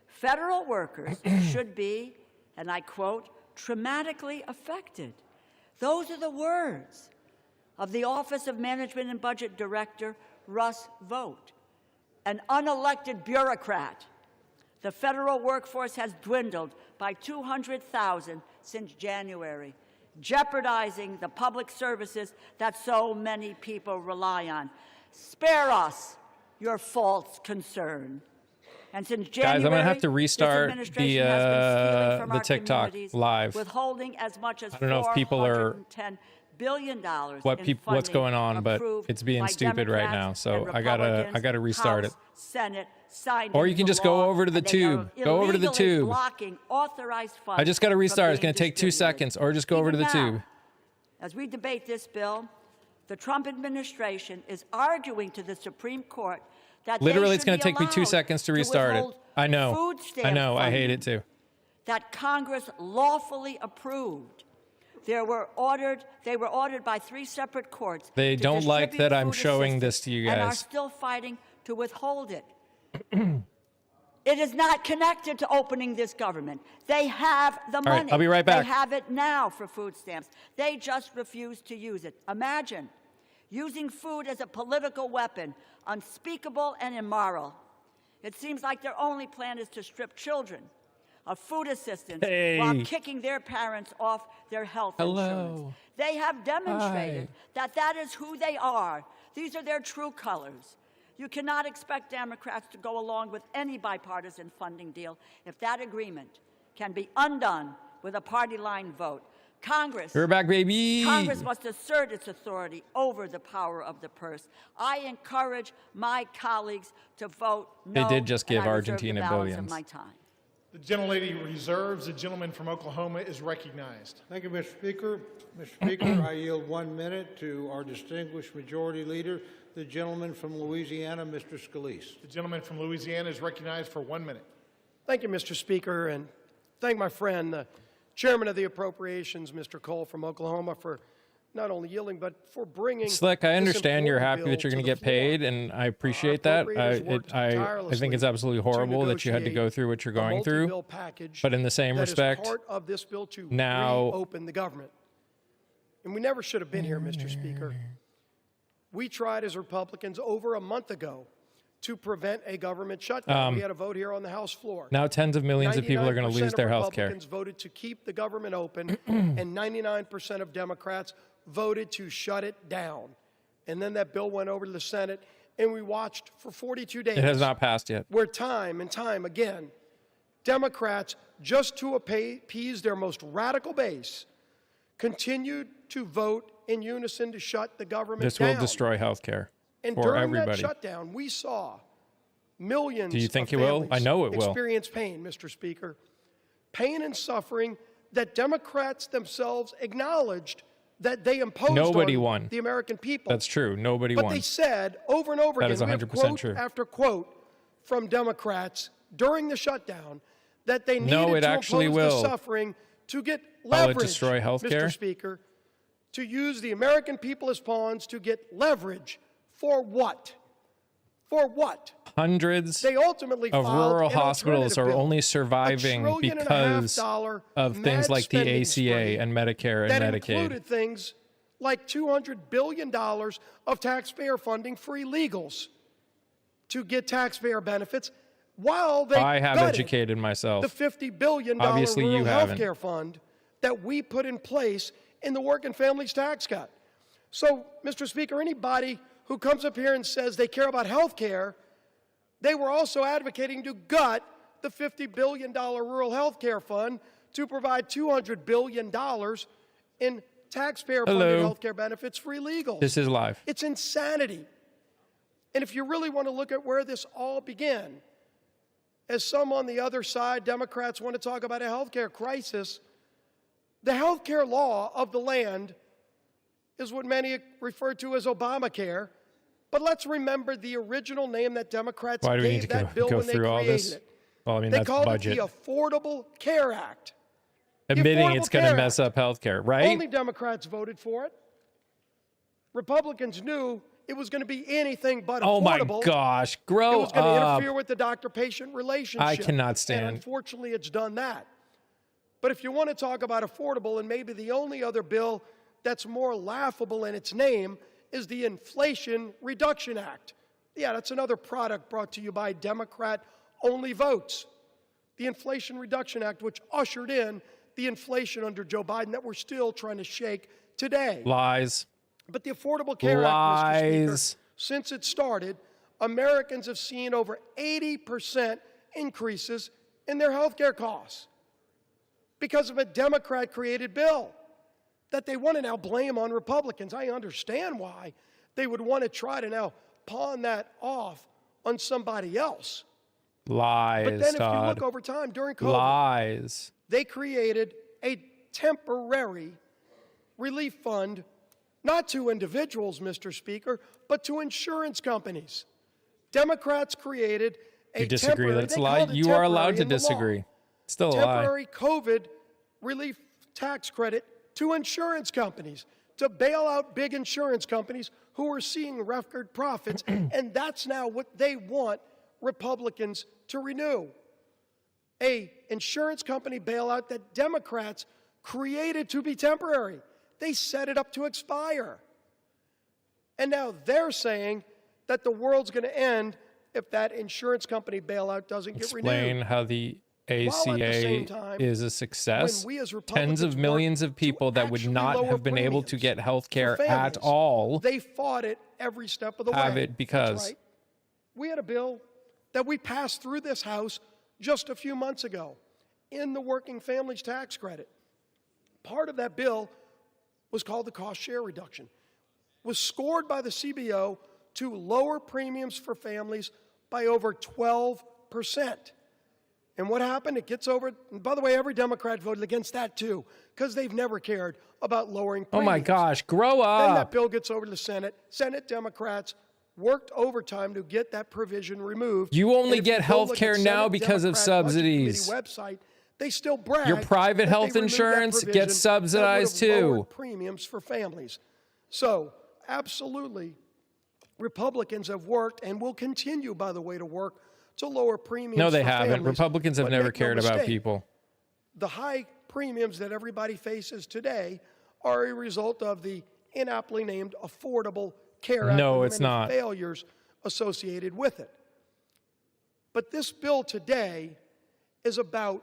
Federal workers should be, and I quote, traumatically affected. Those are the words of the Office of Management and Budget Director Russ Vought, an unelected bureaucrat. The federal workforce has dwindled by 200,000 since January, jeopardizing the public services that so many people rely on. Spare us your false concern. And since January, Guys, I'm gonna have to this restart administration has been stealing from the our TikTok communities, live. withholding as much as I don't know if people are $410 billion in what's funding going on, but approved it's being by stupid right Democrats now. So and I gotta Republicans, restart House, it. Senate, signed Or you into can just go law, over to the and they are tube. Go over to the illegally tube. blocking authorized funds I just gotta from restart. It's being gonna take 2 distributed. seconds. Or just go over to the Even now, tube. as we debate this bill, the Trump administration is arguing to the Supreme Court that Literally, they it's should gonna be take me 2 allowed seconds to restart it. withhold I know. food stamp I know. I hate funding it too. that Congress lawfully approved. They were ordered by 3 separate courts. They to don't like distribute that I'm food showing assistance this to you and are guys. still fighting to withhold it. It is not connected to opening this government. They have the All right, money. I'll be right back. They have it now for food stamps. They just refuse to use it. Imagine using food as a political weapon, unspeakable and immoral. It seems like their only plan is to strip children of food assistance while Hey. kicking their parents off their health Hello. insurance. They have demonstrated Hi. that is who they are. These are their true colors. You cannot expect Democrats to go along with any bipartisan funding deal if that agreement can be undone with a party line vote. Congress We're back, baby. Congress must assert its authority over the power of the purse. I encourage my colleagues to vote no. They did just give and I reserve Argentina the balance billions. Of my time. The gentlelady reserves. The gentleman from Oklahoma is recognized. Thank you, Mr. Speaker. Mr. Speaker, I yield 1 minute to our distinguished majority leader, the gentleman from Louisiana, Mr. Scalise. The gentleman from Louisiana is recognized for 1 minute. Thank you, Mr. Speaker, and thank my friend, the Chairman of the Appropriations, Mr. Cole from Oklahoma, for not only yielding, but for bringing Slick, I this understand you're important happy that you're bill going to to get the floor. paid, and I appreciate that. appropriators worked I tirelessly think it's absolutely horrible that you had to go through what you're a going through. multi-bill package But in the same that is respect, part of this bill to now- reopen the government. And we never should have been here, Mr. Speaker. We tried as Republicans over a month ago to prevent a government shutdown. We had a vote here on the House floor. now tens of millions of people are going to 99% lose their of health care. Republicans voted to keep the government open, and 99% of Democrats voted to shut it down. And then that bill went over to the Senate, and we watched for 42 days. It has not passed yet. Where time and time again, Democrats, just to appease their most radical base, continued to vote in unison to shut the government This down. will destroy health care And for during everybody. that shutdown, we saw millions Do you think of it will? families I know it will. experience pain, Mr. Speaker. Pain and suffering that Democrats themselves acknowledged that they imposed Nobody on won. the American people. That's true. Nobody But won. they said over and over That again, is we have 100% quote true. after quote from Democrats during the shutdown that they needed No, it to actually oppose will. the suffering to get Will it leverage, destroy health care? Mr. Speaker, to use the American people as pawns to get leverage for what? For what? Hundreds They ultimately of filed rural an hospitals alternative are bill, only surviving $1.5 trillion because of mad things like the spending ACA spree and Medicare and that Medicaid. included things like $200 billion of taxpayer funding for illegals to get taxpayer benefits while they I have gutted educated myself. the $50 billion Obviously, rural you health haven't. care fund that we put in place in the Working Families Tax Cut. So, Mr. Speaker, anybody who comes up here and says they care about health care, they were also advocating to gut the $50 billion rural health care fund to provide $200 billion in taxpayer-funded Hello. health care benefits for illegals. This is live. It's insanity. And if you really want to look at where this all began, as some on the other side, Democrats, want to talk about a health care crisis, the health care law of the land is what many refer to as Obamacare. But let's remember the original name that Democrats Why do we gave need to that bill go when they through all created this? it. Well, I mean, They that's called budget. it the Affordable Care Act. The Admitting it's Affordable going to Care mess Act. up health care, right? Only Democrats voted for it. Republicans knew it was going to be anything but Oh my affordable. gosh, It grow was going to up. interfere with the doctor-patient relationship. I cannot stand. And unfortunately, it's done that. But if you want to talk about affordable, and maybe the only other bill that's more laughable in its name is the Inflation Reduction Act. Yeah, that's another product brought to you by Democrat-only votes. The Inflation Reduction Act, which ushered in the inflation under Joe Biden that we're still trying to shake today. Lies. But the Affordable Care Act, Mr. Speaker, Lies. since it started, Americans have seen over 80% increases in their health care costs because of a Democrat-created bill. that they want to now blame on Republicans. I understand why they would want to try to now pawn that off on somebody else. Lies, But then if you Todd. look over time, during COVID, Lies. they created a temporary relief fund, not to individuals, Mr. Speaker, but to insurance companies. Democrats created a You disagree? temporary, That's they a lie. called it You are allowed temporary to in the law, disagree. Still a lie. temporary COVID relief tax credit to insurance companies to bail out big insurance companies who are seeing record profits, and that's now what they want Republicans to renew. A insurance company bailout that Democrats created to be temporary. They set it up to expire. And now they're saying that the world's going to end if that insurance company bailout doesn't get Explain renewed. how the While at the same ACA time, is a success. when we as Tens Republicans of millions of people that would actually not lower have been able to premiums get health care for at families, all They fought it every step of the have way. it because That's right. We had a bill that we passed through this House just a few months ago in the Working Families Tax Credit. Part of that bill was called the cost share reduction, was scored by the CBO to lower premiums for families by over 12%. And what happened? It gets over, and by the way, every Democrat voted against that too, because they've never cared about lowering oh premiums. my gosh, grow Then that up. bill gets over to the Senate. Senate Democrats worked overtime to get that provision removed. You only And if get go health look at care now Senate because of Democrat Budget Committee subsidies. website, they still brag Your private that they health removed that insurance provision gets subsidized that would have too. lowered premiums for families. So, absolutely, Republicans have worked and will continue, by the way, to work to lower premiums No, they for haven't. families. Republicans have But never make no cared about mistake, people. The high premiums that everybody faces today are a result of the inaptly named Affordable Care Act No, and the it's many not. failures associated with it. But this bill today is about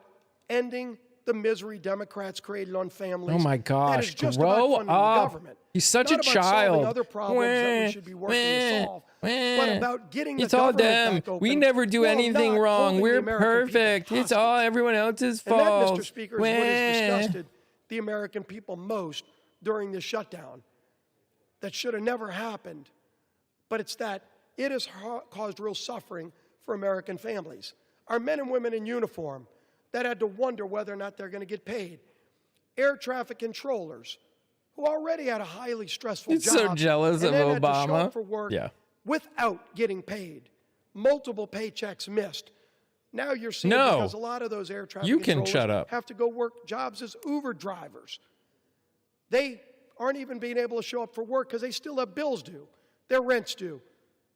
ending the misery Democrats created on families. Oh my That is gosh, just grow about funding the up. government. He's such Not a about solving child. other problems that we should be working to solve, but about getting the It's all government them. back open We never do while anything not wrong. holding the We're American people perfect. It's all everyone else's and that, fault. Mr. Speaker, is what has disgusted the American people most during this shutdown. That should have never happened, but it's that it has caused real suffering for American families. Our men and women in uniform that had to wonder whether or not they're going to get paid. Air traffic controllers who already had a highly stressful He's job. so jealous and of then had to show Obama. up for work Yeah. without getting paid. Multiple paychecks missed. Now you're seeing No. because a lot of those air traffic You can controllers shut up. have to go work jobs as Uber drivers. They aren't even being able to show up for work because they still have bills due, their rent's due.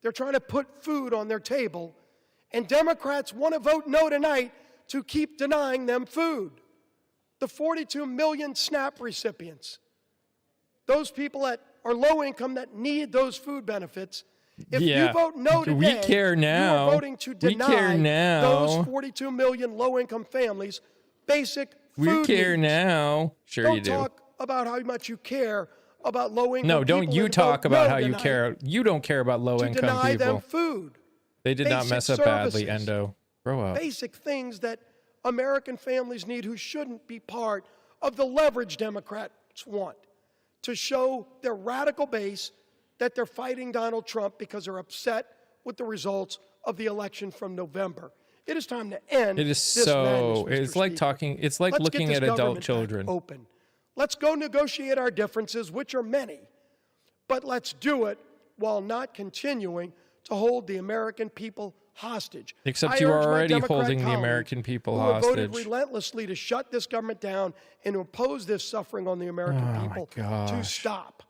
They're trying to put food on their table, and Democrats want to vote no tonight to keep denying them food. The 42 million SNAP recipients, those people that are low income that need those food benefits, if Yeah. you vote no today, We care now. you are voting to We care deny now. those 42 million low income families basic We food care needs. now. Sure Don't you do. talk about how much you care about low income No, people. don't you and talk vote about no how you tonight care. You don't care about low to income deny them people. food. They did not basic mess up badly, services. Endo. Grow up. Basic things that American families need who shouldn't be part of the leverage Democrats want to show their radical base that they're fighting Donald Trump because they're upset with the results of the election from November. It is time to end It is this so. madness, Mr. It's like Speaker. talking. It's like Let's get looking this at adult government back children. Open. Let's go negotiate our differences, which are many, but let's do it while not continuing to hold the American people hostage. Except I you are urge my already Democrat holding the colleagues American people who have voted hostage. relentlessly to shut this government down and to impose this suffering on the American Oh, my people to gosh. stop.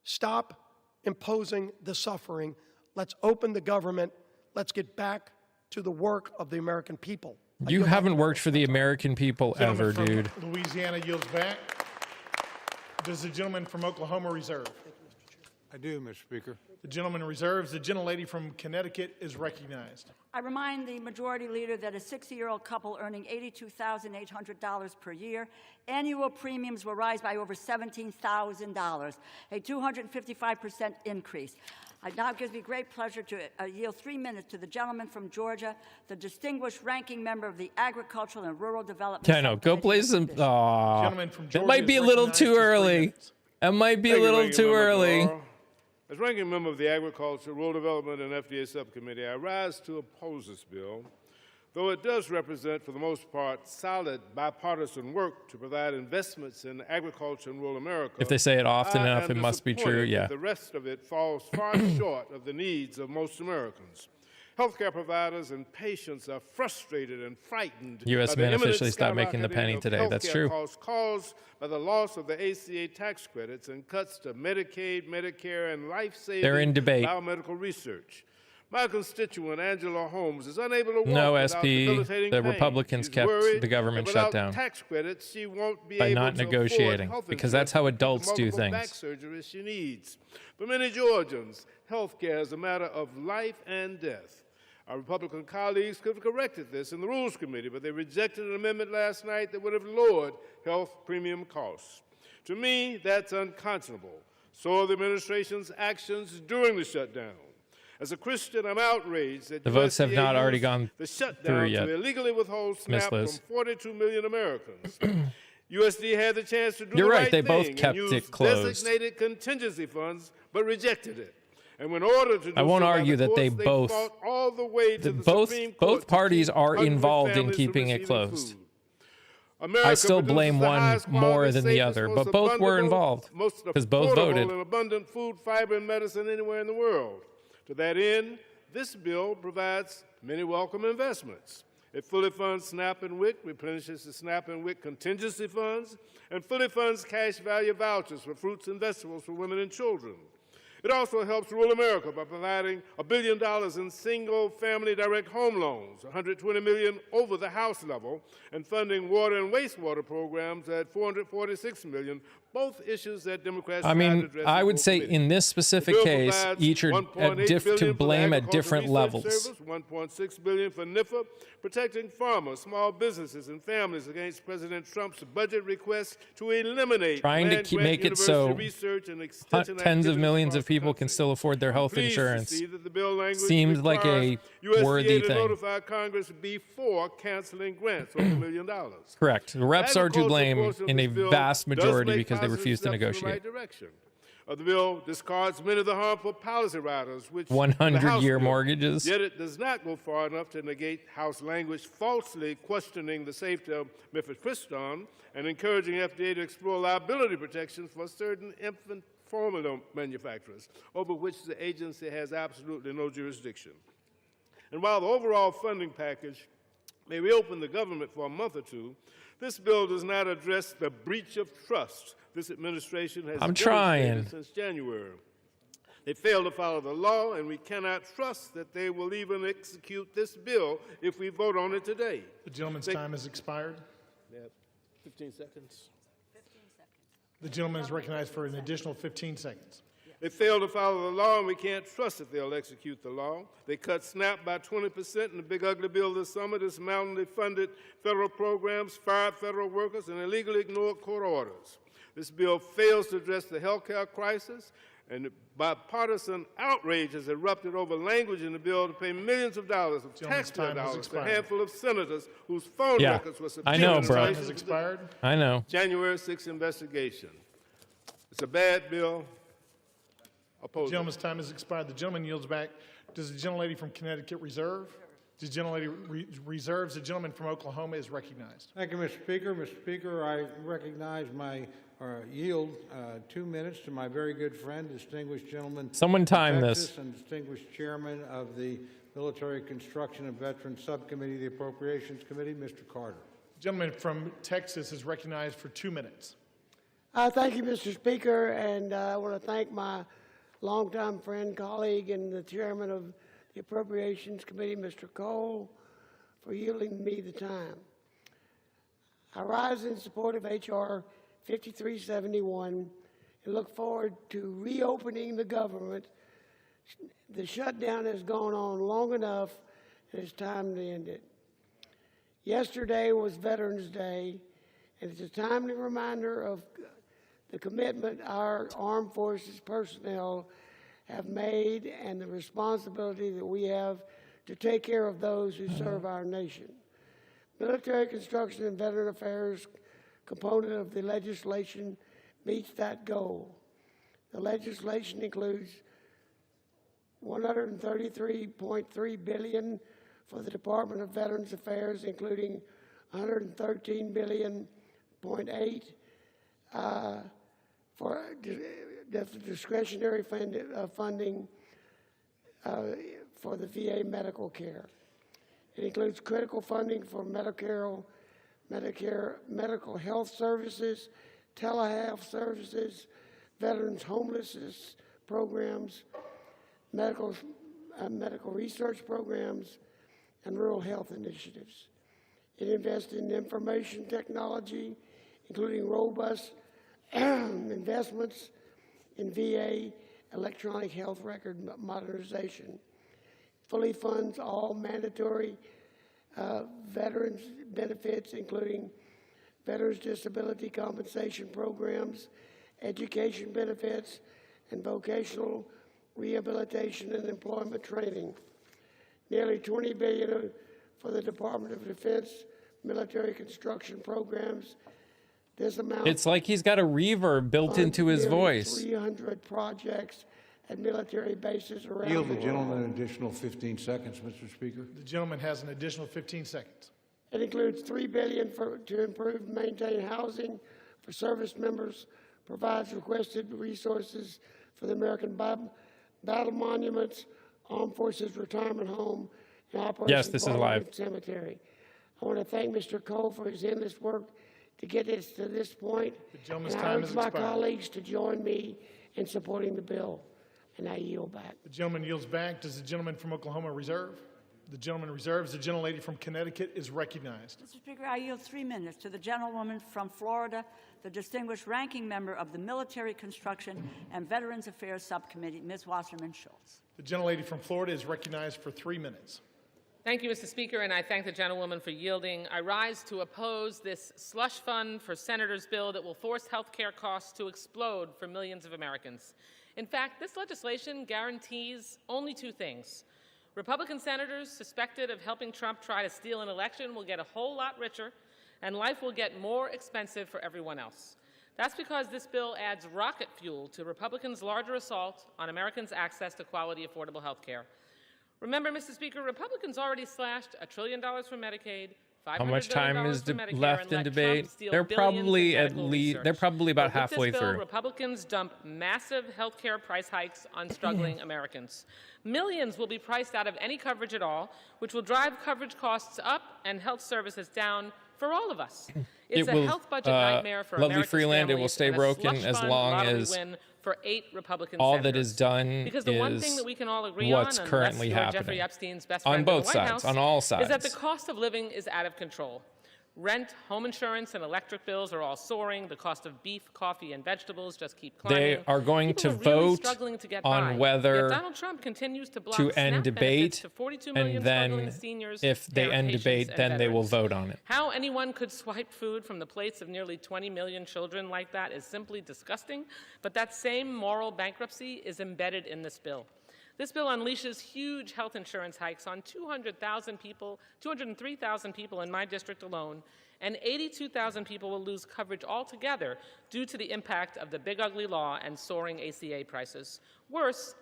Stop imposing the suffering. Let's open the government. Let's get back to the work of the American people. You haven't worked for the American people Gentleman ever, from dude. Louisiana yields back. Does the gentleman from Oklahoma reserve? I do, Mr. Speaker. The gentleman reserves. The gentlelady from Connecticut is recognized. I remind the majority leader that a 60-year-old couple earning $82,800 per year, annual premiums will rise by over $17,000, a 255% increase. It now gives me great pleasure to yield 3 minutes to the gentleman from Georgia, the distinguished ranking member of the Agricultural and Rural Development. Yeah, I know. Go play some. Aw, Gentleman from it Georgia might be a is little recognized too for 3 early. minutes. It might be a Thank you, little Ranking too Member early. Carr. As ranking member of the Agriculture, Rural Development, and FDA Subcommittee, I rise to oppose this bill, though it does represent, for the most part, solid bipartisan work to provide investments in agriculture and rural America. If they say it often I enough, am it must be true. disappointed Yeah. that the rest of it falls far short of the needs of most Americans. Healthcare providers and patients are frustrated and frightened. U.S. by the men imminent officially stopped making the skyrocketing penny of today. That's healthcare true. costs caused by the loss of the ACA tax credits and cuts to Medicaid, Medicare, and life-saving They're in debate. biomedical research. My constituent, Angela Holmes, is unable to walk No, without SP, debilitating the pain. Republicans She's kept worried the government that shut without down tax credits, she won't be by able not to afford negotiating, health because that's how insurance adults for the do multiple back things. surgeries she needs. For many Georgians, health care is a matter of life and death. Our Republican colleagues could have corrected this in the Rules Committee, but they rejected an amendment last night that would have lowered health premium costs. To me, that's unconscionable. So are the administration's actions during the shutdown. As a Christian, I'm outraged that The votes have USDA not already used gone the shutdown through yet, to illegally withhold Miss SNAP Liz. from 42 million Americans. USDA had the chance to do You're the right, right they thing both and kept use it closed. designated contingency funds, but rejected it. And when ordered to do I won't so by argue the that they courts, both- fought all the way to the both Supreme Court both to parties keep are hungry involved in families from keeping it receiving closed. food. America I still produces blame the one highest more quality, than the safest, other, most but both were abundant, involved most because both affordable voted. and abundant food, fiber, and medicine anywhere in the world. To that end, this bill provides many welcome investments. It fully funds SNAP and WIC, replenishes the SNAP and WIC contingency funds, and fully funds cash value vouchers for fruits and vegetables for women and children. It also helps rural America by providing $1 billion in single-family direct home loans, $120 million over the House level, and funding water and wastewater programs at $446 million, both issues that Democrats I tried to mean, address I in would full say committee. in this The specific bill case, provides each are $1.8 to billion for blame the at different Agricultural Research levels. Service, $1.6 billion for NIFA, protecting farmers, small businesses, and families against President Trump's budget request to eliminate Trying to land-grant make it university so research and extension tens of activities millions across of people the can country. still afford their health Pleased to insurance. see that the bill language Seems like a requires worthy USDA to thing. notify Congress before canceling grants over $1 million. Correct. The reps are to Agriculture blame portion of in a this bill vast does majority make because they positive refuse to steps in the negotiate. right direction. The bill discards many of the harmful policy riders, which 100-year bill. mortgages. Yet it does not go far enough to negate House language falsely questioning the safety of mifepristone and encouraging FDA to explore liability protections for certain infant formula manufacturers, over which the agency has absolutely no jurisdiction. And while the overall funding package may reopen the government for a month or two, this bill does not address the breach of trust this administration has I'm demonstrated trying. since January. They fail to follow the law, and we cannot trust that they will even execute this bill if we vote on it today. The gentleman's time has expired. They have 15 seconds. The gentleman is recognized for an additional 15 seconds. They fail to follow the law, and we can't trust that they'll execute the law. They cut SNAP by 20% in the big ugly bill this summer, dismounted funded federal programs, fired federal workers, and illegally ignored court orders. This bill fails to address the health care crisis, and bipartisan outrage has erupted over language in the bill to pay millions of dollars of Gentleman's taxpayer time has dollars to a expired. handful of senators whose phone Yeah, records were I know, subpoenaed. bro. in Time has relation to expired. I know. the January 6th investigation. It's a bad bill. The Oppose it. gentleman's time has expired. The gentleman yields back. Does the gentlelady from Connecticut reserve? The gentlelady reserves. The gentleman from Oklahoma is recognized. Thank you, Mr. Speaker. Mr. Speaker, I recognize yield 2 minutes to my very good friend, distinguished gentleman Someone from time Texas this. and distinguished chairman of the Military Construction and Veterans Subcommittee, the Appropriations Committee, Mr. Carter. The gentleman from Texas is recognized for 2 minutes. Thank you, Mr. Speaker, and I want to thank my longtime friend, colleague, and the chairman of the Appropriations Committee, Mr. Cole, for yielding me the time. I rise in support of H.R. 5371 and look forward to reopening the government. The shutdown has gone on long enough, and it's time to end it. Yesterday was Veterans Day, and it's a timely reminder of the commitment our armed forces personnel have made and the responsibility that we have to take care of those who serve our nation. Military Construction and Veteran Affairs component of the legislation meets that goal. The legislation includes $133.3 billion for the Department of Veterans Affairs, including $113.8 billion for the discretionary funding for the VA medical care. It includes critical funding for Medicare, medical health services, telehealth services, veterans homelessness programs, medical research programs, and rural health initiatives. It invests in information technology, including robust investments in VA electronic health record modernization. Fully funds all mandatory veterans benefits, including veterans disability compensation programs, education benefits, and vocational rehabilitation and employment training. Nearly $20 billion for the Department of Defense military construction programs. This amount It's like he's got a reverb built into his voice. 300 projects at military bases around Yield the the world. gentleman an additional 15 seconds, Mr. Speaker. The gentleman has an additional 15 seconds. It includes $3 billion to improve and maintain housing for service members, provides requested resources for the American Battle Monuments, Armed Forces Retirement Home, and Operation Yes, this is live. Parliament Cemetery. I want to thank Mr. Cole for his endless work to get us to this point. The gentleman's And I time urge has my expired. colleagues to join me in supporting the bill. And I yield back. The gentleman yields back. Does the gentleman from Oklahoma reserve? The gentleman reserves. The gentlelady from Connecticut is recognized. Mr. Speaker, I yield 3 minutes to the gentlewoman from Florida, the distinguished ranking member of the Military Construction and Veterans Affairs Subcommittee, Ms. Wasserman Schultz. The gentlelady from Florida is recognized for 3 minutes. Thank you, Mr. Speaker, and I thank the gentlewoman for yielding. I rise to oppose this slush fund for senators bill that will force health care costs to explode for millions of Americans. In fact, this legislation guarantees only 2 things. Republican senators suspected of helping Trump try to steal an election will get a whole lot richer, and life will get more expensive for everyone else. That's because this bill adds rocket fuel to Republicans' larger assault on Americans' access to quality, affordable health care. Remember, Mr. Speaker, Republicans already slashed $1 trillion from Medicaid, How much $500 billion time is from Medicare, left and in let debate? Trump steal They're billions in probably at medical least research. they're probably about But with halfway this bill, through. Republicans dump massive health care price hikes on struggling Americans. Millions will be priced out of any coverage at all, which will drive coverage costs up and health services down for all of us. It's It will, a health budget nightmare for lovely America's Freeland, it will families stay and a broken slush as fund long lottery as win for 8 Republican all senators. that is done Because the one thing is that we can all agree what's on, currently unless you're happening. Jeffrey Epstein's best On friend in both the White sides, House, on all is that the sides. cost of living is out of control. Rent, home insurance, and electric bills are all soaring. The cost of beef, coffee, and vegetables just keep climbing. They are going People to are really vote struggling to get on by. whether Yet Donald Trump continues to block to SNAP end benefits debate, to 42 million and struggling then seniors, if they their end patients, debate, and then they will veterans. vote on it. How anyone could swipe food from the plates of nearly 20 million children like that is simply disgusting, but that same moral bankruptcy is embedded in this bill. This bill unleashes huge health insurance hikes on 203,000 people in my district alone, and 82,000 people will lose coverage altogether due to the impact of the big ugly law and soaring ACA prices. Worse,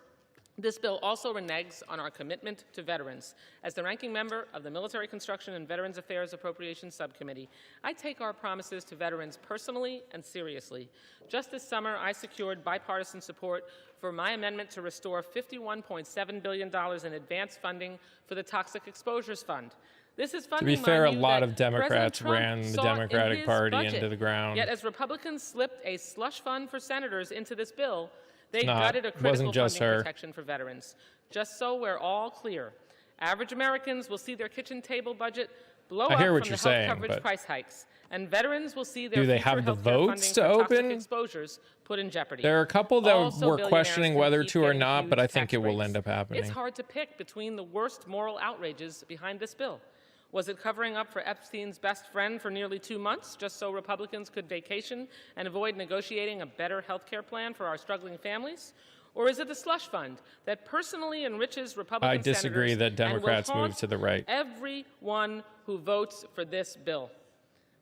this bill also reneges on our commitment to veterans. As the ranking member of the Military Construction and Veterans Affairs Appropriations Subcommittee, I take our promises to veterans personally and seriously. Just this summer, I secured bipartisan support for my amendment to restore $51.7 billion in advance funding for the Toxic Exposures Fund. This is To funding, be fair, a mind you, lot that of Democrats President Trump ran the sought in Democratic his Party budget. into the ground. Yet as Republicans slipped a slush fund for senators into this bill, they not. gutted a It critical wasn't just funding her. protection for veterans. Just so we're all clear, average Americans will see their kitchen table budget blow I up hear from what the you're health saying, coverage but price hikes, and veterans will see their do they future have the healthcare votes funding to for toxic open? exposures put in jeopardy. There are a couple that Also, were billionaires questioning can whether keep to or getting not, but huge I think tax it will breaks. end up happening. It's hard to pick between the worst moral outrages behind this bill. Was it covering up for Epstein's best friend for nearly 2 months, just so Republicans could vacation and avoid negotiating a better health care plan for our struggling families? Or is it the slush fund that personally enriches Republican I disagree senators that Democrats and will move to the right. everyone who votes for this bill?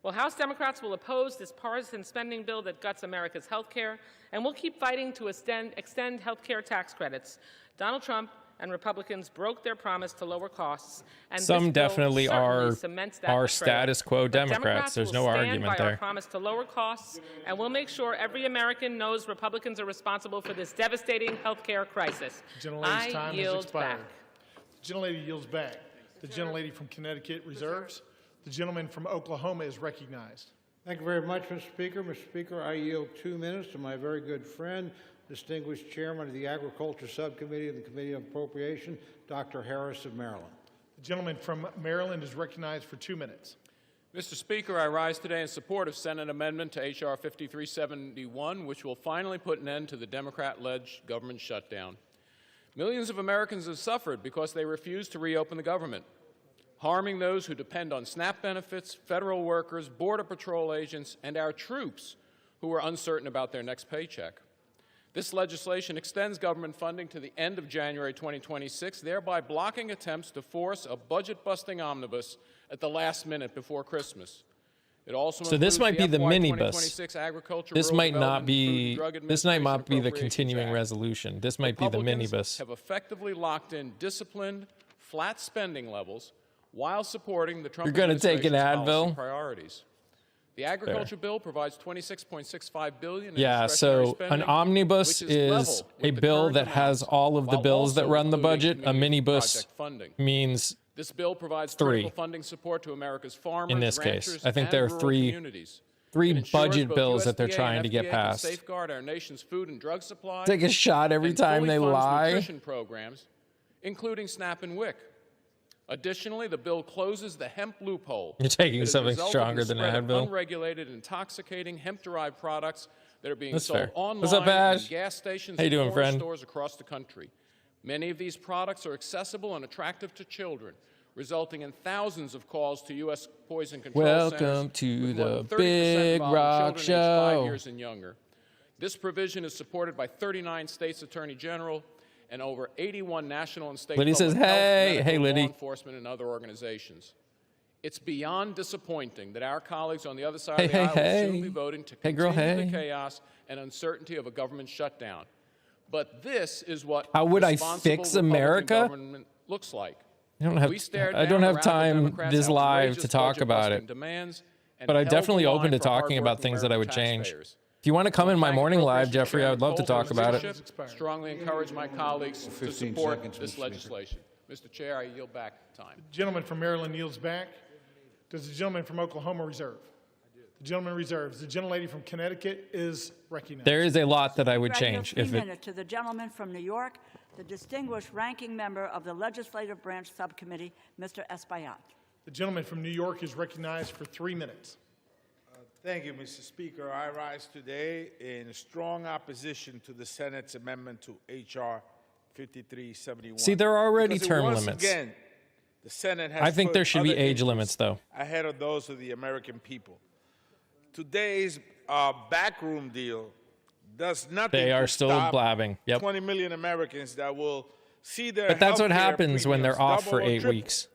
Well, House Democrats will oppose this partisan spending bill that guts America's health care, and we'll keep fighting to extend health care tax credits. Donald Trump and Republicans broke their promise to lower costs, and Some this bill definitely certainly cements that betrayal. status quo But Democrats. There's no will stand argument by our there. promise to lower costs, and we'll make sure every American knows Republicans are responsible for this devastating health care crisis. Gentlelady's time has yield expired. back. The gentlelady yields back. The gentlelady from Connecticut reserves. The gentleman from Oklahoma is recognized. Thank you very much, Mr. Speaker. Mr. Speaker, I yield 2 minutes to my very good friend, distinguished chairman of the Agriculture Subcommittee of the Committee on Appropriation, Dr. Harris of Maryland. The gentleman from Maryland is recognized for 2 minutes. Mr. Speaker, I rise today in support of Senate amendment to H.R. 5371, which will finally put an end to the Democrat-led government shutdown. Millions of Americans have suffered because they refuse to reopen the government, harming those who depend on SNAP benefits, federal workers, Border Patrol agents, and our troops who are uncertain about their next paycheck. This legislation extends government funding to the end of January 2026, thereby blocking attempts to force a budget-busting omnibus at the last minute before Christmas. It also So this might be the FY minibus. 2026 Agriculture, This Rural might not Development, Food be. and Drug This might not be the Appropriations continuing Act. resolution. This might be the Republicans minibus. have effectively locked in disciplined, flat spending levels while supporting the Trump You're gonna take an administration's policy Advil? priorities. The agriculture bill provides $26.65 billion in Yeah, discretionary so spending, an omnibus which is level a with the bill current that has amounts, all of the while bills that also run the including budget. A community minibus project funding. means This bill provides three. critical funding support to America's farmers, in this case. ranchers, I think and there are rural three communities. It three ensures budget both bills that they're USDA trying and to get FDA passed. can safeguard our nation's food and drug supply. Take a shot every and time fully they funds lie. nutrition programs, including SNAP and WIC. Additionally, the bill closes the hemp loophole. You're taking that is a something result of stronger the than spread of Advil. unregulated, intoxicating hemp-derived products that are being That's sold fair. online What's up, Ash? in gas stations How you and doing, corner friend? stores across the country. Many of these products are accessible and attractive to children, resulting in thousands of calls to U.S. Poison Control Welcome Centers, to with more the than 30% Big involving Rock children aged 5 Show. years and younger. This provision is supported by 39 states' attorney general and over 81 national and state Liddy public says, health, "Hey, medical, hey, Liddy." law enforcement, and other organizations. It's beyond disappointing that our colleagues on the other side of the aisle will soon be voting to Hey, girl, continue the hey. chaos and uncertainty of a government shutdown. But this is what How would I responsible fix Republican America? government looks like. I don't have. We stared I don't down have radical time Democrats' this live outrageous to talk about budget-busting it. demands and But I'm held the definitely line open to for talking about hardworking things that I would American change. taxpayers. If you want to come in my Thank morning live, Appropriations Jeffrey, I would love to Chairman talk about it. Leadership, strongly encourage my colleagues to 15 support seconds, this Mr. Speaker. legislation. Mr. Chair, I yield back time. The gentleman from Maryland yields back. Does the gentleman from Oklahoma reserve? The gentleman reserves. The gentlelady from Connecticut is recognized. There is a lot that I would Regular change 3 if it. minutes to the gentleman from New York, the distinguished ranking member of the Legislative Branch Subcommittee, Mr. Espaillat. The gentleman from New York is recognized for 3 minutes. Thank you, Mr. Speaker. I rise today in strong opposition to the Senate's amendment to H.R. 5371. See, there are already Because term once limits. Again, the Senate has I think put there should be other age interests limits, though. ahead of those of the American people. Today's backroom deal does nothing They are to still stop blabbing. Yep. 20 million Americans that will see their But that's what healthcare happens when they're premiums off for double or 8 triple. weeks.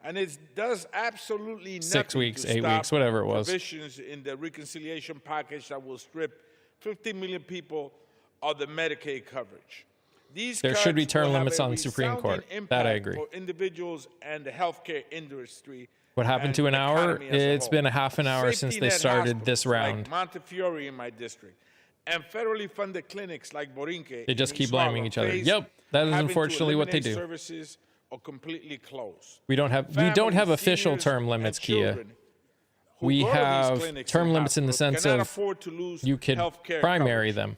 And it does absolutely nothing 6 weeks, to 8 stop weeks, whatever it was. provisions in the reconciliation package that will strip 50 million people of the Medicaid coverage. These There should be cuts term will have limits a on Supreme resounding Court. That I impact agree. For individuals and the healthcare industry. What happened and to an hour? economy as a It's whole. been a half an hour since Safety they net started this hospitals round. Like Montefiore in my district, and federally funded clinics like Borinque. They just in keep East blaming Harlem each other. face Yep, that is having to unfortunately what they eliminate do. Services or completely close. We don't have Families, official seniors, term limits, and Kia. children who We go to these have clinics term and limits in the hospitals sense cannot of afford to lose you could healthcare primary coverage. them.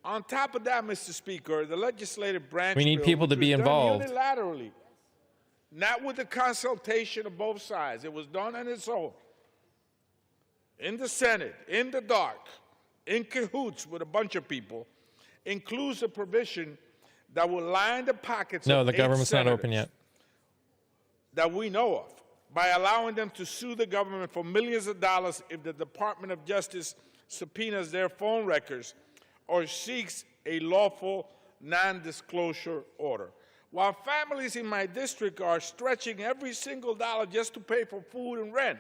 On top of that, Mr. Speaker, the legislative branch We need bill, people to which be was done involved. unilaterally, not with the consultation of both sides. It was done on its own. In the Senate, in the dark, in cahoots with a bunch of people, includes a provision that will line the pockets No, of the 8 government's not senators open yet. that we know of by allowing them to sue the government for millions of dollars if the Department of Justice subpoenas their phone records or seeks a lawful non-disclosure order. While families in my district are stretching every single dollar just to pay for food and rent,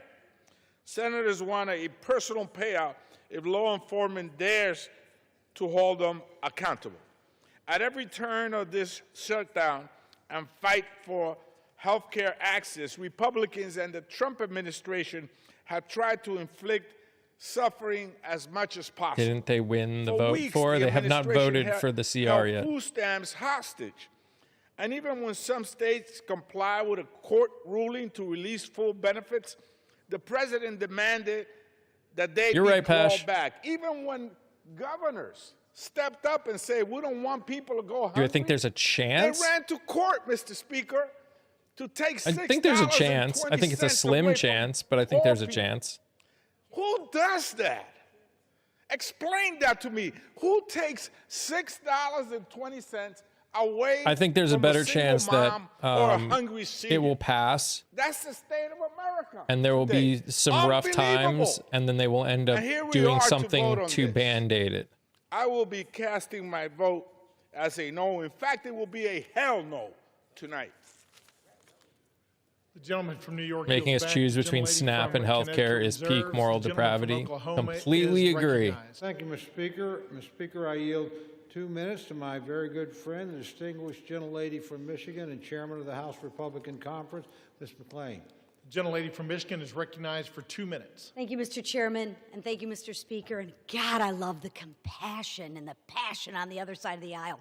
senators want a personal payout if law enforcement dares to hold them accountable. At every turn of this shutdown and fight for health care access, Republicans and the Trump administration have tried to inflict suffering as much as possible. Didn't they win the For vote weeks, for? the They have not administration voted for the CR held yet. food stamps hostage. And even when some states comply with a court ruling to release full benefits, the president demanded that they You're be right, called Pash. back. Even when governors stepped up and said, we don't want people to go hungry. Do I think there's a chance? They ran to court, Mr. Speaker, to take I think there's a chance. I think it's a slim chance, but I think there's a chance. Who does that? Explain that to me. Who takes $6.20 away I think there's a from better single chance that mom or a hungry senior? it will pass, That's the state of America. and there will be today. some rough Unbelievable. times, and then they will end up And here we doing are to something vote on to this. band-aid it. I will be casting my vote as a no. In fact, it will be a hell no tonight. The gentleman from New York Making yields us back. choose The between gentlelady SNAP from and healthcare Connecticut is peak reserves. moral The gentleman from depravity. Oklahoma Completely is agree. recognized. Thank you, Mr. Speaker. Mr. Speaker, I yield 2 minutes to my very good friend, the distinguished gentlelady from Michigan and chairman of the House Republican Conference, Ms. McClain. The gentlelady from Michigan is recognized for 2 minutes. Thank you, Mr. Chairman, and thank you, Mr. Speaker. And God, I love the compassion and the passion on the other side of the aisle.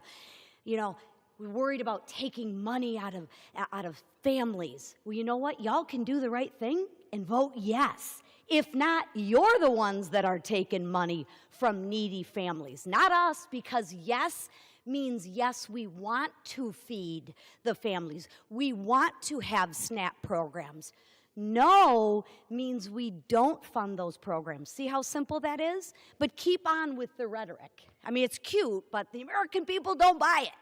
You know, we're worried about taking money out of families. Well, you know what? Y'all can do the right thing and vote yes. If not, you're the ones that are taking money from needy families, not us, because yes means yes, we want to feed the families. We want to have SNAP programs. No means we don't fund those programs. See how simple that is? But keep on with the rhetoric. I mean, it's cute, but the American people don't buy it.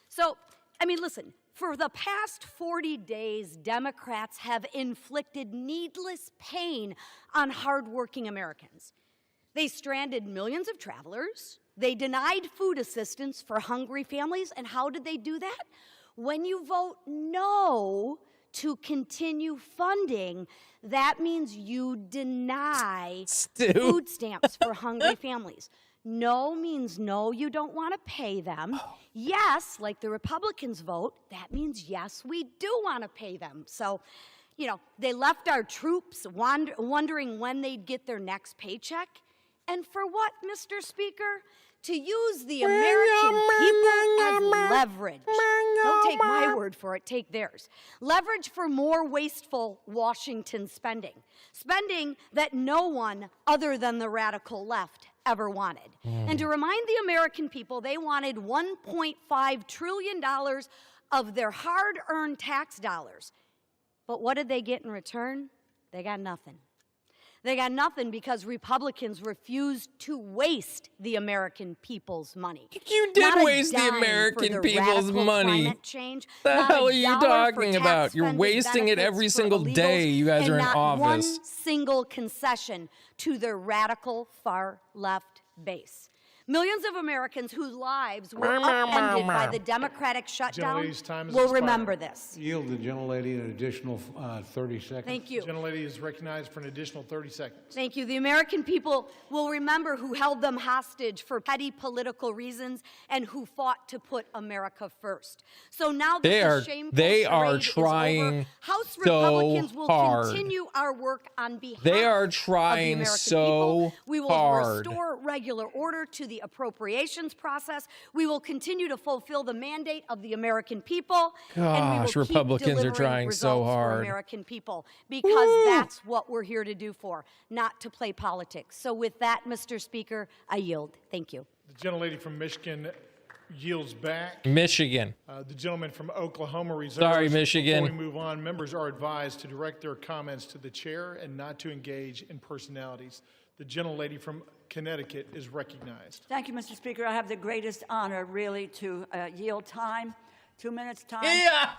So, I mean, listen, for the past 40 days, Democrats have inflicted needless pain on hardworking Americans. They stranded millions of travelers. They denied food assistance for hungry families. And how did they do that? When you vote no to continue funding, that means you deny food stamps for hungry families. No means no, you don't want to pay them. Yes, like the Republicans vote, that means yes, we do want to pay them. So, you know, they left our troops wondering when they'd get their next paycheck. And for what, Mr. Speaker? To use the American people as leverage. Don't take my word for it, take theirs. Leverage for more wasteful Washington spending. Spending that no one other than the radical left ever wanted. And to remind the American people, they wanted $1.5 trillion of their hard-earned tax dollars. But what did they get in return? They got nothing. They got nothing because Republicans refused to waste the American people's money. You did waste the American people's money. The hell are you talking about? You're wasting it every single day you guys are in office. One single concession to their radical far left base. Millions of Americans whose lives were upended by the Democratic shutdown will remember this. Yield the gentlelady an additional 30 seconds. Thank you. The gentlelady is recognized for an additional 30 seconds. Thank you. The American people will remember who held them hostage for petty political reasons and who fought to put America first. So now that the shameful charade is over, House Republicans will continue our work on behalf of the American people. We will restore regular order to the appropriations process. We will continue to fulfill the mandate of the American people. And we will Republicans keep are trying so results for hard. American people, because that's what we're here to do for, not to play politics. So with that, Mr. Speaker, I yield. Thank you. The gentlelady from Michigan yields back. Michigan. The gentleman from Oklahoma reserves. Sorry, Michigan. Before we move on, members are advised to direct their comments to the chair and not to engage in personalities. The gentlelady from Connecticut is recognized. Thank you, Mr. Speaker. I have the greatest honor, really, to yield time, 2 minutes time,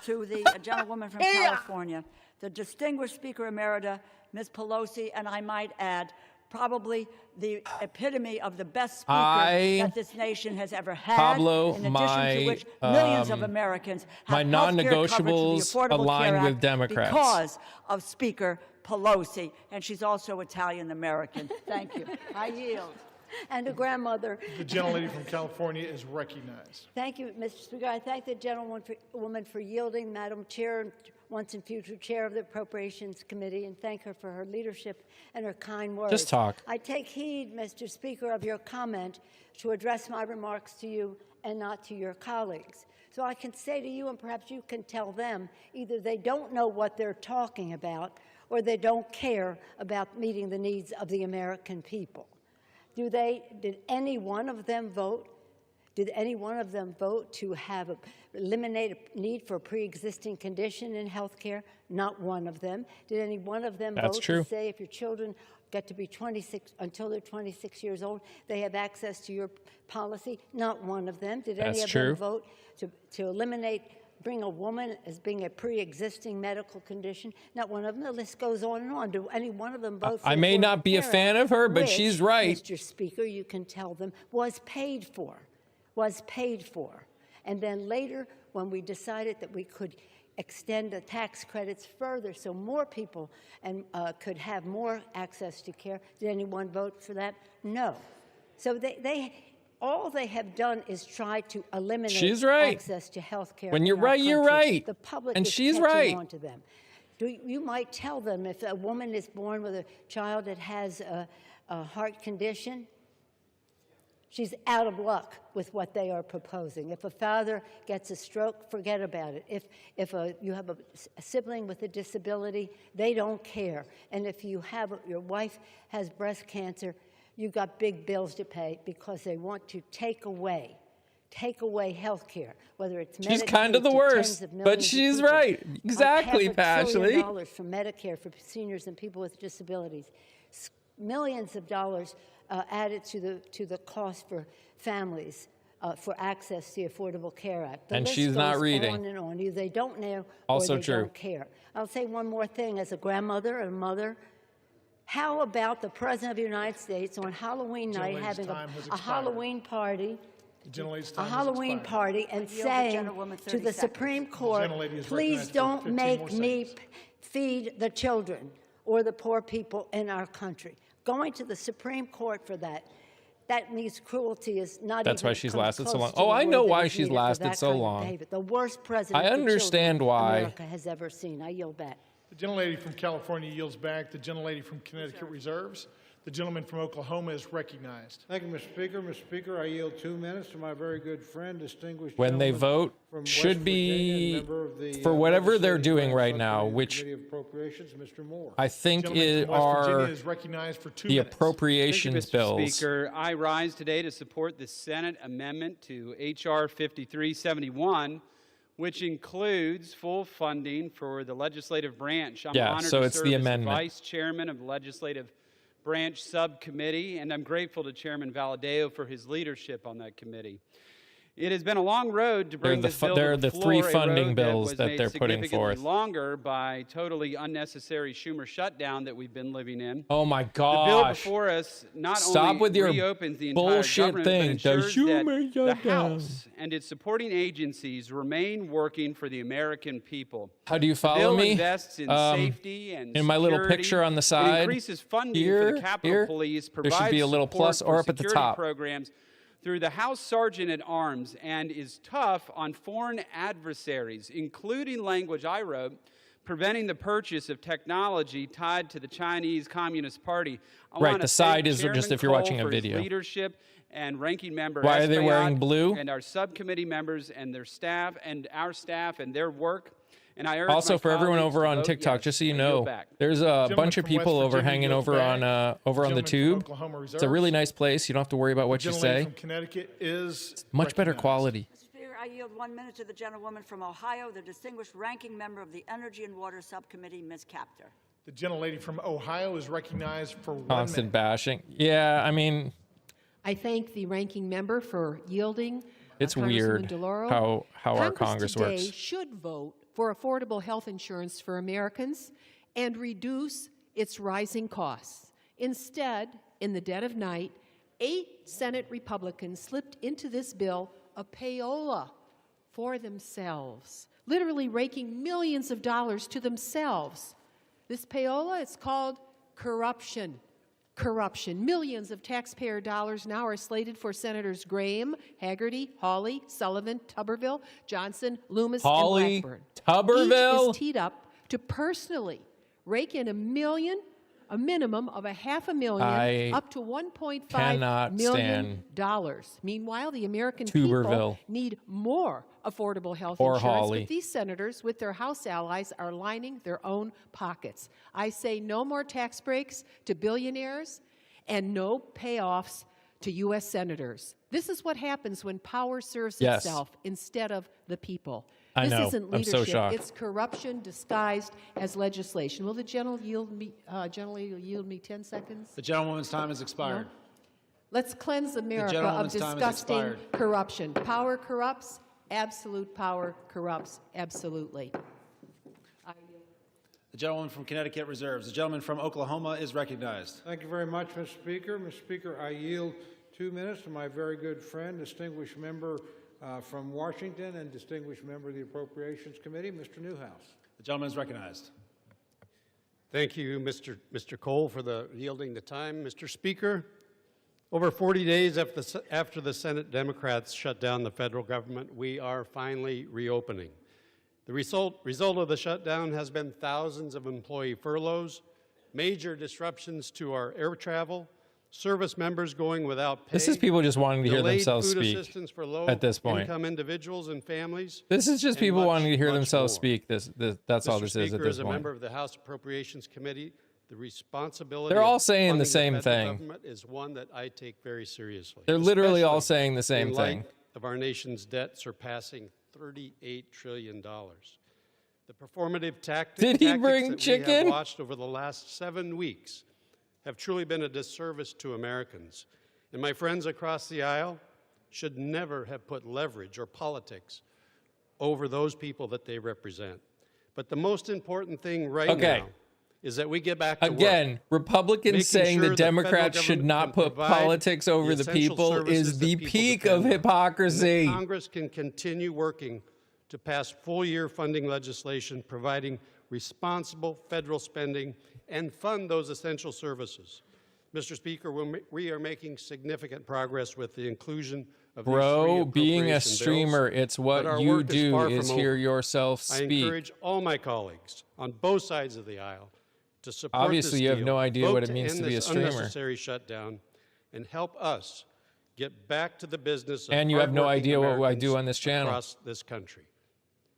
to the gentlewoman from California, the distinguished Speaker Emerita, Ms. Pelosi, and I might add, probably the epitome of the best speaker that this nation has ever had. Pablo, in addition to which millions of Americans have my health care coverage through the non-negotiables Affordable align Care with Act Democrats. because of Speaker Pelosi, and she's also Italian-American. Thank you. I yield. And a grandmother. The gentlelady from California is recognized. Thank you, Mr. Speaker. I thank the gentlewoman for yielding, Madam Chair, and once and future Chair of the Appropriations Committee, and thank her for her leadership and her kind words. Just talk. I take heed, Mr. Speaker, of your comment to address my remarks to you and not to your colleagues. So I can say to you, and perhaps you can tell them, either they don't know what they're talking about or they don't care about meeting the needs of the American people. Did any one of them vote? Did any one of them vote to eliminate a need for a pre-existing condition in health care? Not one of them. Did any one of them vote to say if your children get to be 26, until they're 26 years old, they have access to your policy? Not one of them. Did any of them vote to eliminate, bring a woman as being a pre-existing medical condition? Not one of them. The list goes on and on. Do any one of them vote for I may the not be a Affordable Care fan Act, of her, but which, she's right. Mr. Speaker, you can tell them, was paid for. And then later, when we decided that we could extend the tax credits further so more people could have more access to care, did anyone vote for that? No. So all they have done is try to eliminate access to health care. When you're right, you're right. The public and is she's catching right. on to them. You might tell them if a woman is born with a child that has a heart condition, she's out of luck with what they are proposing. If a father gets a stroke, forget about it. If you have a sibling with a disability, they don't care. And if your wife has breast cancer, you've got big bills to pay because they want to take away health care, whether it's Medicaid. She's kind of the worst, but she's right. Exactly, Ashley. $500 billion from Medicare for seniors and people with disabilities. Millions of dollars added to the cost for families for access to the Affordable Care Act. The and list she's not goes reading. On and on. Either they don't know also or they true. don't care. I'll say one more thing as a grandmother and a mother. How about the President of the United States on Halloween night having a Halloween party? A Halloween party and saying to the Supreme Court, please don't make me feed the children or the poor people in our country. Going to the Supreme Court for that means cruelty is not That's even why she's come lasted so close long. to Oh, I the know word why that is she's needed for lasted that so kind of long. behavior. The worst president I for understand children why. America has ever seen. I yield back. The gentlelady from California yields back. The gentlelady from Connecticut reserves. The gentleman from Oklahoma is recognized. Thank you, Mr. Speaker. Mr. Speaker, I yield 2 minutes to my very good friend, distinguished When they gentleman vote, from should West be Virginia, member of the, for whatever they're Legislative doing Branch right now, Subcommittee of which Committee of Appropriations, Mr. Moore. I think Gentleman from West are Virginia is recognized for 2 the minutes. appropriations Thank you, Mr. bills. Speaker, I rise today to support the Senate amendment to H.R. 5371, which includes full funding for the legislative branch. I'm honored so to it's serve the as amendment. Vice Chairman of the Legislative Branch Subcommittee, and I'm grateful to Chairman Valadeo for his leadership on that committee. It has been a long road to bring this bill they're to the the three floor, a funding road bills was that made they're putting significantly forth. longer by totally unnecessary Schumer shutdown that we've been living in. Oh my The bill gosh. before us not Stop only with your reopens the entire bullshit government, thing. but ensures The that Schumer the shutdown. House and its supporting agencies remain working for the American people. How do you The follow bill me? invests in safety and in my little security. picture on the It side, increases funding here, for the Capitol here, Police, there provides should be a little support plus or for up at the security top. programs through the House Sergeant at Arms, and is tough on foreign adversaries, including language I wrote, preventing the purchase of technology tied to the Chinese Communist Party. I Right, wanna the side thank is Chairman just if you're Cole watching a for his video. leadership and Ranking Member Why are they Espaillat wearing blue? and our subcommittee members and their staff and our staff and their work. And I urge Also, my for everyone colleagues over to on vote TikTok, yes. just so you I know, yield back. there's a Gentleman bunch of from West people over Virginia hanging yields over back. on the Gentleman from tube. Oklahoma It's a reserves. really nice place. You don't have to worry about what you Gentleman say. from Connecticut is Much better recognized. quality. Mr. Speaker, I yield 1 minute to the gentlewoman from Ohio, the distinguished ranking member of the Energy and Water Subcommittee, Ms. Capter. The gentlelady from Ohio is recognized for 1 Constant minute. bashing. Yeah, I mean, I thank the ranking member for yielding. it's Congresswoman weird DeLauro. how our Congress today works. should vote for affordable health insurance for Americans and reduce its rising costs. Instead, in the dead of night, 8 Senate Republicans slipped into this bill a payola for themselves, literally raking millions of dollars to themselves. This payola is called corruption. Corruption. Millions of taxpayer dollars now are slated for Senators Graham, Hagerty, Hawley, Sullivan, Tuberville, Johnson, Loomis, Hawley, and Blackburn. Tuberville. Each is teed up to personally rake in a minimum of $500,000 up to $1.5 million. Meanwhile, the American people need more affordable health insurance, but these senators, with their House allies, are lining their own pockets. I say no more tax breaks to billionaires and no payoffs to U.S. senators. This is what happens when power serves itself instead of the people. I know. This isn't leadership. I'm so shocked. It's corruption disguised as legislation. Will the gentleman yield me 10 seconds? The gentlewoman's time has expired. No? Let's cleanse America of gentlewoman's time has disgusting expired. corruption. Power corrupts. Absolute power corrupts absolutely. The gentleman from Connecticut reserves. The gentleman from Oklahoma is recognized. Thank you very much, Mr. Speaker. Mr. Speaker, I yield 2 minutes to my very good friend, distinguished member from Washington and distinguished member of the Appropriations Committee, Mr. Newhouse. The gentleman is recognized. Thank you, Mr. Cole, for yielding the time. Mr. Speaker, over 40 days after the Senate Democrats shut down the federal government, we are finally reopening. The result of the shutdown has been thousands of employee furloughs, major disruptions to our air travel, service members going without pay. This is people just wanting to hear delayed themselves food speak assistance for at this point. low-income individuals and families. This is just and people much, wanting to hear much themselves more. speak. That's all this is at Mr. Speaker, this as a point. member of the House Appropriations Committee, the responsibility They're all of saying the funding same federal thing. government is one that I take very seriously. They're literally all especially saying the same in thing. light of our nation's debt surpassing $38 trillion. The performative tactics Did he that bring we have chicken? watched over the last 7 weeks have truly been a disservice to Americans. And my friends across the aisle should never have put leverage or politics over those people that they represent. But the most important thing right now is that we get back to Again, work. Republicans Making saying sure the federal Democrats should government not can put provide politics over the essential people services is that the people peak depend of on. And hypocrisy. that Congress can continue working to pass full-year funding legislation providing responsible federal spending and fund those essential services. Mr. Speaker, we are making significant progress with the inclusion of these Bro, three being a appropriation streamer, bills, it's but what our you work do far is from hear over. yourself I speak. encourage all my colleagues on both sides of the aisle to support Obviously, this you have deal, no idea vote what it means end to be a this streamer. unnecessary shutdown, and help us get back to the business of And you have no hardworking idea what I do Americans on this channel. across this country.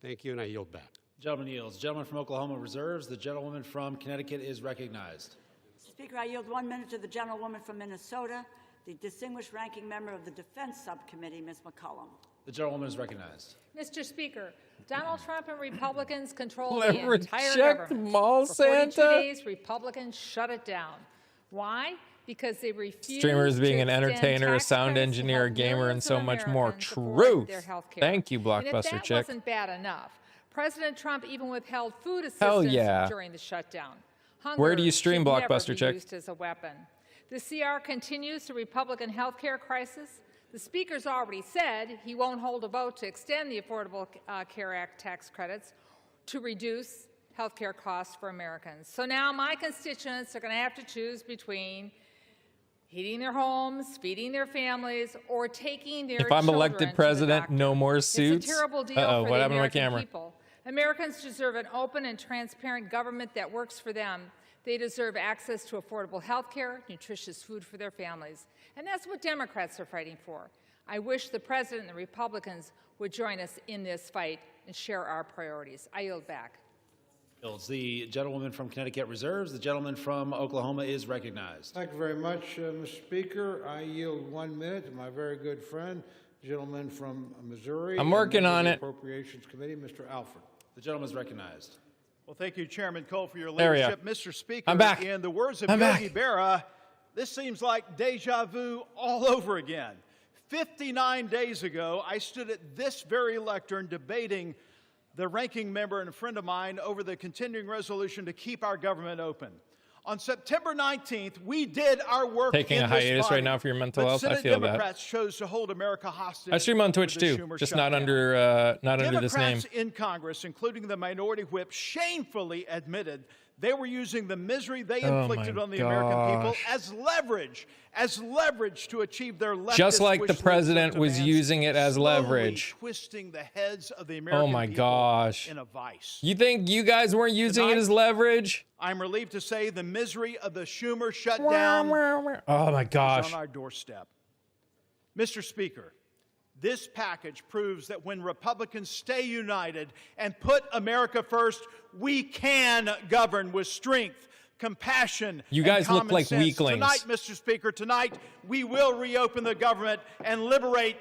Thank you, and I yield back. Gentleman yields. Gentleman from Oklahoma reserves. The gentlewoman from Connecticut is recognized. Speaker, I yield 1 minute to the gentlewoman from Minnesota, the distinguished ranking member of the Defense Subcommittee, Ms. McCollum. The gentlewoman is recognized. Mr. Speaker, Donald Trump and Republicans control the Leverage entire check government. mall For 42 Santa? days, Republicans shut it down. Why? Because they refuse Streamers being to an extend entertainer, a tax sound credits to engineer, a help gamer, and millions so of much more. Americans afford Truth. their health care. Thank you, And Blockbuster if that Chick. wasn't bad enough, President Trump even withheld food Hell assistance yeah. during the shutdown. Where do you Hunger stream should never Blockbuster be Chick? used as a weapon. The CR continues the Republican health care crisis. The Speaker's already said he won't hold a vote to extend the Affordable Care Act tax credits to reduce health care costs for Americans. So now my constituents are going to have to choose between heating their homes, feeding their families, or taking their If I'm children elected to the president, doctor. no more suits. It's a terrible deal Uh-oh, for what the happened to my American camera? people. Americans deserve an open and transparent government that works for them. They deserve access to affordable health care, nutritious food for their families. And that's what Democrats are fighting for. I wish the President and the Republicans would join us in this fight and share our priorities. I yield back. Yields. The gentlewoman from Connecticut reserves. The gentleman from Oklahoma is recognized. Thank you very much, Mr. Speaker. I yield 1 minute to my very good friend, gentleman from Missouri. I'm and working member of on the it. Appropriations Committee, Mr. Alford. The gentleman is recognized. Well, thank you, Chairman Cole, for your There we leadership. are. Mr. Speaker, I'm back. in the words of I'm Yogi back. Berra, this seems like deja vu all over again. 59 days ago, I stood at this very lectern debating the ranking member and a friend of mine over the continuing resolution to keep our government open. On September 19th, we did our work Taking in a this hiatus body, right now for your mental but health. I Senate feel Democrats chose to hold America hostage. I stream on Twitch with the too, Schumer just shutdown. not under this name. Democrats in Congress, including the minority whip, shamefully admitted they were using the misery they inflicted on the American people as leverage to achieve their leftist Just like the wish lists president and was demands, using it as slowly leverage. twisting the heads of the American Oh my people gosh. in a vice. You think you guys weren't using it as leverage? I'm relieved to say the misery of the Schumer shutdown Oh my is gosh. on our doorstep. Mr. Speaker, this package proves that when Republicans stay united and put America first, we can govern with strength, compassion, You and guys look common like sense. weaklings. Tonight, Mr. Speaker, tonight we will reopen the government and liberate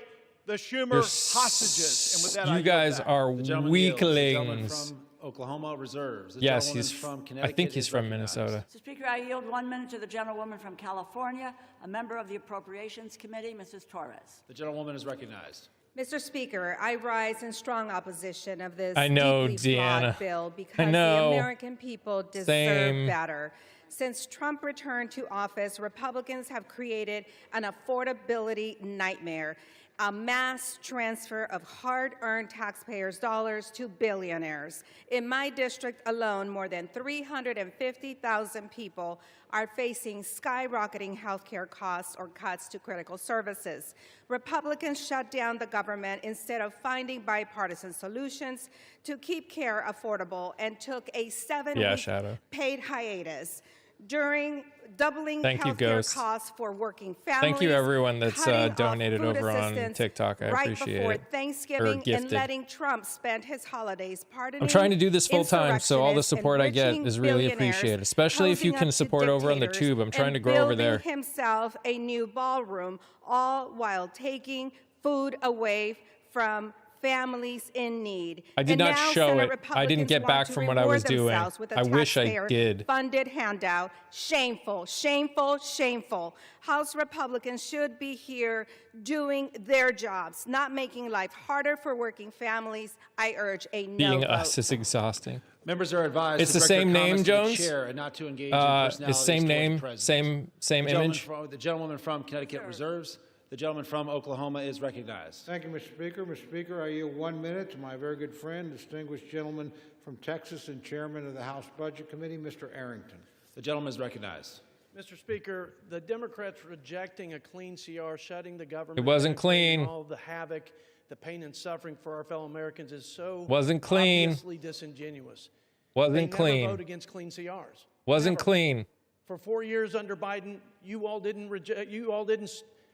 the Schumer hostages. And with that, I You yield guys back. are The gentleman yields. The gentleman weaklings. from Oklahoma reserves. The Yes, gentleman he's. from I Connecticut think he's is from recognized. Minnesota. Mr. Speaker, I yield 1 minute to the gentlewoman from California, a member of the Appropriations Committee, Mrs. Torres. The gentlewoman is recognized. Mr. Speaker, I rise in strong opposition of this I know, deeply Deanna. flawed bill because I know. the American people deserve Same. better. Since Trump returned to office, Republicans have created an affordability nightmare, a mass transfer of hard-earned taxpayers' dollars to billionaires. In my district alone, more than 350,000 people are facing skyrocketing health care costs or cuts to critical services. Republicans shut down the government instead of finding bipartisan solutions to keep care affordable and took a 7-week Shadow. paid hiatus. During doubling Thank you, health care Ghost. costs for working families. Thank you, everyone that's cutting off donated food over on assistance TikTok. I right appreciate before it. Or Thanksgiving and gifted. letting Trump spend his holidays pardoning I'm trying to do this full time, so all the insurrectionists, support I get enriching is really billionaires, appreciated, especially if you posing can up to support over on the dictators, tube. I'm trying to and grow over building there. himself a new ballroom, all while taking food away from families in need. I did And not now show Senate it. I Republicans didn't get want back to from what I reward was doing. themselves with a I wish I taxpayer did. Funded handout. Shameful, shameful, shameful. House Republicans should be here doing their jobs, not making life harder for working families. I urge a no Being vote. us is exhausting. Members are advised It's to the direct their same name, comments to the Jones? chair and not to engage in It's personalities same toward the name, president. same image. The gentleman from Connecticut reserves. The gentleman from Oklahoma is recognized. Thank you, Mr. Speaker. Mr. Speaker, I yield 1 minute to my very good friend, distinguished gentleman from Texas and chairman of the House Budget Committee, Mr. Arrington. The gentleman is recognized. Mr. Speaker, the Democrats rejecting a clean CR, shutting the government. It wasn't and creating clean. All the havoc, the pain and suffering for our fellow Americans is so Wasn't clean. obviously disingenuous. Wasn't They clean. Never vote against clean CRs. Wasn't Never. clean. For 4 years under Biden, you all didn't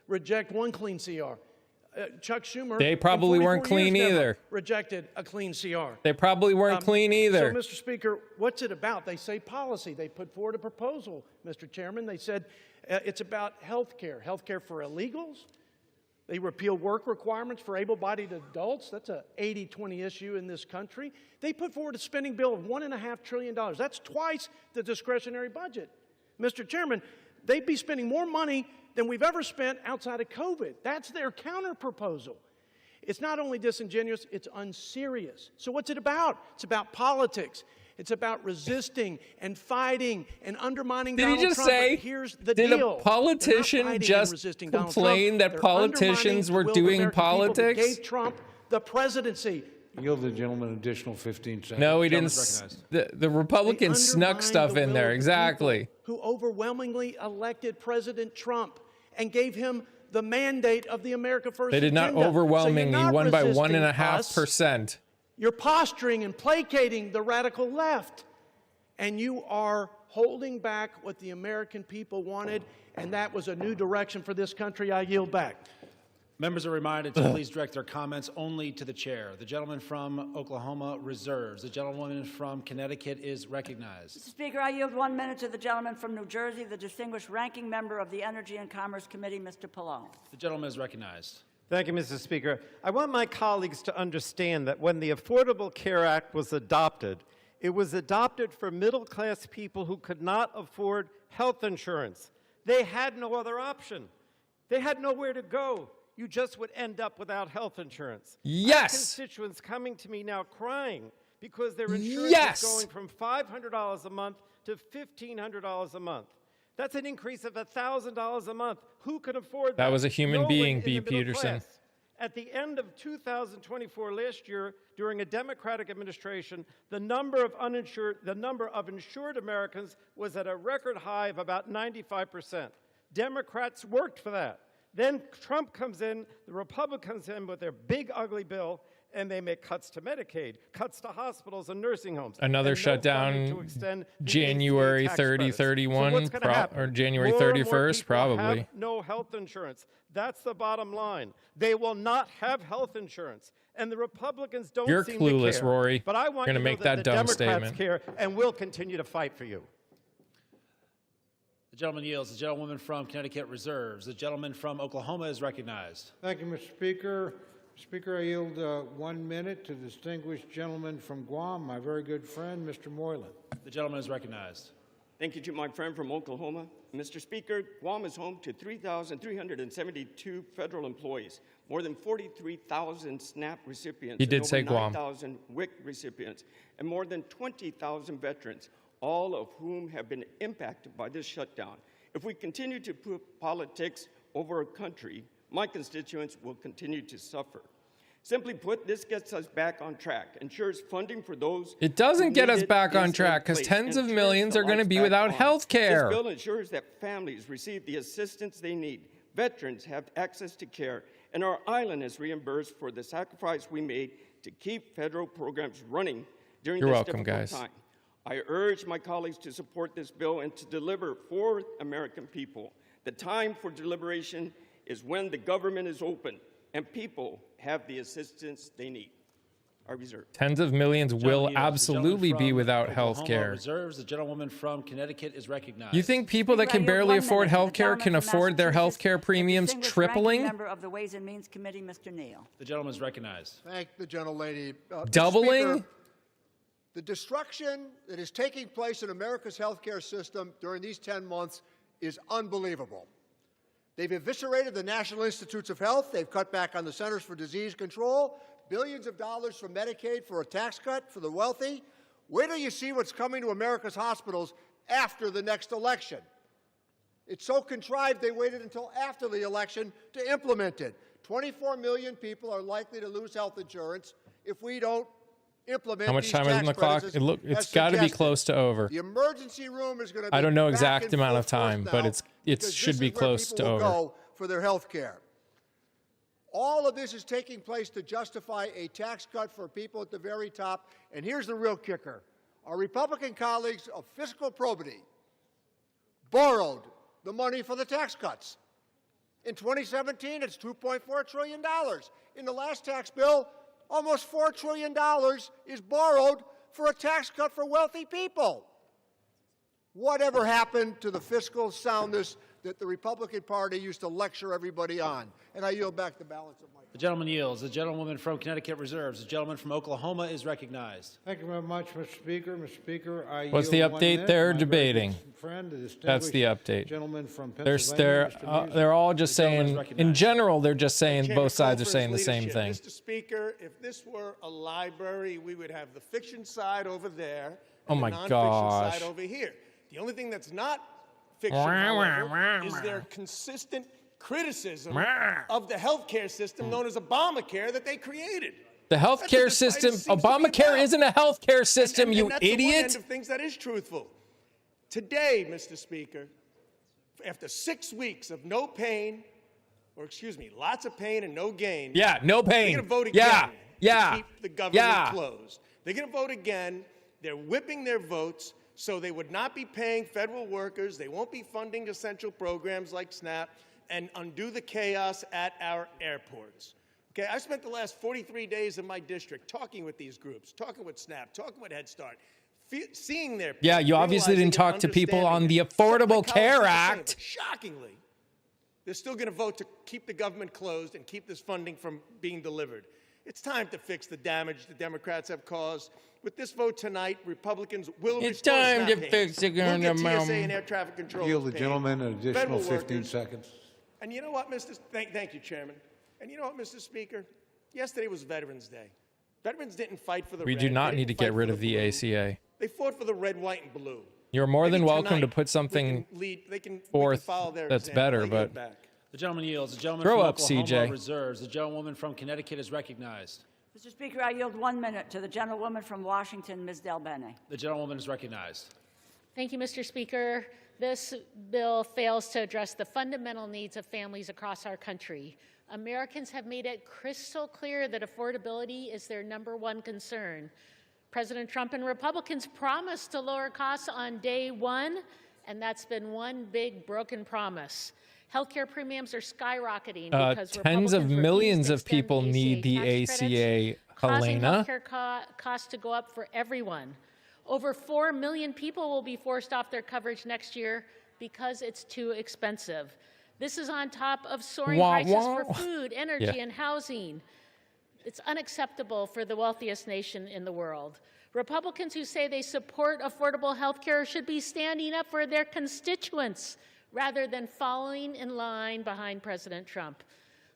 reject one clean CR. Chuck Schumer. They in probably 44 weren't clean years never either. Rejected a clean CR. They probably weren't clean either. So, Mr. Speaker, what's it about? They say policy. They put forward a proposal, Mr. Chairman. They said it's about health care for illegals. They repeal work requirements for able-bodied adults. That's a 80-20 issue in this country. They put forward a spending bill of $1.5 trillion. That's twice the discretionary budget. Mr. Chairman, they'd be spending more money than we've ever spent outside of COVID. That's their counter-proposal. It's not only disingenuous, it's unserious. So what's it about? It's about politics. It's about resisting and fighting and undermining Did Donald he just Trump. say, But here's the did deal. a politician They're not fighting and just resisting Donald complain Trump. that They're politicians undermining were the will of the doing American people that politics? gave Trump the presidency. Yield the gentleman an additional 15 seconds. No, he Gentleman's didn't. The Republicans snuck stuff in there. Exactly. Who overwhelmingly elected President Trump and gave him the mandate of the America First They did not agenda. So you're overwhelmingly. not Won by resisting 1.5%. us. You're posturing and placating the radical left. And you are holding back what the American people wanted, and that was a new direction for this country. I yield back. Members are reminded to please direct their comments only to the chair. The gentleman from Oklahoma reserves. The gentlewoman from Connecticut is recognized. Mr. Speaker, I yield 1 minute to the gentleman from New Jersey, the distinguished ranking member of the Energy and Commerce Committee, Mr. Pallone. The gentleman is recognized. Thank you, Mr. Speaker. I want my colleagues to understand that when the Affordable Care Act was adopted, it was adopted for middle-class people who could not afford health insurance. They had no other option. They had nowhere to go. You just would end up without health insurance. Yes. I have constituents coming to me now crying because their insurance Yes. is going from $500 a month to $1,500 a month. That's an increase of $1,000 a month. Who can afford that? That was a human No one being, in the B. middle Peterson. class. At the end of 2024, last year, during a Democratic administration, the number of insured Americans was at a record high of about 95%. Democrats worked for that. Then Trump comes in, the Republicans come in with their big, ugly bill, and they make cuts to Medicaid, cuts to hospitals and nursing homes. Another and no funding shutdown to extend the January ACA tax 30, credits. So 31, what's gonna happen? or January More and more 31st, people probably. have no health insurance. That's the bottom line. They will not have health insurance. And the Republicans don't You're seem clueless, to care. Rory. But I You're want gonna you to make know that the dumb Democrats statement. care, and we'll continue to fight for you. The gentleman yields. The gentlewoman from Connecticut reserves. The gentleman from Oklahoma is recognized. Thank you, Mr. Speaker. Speaker, I yield 1 minute to the distinguished gentleman from Guam, my very good friend, Mr. Moylan. The gentleman is recognized. Thank you to my friend from Oklahoma. Mr. Speaker, Guam is home to 3,372 federal employees, more than 43,000 SNAP recipients, He did and say over Guam. 9,000 WIC recipients, and more than 20,000 veterans, all of whom have been impacted by this shutdown. If we continue to put politics over our country, my constituents will continue to suffer. Simply put, this gets us back on track, ensures funding for those. It doesn't who get need us it back on is in track because place, tens of and millions turns are the going to lights be back without on. health care. This bill ensures that families receive the assistance they need, veterans have access to care, and our island is reimbursed for the sacrifice we made to keep federal programs running during You're this welcome, difficult guys. time. I urge my colleagues to support this bill and to deliver for American people. The time for deliberation is when the government is open and people have the assistance they need. I reserve. Tens of millions will Gentleman yields. The absolutely gentleman be from without Oklahoma health care. reserves. The gentlewoman from Connecticut is recognized. You think people that can barely afford health care can afford their health care premiums Distinguished tripling? Ranking member of the Ways and Means Committee, Mr. Neal. The gentleman is recognized. Thank the gentlelady. Mr. Doubling? Speaker, the destruction that is taking place in America's healthcare system during these 10 months is unbelievable. They've eviscerated the National Institutes of Health. They've cut back on the Centers for Disease Control, billions of dollars from Medicaid for a tax cut for the wealthy. Wait till you see what's coming to America's hospitals after the next election. It's so contrived they waited until after the election to implement it. 24 million people are likely to lose health insurance if we don't implement How much these time is on tax the clock? credits It's as got to be suggested. close to over. The emergency room is going to be I don't know back exact in amount full of time, force but now it because should this be is where close people to will over. go for their health care. All of this is taking place to justify a tax cut for people at the very top. And here's the real kicker. Our Republican colleagues of fiscal probity borrowed the money for the tax cuts. In 2017, it's $2.4 trillion. In the last tax bill, almost $4 trillion is borrowed for a tax cut for wealthy people. Whatever happened to the fiscal soundness that the Republican Party used to lecture everybody on? And I yield back the balance of my The gentleman yields. The gentlewoman from Connecticut reserves. The gentleman from Oklahoma is recognized. Thank you very much, Mr. Speaker. Mr. Speaker, I What's the yield 1 update minute. they're My very debating? good friend, the That's the distinguished update. Gentleman from They're Pennsylvania, Mr. Music. they're all just The gentleman is saying, in recognized. general, they're just saying Chairman both sides are Colfer's saying the same leadership. thing. Mr. Speaker, if this were a library, we would have the fiction side over there Oh and my the nonfiction gosh. side over here. The only thing that's not fiction, however, is their consistent criticism of the healthcare system known as Obamacare that they created. The healthcare system, Obamacare isn't a healthcare system, you that's the one end idiot. of things that is truthful. Today, Mr. Speaker, after 6 weeks of no pain, or excuse me, lots of pain and no gain. Yeah, no They're pain. going to vote again Yeah, to keep the government yeah. closed. They're going to vote again. They're whipping their votes so they would not be paying federal workers. They won't be funding essential programs like SNAP and undo the chaos at our airports. Okay, I spent the last 43 days in my district talking with these groups, talking with SNAP, talking with Head Start, seeing their Yeah, you obviously realizing didn't and talk to people on understanding the it. Some of my Affordable colleagues Care did the same, Act. but shockingly, they're still going to vote to keep the government closed and keep this funding from being delivered. It's time to fix the damage the Democrats have caused. With this vote tonight, Republicans will It's restore time SNAP to payments. fix the We'll get government. TSA and air traffic control. Yield the gentleman an additional 15 workers. seconds. And you know what, thank you, Chairman. And you know what, Mr. Speaker? Yesterday was Veterans Day. Veterans didn't fight for the We red. do not They need to didn't get fight rid for of the blue. ACA. They fought for the red, white, and blue. You're more Maybe than welcome to tonight put something they can forth follow their that's example. better, I yield but back. The gentleman yields. The gentleman Throw from up, Oklahoma CJ. reserves. The gentlewoman from Connecticut is recognized. Mr. Speaker, I yield 1 minute to the gentlewoman from Washington, Ms. Del Bene. The gentlewoman is recognized. Thank you, Mr. Speaker. This bill fails to address the fundamental needs of families across our country. Americans have made it crystal clear that affordability is their #1 concern. President Trump and Republicans promised to lower costs on day one, and that's been one big broken promise. Healthcare premiums are skyrocketing because tens of Republicans millions refuse of to extend people need the tax credits, ACA, causing Helena. healthcare costs to go up for everyone. Over 4 million people will be forced off their coverage next year because it's too expensive. This is on top of soaring Wah, prices wah. for food, energy, Yeah. and housing. It's unacceptable for the wealthiest nation in the world. Republicans who say they support affordable health care should be standing up for their constituents rather than following in line behind President Trump.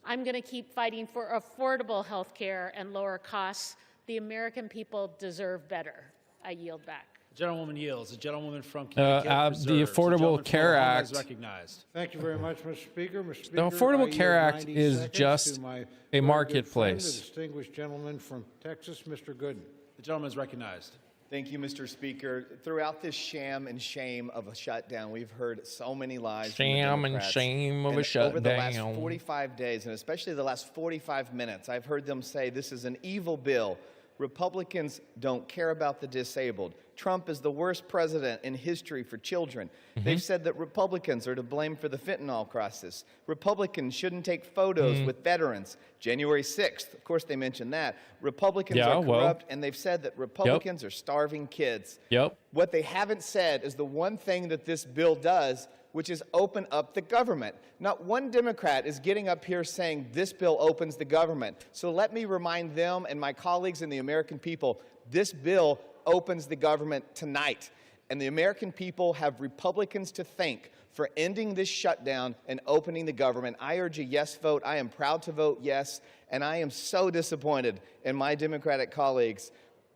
I'm going to keep fighting for affordable health care and lower costs. The American people deserve better. I yield back. The gentlewoman yields. The gentlewoman from Connecticut the reserves. Affordable gentleman from Care Oklahoma Act- is recognized. Thank you very much, Mr. Speaker. Mr. Speaker, The Affordable I Care yield Act 90 is seconds just to my a very good friend, marketplace. the distinguished gentleman from Texas, Mr. Gooden. The gentleman is recognized. Thank you, Mr. Speaker. Throughout this sham and shame of a shutdown, we've heard so many lies. from the Sham and Democrats. shame of a And over the last shutdown. 45 days, and especially the last 45 minutes, I've heard them say this is an evil bill. Republicans don't care about the disabled. Trump is the worst president in history for children. They've said that Republicans are to blame for the fentanyl crisis. Republicans shouldn't take photos with veterans. January 6th, of course they mentioned that. Republicans Yeah, are well. corrupt, and they've said that Republicans are starving kids. Yep. What they haven't said is the one thing that this bill does, which is open up the government. Not one Democrat is getting up here saying this bill opens the government. So let me remind them and my colleagues and the American people, this bill opens the government tonight. And the American people have Republicans to thank for ending this shutdown and opening the government. I urge a yes vote. I am proud to vote yes. And I am so disappointed in my Democratic colleagues.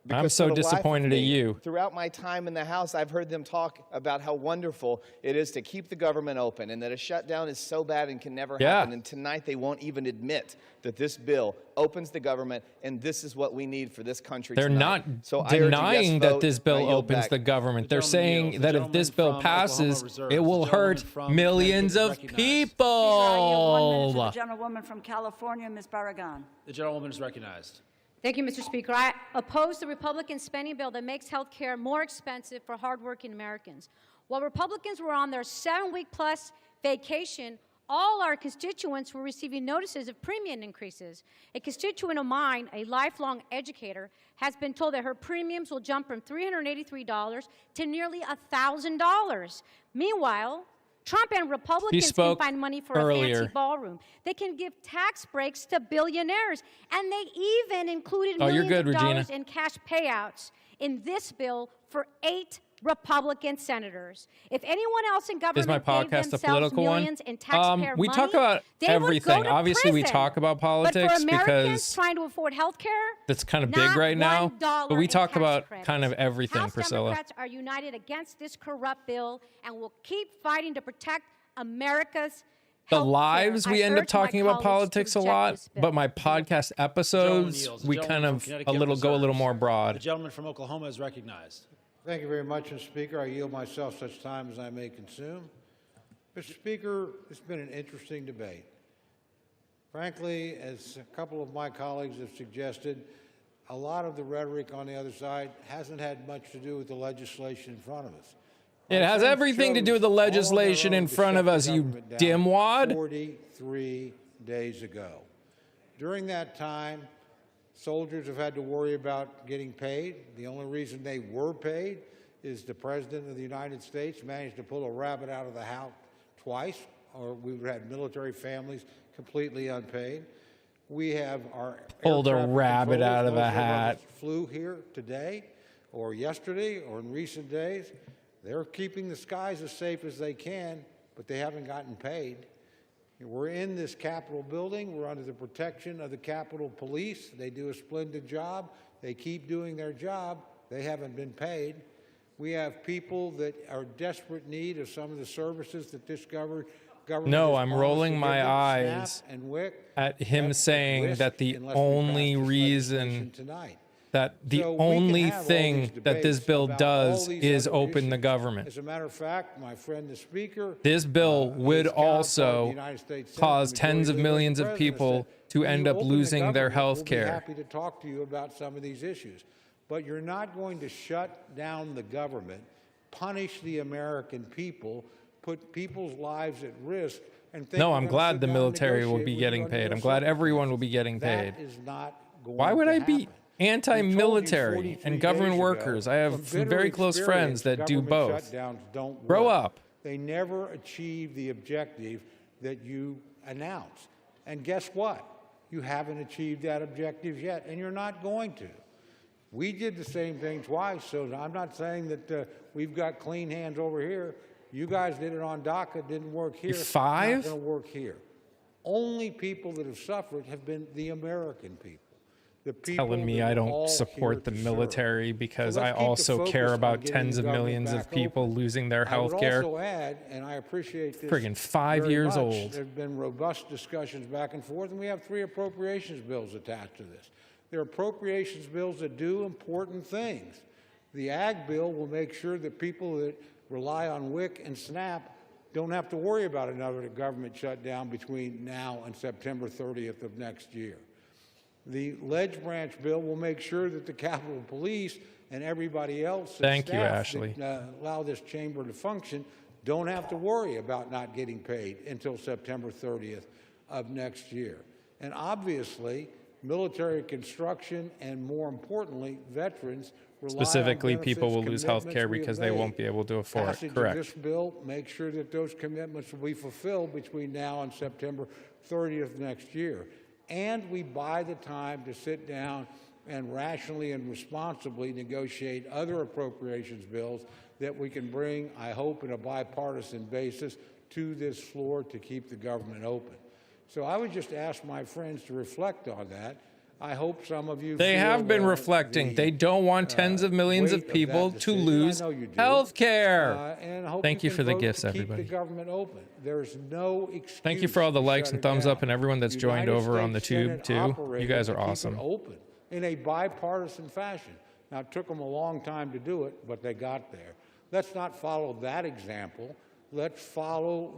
I'm Because so for the life of disappointed at me, you. Throughout my time in the House, I've heard them talk about how wonderful it is to keep the government open and that a shutdown is so bad and can never Yeah. happen. And tonight they won't even admit that this bill opens the government and this is what we need for this country They're tonight. not So I urge a yes denying that vote, this and I bill yield opens back. the government. They're gentleman saying yields. that The if this gentleman bill from Oklahoma passes, reserves. it will The hurt gentleman from millions Connecticut of is recognized. I yield 1 minute to people. the gentlewoman from California, Ms. Barragan. The gentlewoman is recognized. Thank you, Mr. Speaker. I oppose the Republican spending bill that makes health care more expensive for hardworking Americans. While Republicans were on their 7-week-plus vacation, all our constituents were receiving notices of premium increases. A constituent of mine, a lifelong educator, has been told that her premiums will jump from $383 to nearly $1,000. Meanwhile, Trump and Republicans can spoke find money for a earlier. fancy ballroom. They can give tax breaks to billionaires, and they even included Oh, you're millions good, of dollars Regina. in cash payouts in this bill for 8 Republican senators. If anyone else in government Is my gave podcast a themselves political one? millions in taxpayer We money, talk about they would go everything. to Obviously, we prison. talk about But politics for Americans because trying to afford health care, that's kind of big right now. But we talk about kind of everything, House Priscilla. Democrats are united against this corrupt bill and will keep fighting to protect America's The health care. lives we I end up urge my talking about colleagues to politics a reject lot, this bill. but my podcast episodes, yields. The we gentleman kind from of Connecticut go a little reserves. more The broad. gentleman from Oklahoma is recognized. Thank you very much, Mr. Speaker. I yield myself such time as I may consume. Mr. Speaker, it's been an interesting debate. Frankly, as a couple of my colleagues have suggested, a lot of the rhetoric on the other side hasn't had much to do with the legislation in front of us. It has everything to do with the legislation in front of us, you dimwad. 43 days ago. During that time, soldiers have had to worry about getting paid. The only reason they were paid is the President of the United States managed to pull a rabbit out of the hat twice, or we would have had military families completely unpaid. We have our Pulled a air traffic rabbit controllers, out of a those hat. us flew here today or yesterday or in recent days. They're keeping the skies as safe as they can, but they haven't gotten paid. We're in this Capitol building. We're under the protection of the Capitol Police. They do a splendid job. They keep doing their job. They haven't been paid. We have people that are in desperate need of some of the services that this government No, has I'm promised rolling to my give them, eyes SNAP and WIC. at him That's at saying risk that the unless we only pass this reason legislation tonight. that the So we can only have all thing these that this debates bill about all does these is other open the issues. government. As a matter of fact, my friend the Speaker, This bill would his counterpart in the also United States Senate, cause the tens of Majority Leader, millions the of President, people said, to "When end you up open the losing their government, health We'll be care. happy to talk to you about some of these issues. But you're not going to shut down the government, punish the American people, put people's lives at risk, and think No, we're I'm gonna glad sit the down and military will negotiate be with you getting under paid. those I'm glad everyone will be circumstances. getting paid. That is not going Why would to I happen. be anti-military 43 and government days workers? ago, I have from some bitter very close friends experience, that do government both. shutdowns don't Grow work. up. They never achieve the objective that you announce. And guess what? You haven't achieved that objective yet, and you're not going to. We did the same thing twice, so I'm not saying that we've got clean hands over here. You guys did it on DACA, didn't work here. Five? Not going to work here. Only people that have suffered have been the American people. The people Telling me that I we're don't all support here the to serve. military because So I let's keep the also focus care on about getting tens the of government millions of back people open. losing their I health would care. also add, and I appreciate this Friggin' 5 very years much, old. There have been robust discussions back and forth, and we have 3 appropriations bills attached to this. There are appropriations bills that do important things. The Ag bill will make sure that people that rely on WIC and SNAP don't have to worry about another government shutdown between now and September 30th of next year. The Ledge Branch bill will make sure that the Capitol Police and everybody else Thank you, staff Ashley. that allow this chamber to function don't have to worry about not getting paid until September 30th of next year. And obviously, military construction and, more importantly, veterans rely on Specifically, benefits, people will lose health care commitments we because have they made. won't be able to afford it. Passage Correct. of this bill makes sure that those commitments will be fulfilled between now and September 30th next year. And we buy the time to sit down and rationally and responsibly negotiate other appropriations bills that we can bring, I hope, in a bipartisan basis to this floor to keep the government open. So I would just ask my friends to reflect on that. I hope some of you They feel have been the- reflecting. They don't want tens of millions weight of of people that to decision. lose I know you do. health care. And I hope Thank you can for the vote gifts, to keep everybody. the government open. There's no excuse. Thank you for all the to likes shut and it thumbs down. up and everyone that's joined United over on the States tube Senate too. You operated guys to are keep it awesome. open in a bipartisan fashion. Now, it took them a long time to do it, but they got there. Let's not follow that example. Let's follow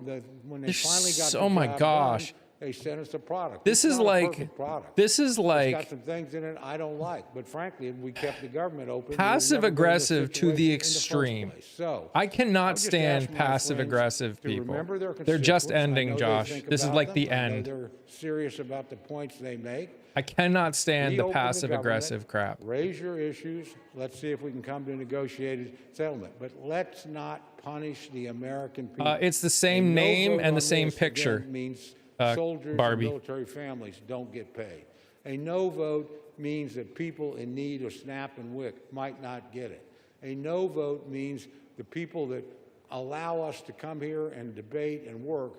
when they There's finally got so- the oh my job gosh. done, they sent us a product. This It's is not a like- perfect product. this is It's like- got some things in it I don't like, but frankly, if we kept the government open, we would Passive never be in this aggressive to the situation in first extreme. place. So I I cannot would just stand ask my passive friends aggressive to people. remember their They're just constituents. I ending, know they Josh. think This is about like them. the I know end. they're serious about the points they make. I cannot stand the Reopen passive government, aggressive crap. Raise your issues. Let's see if we can come to a negotiated settlement. But let's not punish the American people. It's the same A no name vote and on the same this, picture, again, means uh, soldiers Barbie. and military families don't get paid. A no vote means that people in need of SNAP and WIC might not get it. A no vote means the people that allow us to come here and debate and work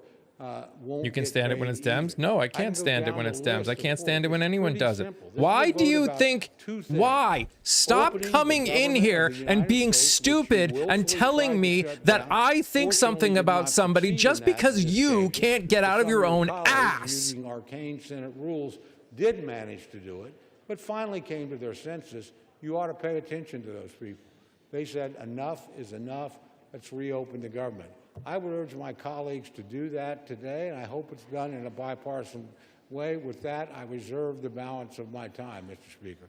won't You can get stand it when paid it's Dems? either. No, I can can't go stand it down when the it's Dems. list I of can't points. stand it when It's anyone pretty does it. simple. This is Why a do vote you about think, two things. why? Stop Opening the coming in government of here the and United being States, which you stupid and willfully telling tried to me shut that down. I think Fortunately, something did about not somebody succeed just in that because in this you case. can't get out of Some your own colleagues, ass. using arcane Senate rules, did manage to do it, but finally came to their senses. You ought to pay attention to those people. They said, enough is enough. Let's reopen the government. I would urge my colleagues to do that today, and I hope it's done in a bipartisan way. With that, I reserve the balance of my time, Mr. Speaker.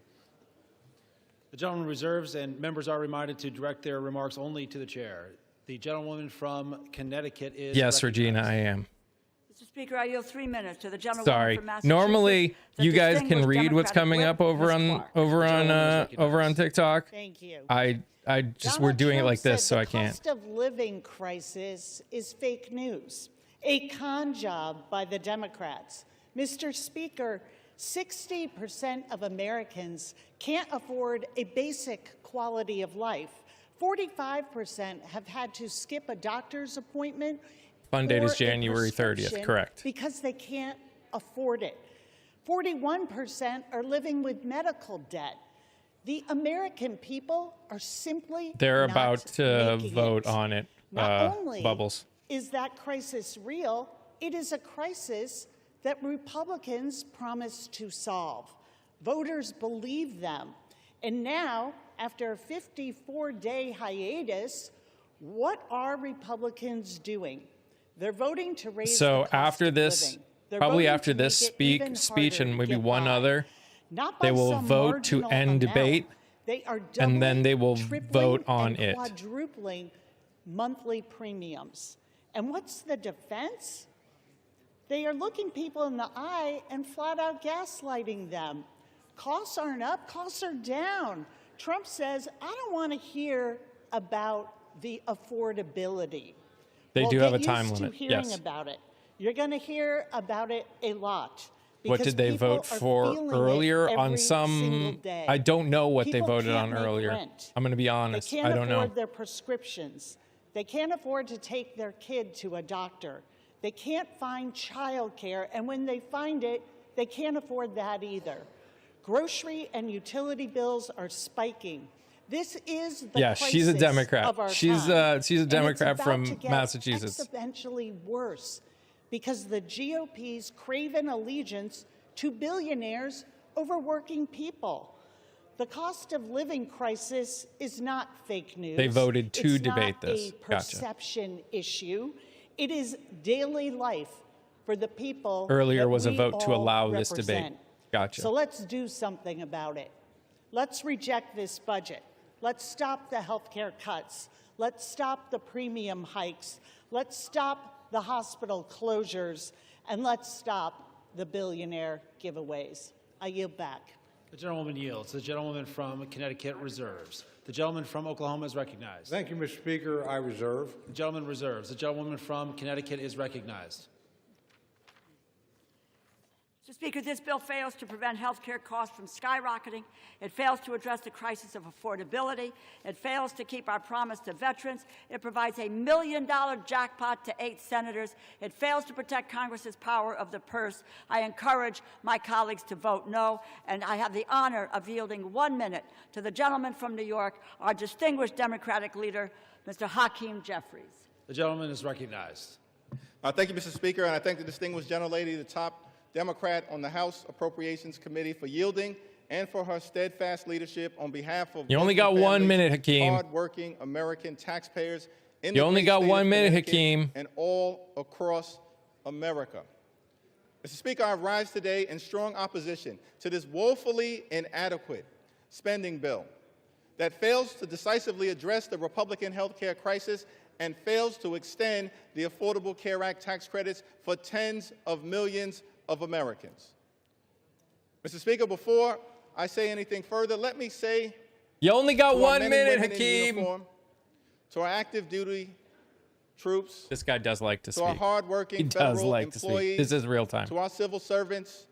The gentleman reserves, and members are reminded to direct their remarks only to the chair. The gentlewoman from Connecticut is Yes, recognized. Regina, I am. Mr. Speaker, I yield 3 minutes to the gentlewoman Sorry. from Massachusetts. Normally, the you guys can distinguished read what's Democratic coming whip, up over Ms. on Clark. over on TikTok. Thank you. I just we're doing it like this, so I can't. The cost of living crisis is fake news, a con job by the Democrats. Mr. Speaker, 60% of Americans can't afford a basic quality of life. 45% have had to skip a doctor's appointment. Fund date or is a January 30th, prescription correct. Because they can't afford it. 41% are living with medical debt. The American people are simply They're not about to making vote it. on it, Not only Bubbles. is that crisis real, it is a crisis that Republicans promised to solve. Voters believe them. And now, after a 54-day hiatus, what are Republicans doing? They're voting to raise the So cost after of this, living. They're probably voting after to this make it even speech harder and to maybe get one by. other, Not they by will some vote to marginal end amount. debate, They are and then they will doubling, vote tripling, on and it. quadrupling monthly premiums. And what's the defense? They are looking people in the eye and flat out gaslighting them. Costs aren't up, costs are down. Trump says, I don't want to hear about the affordability. They Well, do have a get time used to limit, hearing yes. about it. You're going to hear about it a lot. What because did they people vote are for feeling it earlier on every single some? day. I don't know what they People voted can't on make earlier. rent. I'm going to be honest. They can't I don't know. afford their prescriptions. They can't afford to take their kid to a doctor. They can't find childcare, and when they find it, they can't afford that either. Grocery and utility bills are spiking. This is the Yeah, she's a crisis Democrat. of our She's time. she's a And it's Democrat about from to get Massachusetts. exponentially worse because the GOP's craven allegiance to billionaires over working people. The cost of living crisis is not fake news. They voted to It's debate not this. a Gotcha. perception issue. It is daily life for the people. Earlier that was a we vote to all allow this debate. represent. Gotcha. So let's do something about it. Let's reject this budget. Let's stop the healthcare cuts. Let's stop the premium hikes. Let's stop the hospital closures. And let's stop the billionaire giveaways. I yield back. The gentlewoman yields. The gentlewoman from Connecticut reserves. The gentleman from Oklahoma is recognized. Thank you, Mr. Speaker. I reserve. The gentleman reserves. The gentlewoman from Connecticut is recognized. Mr. Speaker, this bill fails to prevent health care costs from skyrocketing. It fails to address the crisis of affordability. It fails to keep our promise to veterans. It provides a $1 million jackpot to 8 senators. It fails to protect Congress's power of the purse. I encourage my colleagues to vote no, and I have the honor of yielding 1 minute to the gentleman from New York, our distinguished Democratic leader, Mr. Hakeem Jeffries. The gentleman is recognized. Thank you, Mr. Speaker, and I thank the distinguished gentlelady, the top Democrat on the House Appropriations Committee, for yielding and for her steadfast leadership on behalf of You only working got 1 families, minute, Hakeem. hardworking American taxpayers in You the only great got state 1 of minute, Connecticut Hakeem. and all across America. Mr. Speaker, I rise today in strong opposition to this woefully inadequate spending bill that fails to decisively address the Republican health care crisis and fails to extend the Affordable Care Act tax credits for tens of millions of Americans. Mr. Speaker, before I say anything further, let me say You only got to our 1 men and minute, women in Hakeem. uniform, to our active duty troops, This guy does like to to our speak. hardworking He does federal like to speak. employees, This is real time. to our civil servants,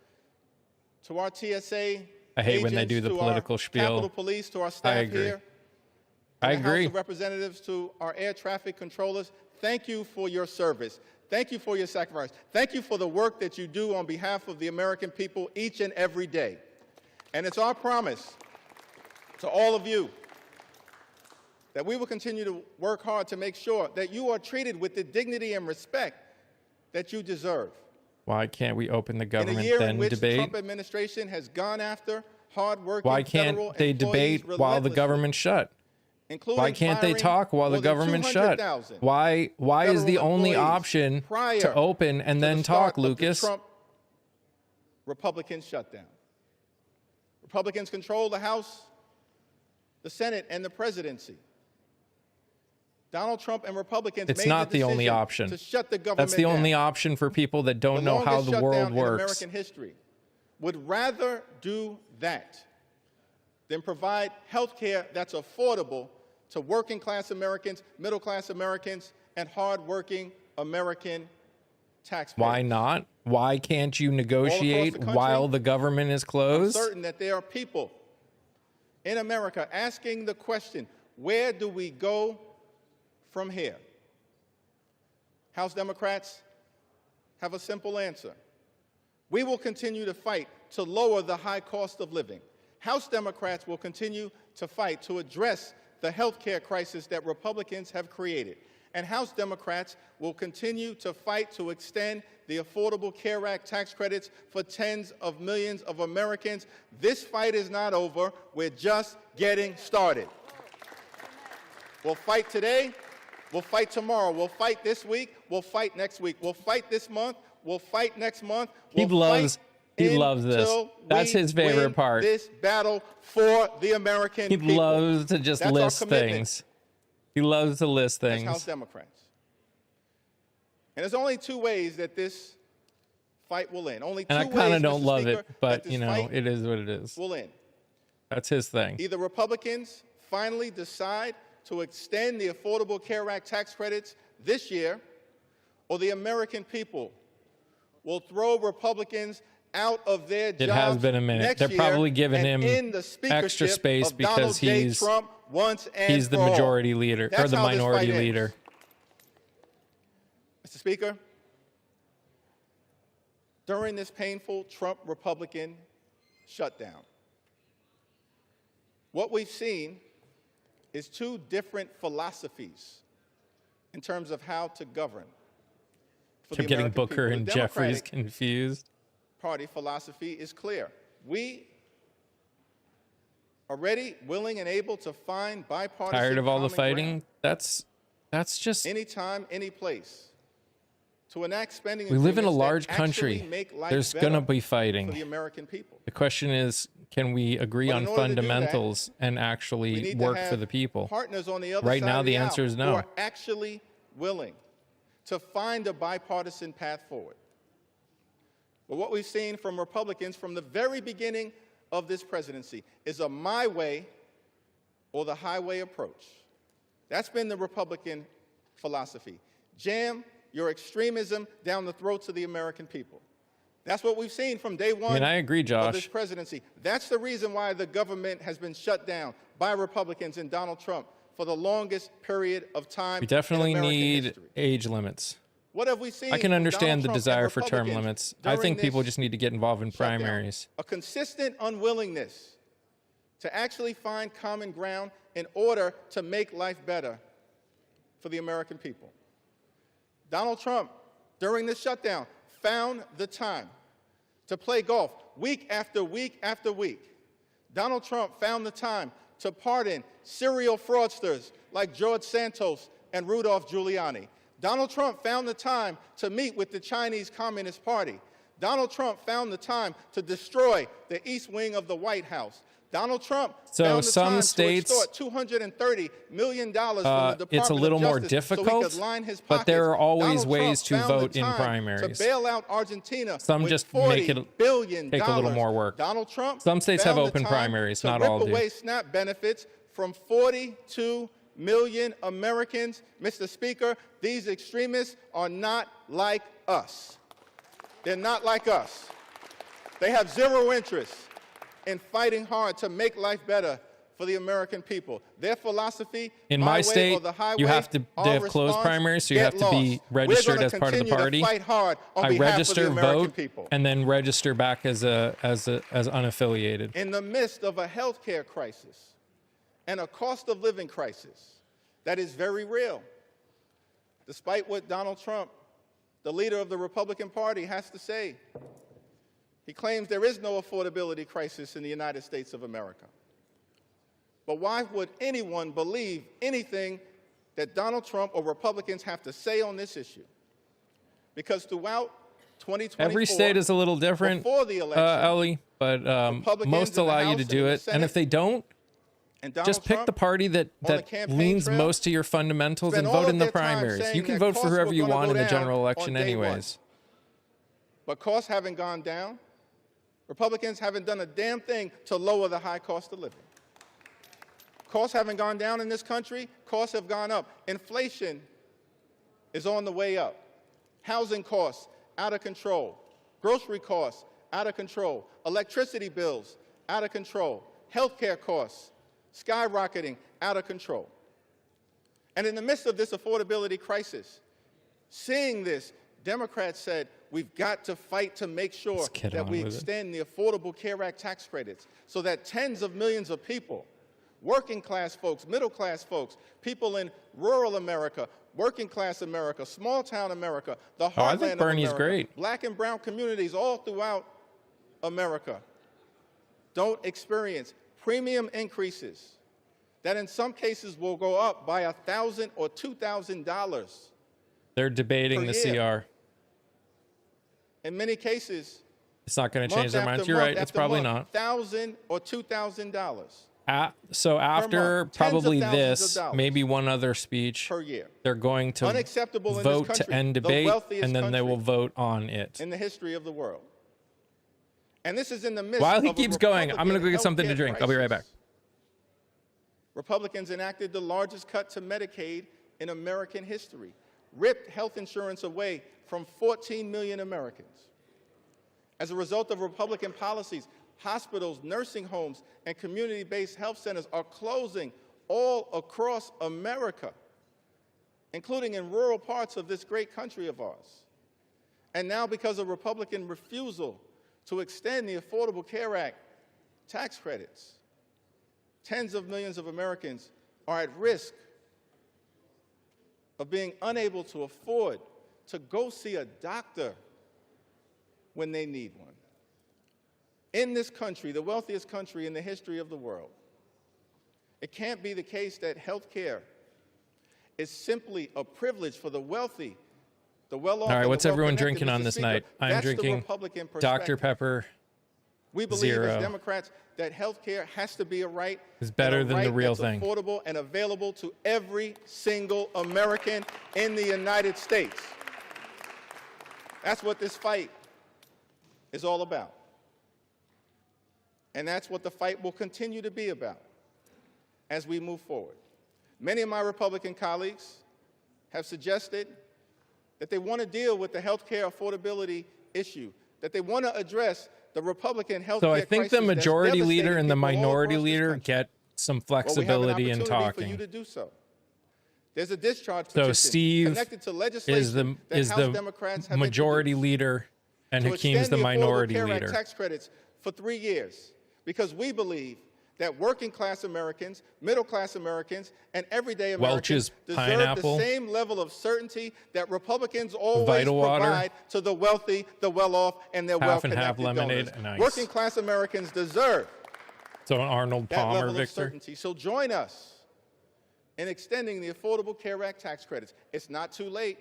to our TSA I hate when they agents, do the to political our spiel. Capitol Police, to our staff agree. here, I to the House agree. of Representatives, to our air traffic controllers, thank you for your service. Thank you for your sacrifice. Thank you for the work that you do on behalf of the American people each and every day. And it's our promise to all of you that we will continue to work hard to make sure that you are treated with the dignity and respect that you deserve. Why can't we open the In a government year in then which the debate? Trump administration has gone after hardworking Why federal can't they employees debate while the relentlessly, government's shut? including Why can't they firing talk while the more than government's shut? 200,000 Why is the federal only employees option prior to open and to then the start talk, of the Lucas? Trump Republican shutdown? Republicans control the House, the Senate, and the presidency. Donald Trump and Republicans It's made not the only decision option. to shut the government That's the down. only option for people that don't The know how longest the world shutdown in works. American history would rather do that than provide health care that's affordable to working class Americans, middle class Americans, and hardworking American taxpayers. Why not? Why can't you negotiate country, while the government is I'm closed? certain that there are people in America asking the question, where do we go from here? House Democrats have a simple answer. We will continue to fight to lower the high cost of living, House Democrats will continue to fight to address the health care crisis that Republicans have created. And House Democrats will continue to fight to extend the Affordable Care Act tax credits for tens of millions of Americans. This fight is not over. We're just getting started. We'll fight today. We'll fight tomorrow. We'll fight this week. We'll fight next week. We'll fight this month. We'll fight next month. He loves this. That's his favorite part. This battle for the American people. He loves to just That's list our commitment. things. He loves to list As House things. Democrats. And there's only two ways that this fight will end. Only two And I ways, kind of Mr. don't love Speaker, it, but that this you know, fight it is what it is. will end. That's his thing. Either Republicans finally decide to extend the Affordable Care Act tax credits this year, or the American people will throw Republicans out of their jobs. It has been a minute. Next They're year probably giving and him end the extra speakership space of Donald because J. he's Trump once and he's the for all. majority leader or That's the how this minority fight ends. leader. Mr. Speaker, during this painful Trump-Republican shutdown, what we've seen is two different philosophies in terms of how to govern. For the Kept getting American Booker people. and The Jeffries Democratic confused. Party philosophy is clear. We are ready, willing, and able to find bipartisan Tired of all the common fighting? ground That's just anytime, any place to enact spending we live in a agreements that large actually country. make life There's better gonna be for fighting. the American people. The question is, can we agree But on in order to do that, fundamentals and We actually need to work for have the people? Partners on the other Right side now, of the aisle answer is who no. are actually willing to find a bipartisan path forward. But what we've seen from Republicans from the very beginning of this presidency is a my way or the highway approach. That's been the Republican philosophy. Jam your extremism down the throats of the American people. That's what we've seen from day one I agree, of this Josh. presidency. That's the reason why the government has been shut down by Republicans and Donald Trump for the longest period of time We definitely in American need history. age limits. What have we seen I can from understand Donald the Trump and desire for term Republicans limits. I during think people this just need to get involved in shutdown? primaries. A consistent unwillingness to actually find common ground in order to make life better for the American people. Donald Trump, during this shutdown, found the time to play golf week after week after week. Donald Trump found the time to pardon serial fraudsters like George Santos and Rudolph Giuliani. Donald Trump found the time to meet with the Chinese Communist Party. Donald Trump found the time to destroy the East Wing of the White House. Donald Trump So found the some time states, to extort $230 million from the Department it's a little of more Justice so he difficult, could line his but there are pockets. always Donald ways Trump to found the vote in time primaries. To bail out Argentina Some with just $40 make it billion. take a little more work. Donald Trump Some states have found the open time primaries, to not rip all do. away SNAP benefits from 42 million Americans. Mr. Speaker, these extremists are not like us. They're not like us. They have zero interest in fighting hard to make life better for the American people. Their philosophy, In my way state, or the highway, you have to our they have closed response, primaries, so you get have to be lost. registered We're as gonna part of the continue party. to fight hard on I behalf register, of the American vote, people. and then register back as unaffiliated. In the midst of a health care crisis and a cost of living crisis that is very real, despite what Donald Trump, the leader of the Republican Party, has to say. He claims there is no affordability crisis in the United States of America. But why would anyone believe anything that Donald Trump or Republicans have to say on this issue? Because throughout 2024, Every state is a little different, before the election, Ellie, but Republicans most in the allow you House to and do in the it. And if Senate, they don't, and Donald just pick Trump the party that on the campaign leans trail most to your fundamentals spent and all vote of in the their time primaries. saying You can that vote for costs whoever were you gonna want go in the down general on election day one. anyways. But costs haven't gone down. Republicans haven't done a damn thing to lower the high cost of living. Costs haven't gone down in this country. Costs have gone up. Inflation is on the way up. Housing costs out of control. Grocery costs out of control. Electricity bills out of control. Healthcare costs skyrocketing out of control. And in the midst of this affordability crisis, seeing this, Democrats said, we've got to fight to make sure get that on we with it. extend the Affordable Care Act tax credits so that tens of millions of people, working class folks, middle class folks, people in rural America, working class America, small town America, the heartland I think Bernie's of America, great. black and brown communities all throughout America don't experience premium increases that in some cases will go up by $1,000 or $2,000. They're debating per the year. CR. In many cases, It's not going to change month their after minds. You're month right. It's after probably month, not. $1,000 or $2,000 So after month, tens of probably thousands of this, dollars maybe one other speech, per year. they're going to Unacceptable in this vote country, to end the debate, wealthiest and then they will country vote on it. in the history of the world. And this is in the midst While he of a keeps going, I'm going to go get something to Republican drink. I'll be right back. crisis. Republicans enacted the largest cut to Medicaid in American history, ripped health insurance away from 14 million Americans. As a result of Republican policies, hospitals, nursing homes, and community-based health centers are closing all across America, including in rural parts of this great country of ours. And now, because of Republican refusal to extend the Affordable Care Act tax credits, tens of millions of Americans are at risk of being unable to afford to go see a doctor when they need one. In this country, the wealthiest country in the history of the world, it can't be the case that health care is simply a privilege for the wealthy, the well-off. All right, and the what's everyone well-connected, drinking on Mr. this Speaker. night? I'm That's the drinking Republican Dr. perspective. Pepper We believe Zero. as Democrats that health care has to be a right. Is better and a than the right real that's thing. affordable and available to every single American in the United States. That's what this fight is all about. And that's what the fight will continue to be about as we move forward. Many of my Republican colleagues have suggested that they want to deal with the health care affordability issue, that they want to address the Republican health So care I think crisis the that's majority leader devastating and the people all minority across this leader country. get some Well, we have an flexibility in opportunity for you talking. to do so. There's a discharge So petition Steve connected to legislation that House Democrats have majority leader and to Hakeem's extend the Affordable minority Care Act leader. tax credits for 3 years because we believe that working class Americans, middle class Americans, and everyday Welch's Americans deserve pineapple. the same level of certainty that Republicans always Vital water. provide to the wealthy, the well-off, and their Half and well-connected half lemonade donors. and ice. Working class Americans deserve So an Arnold that Palmer level of victor. certainty. So join us in extending the Affordable Care Act tax credits. It's not too late.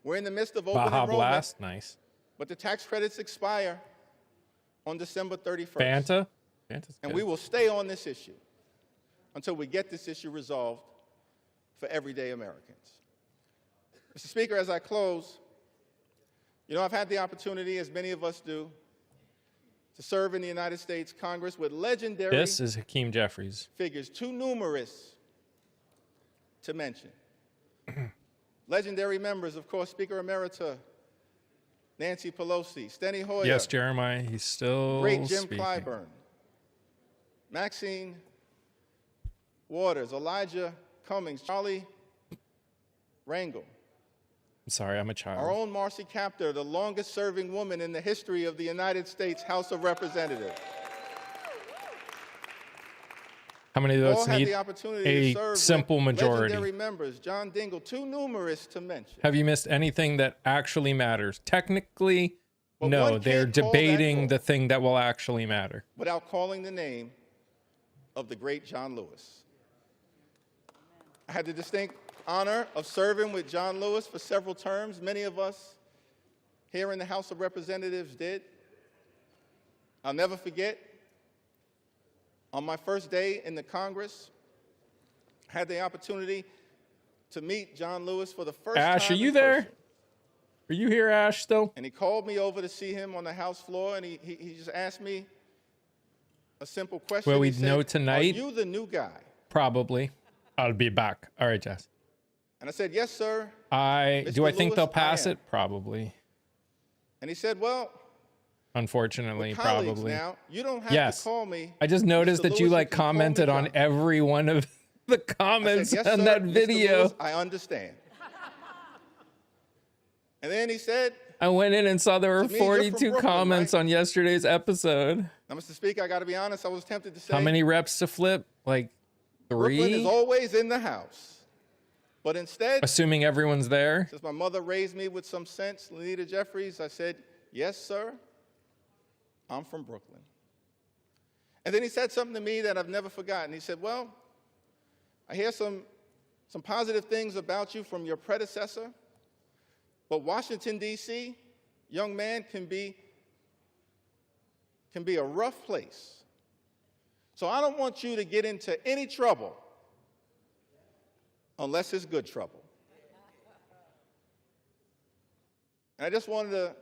We're in the midst of open Baja enrollment, Blast, nice. but the tax credits expire on December 31st. Fanta. Fanta's And good. we will stay on this issue until we get this issue resolved for everyday Americans. Mr. Speaker, as I close, you know, I've had the opportunity, as many of us do, to serve in the United States Congress with legendary This is Hakeem Jeffries. figures, too numerous to mention. Legendary members, of course, Speaker Emerita Nancy Pelosi, Steny Hoyer, Yes, Jeremiah, he's still great Jim speaking. Clyburn, Maxine Waters, Elijah Cummings, Charlie Rangel, I'm sorry, I'm a child. our own Marcy Kaptur, the longest serving woman in the history of the United States House of Representatives. How many of All those had need the opportunity to a serve simple with majority? legendary members, John Dingell, too numerous to mention. Have you missed anything that actually matters? Technically, But no. one They're can't call that debating vote the thing that will actually matter. without calling the name of the great John Lewis. I had the distinct honor of serving with John Lewis for several terms. Many of us here in the House of Representatives did. I'll never forget, on my first day in the Congress, I had the opportunity to meet John Lewis for the first time. Ash, are you in there? person. Are you here, Ash, still? And he called me over to see him on the House floor, and he just asked me a simple question. Well, He we said, know tonight. "Are you the new guy?" Probably. I'll be back. All right, Jess. And I said, "Yes, sir." Do I Mr. think they'll Lewis, pass I am. it? Probably. And he said, "Well, Unfortunately, with colleagues probably. now, you don't have Yes. to call me. I just noticed Mr. that you Lewis, like can call me commented on John." every one of the I comments said, "Yes, on sir, that Mr. video. Lewis, I understand." And then he said, I went in and saw there were To me, you're from 42 Brooklyn, comments right? on yesterday's episode. Now, Mr. Speaker, I got to be honest, I was tempted to say How many reps to flip? Like Brooklyn is 3? always in the house. But instead, Assuming everyone's there. since my mother raised me with some sense, Lenita Jeffries, I said, yes, sir, I'm from Brooklyn. And then he said something to me that I've never forgotten. He said, well, I hear some positive things about you from your predecessor, but Washington, D.C., young man, can be a rough place. So I don't want you to get into any trouble unless it's good trouble. And I just wanted to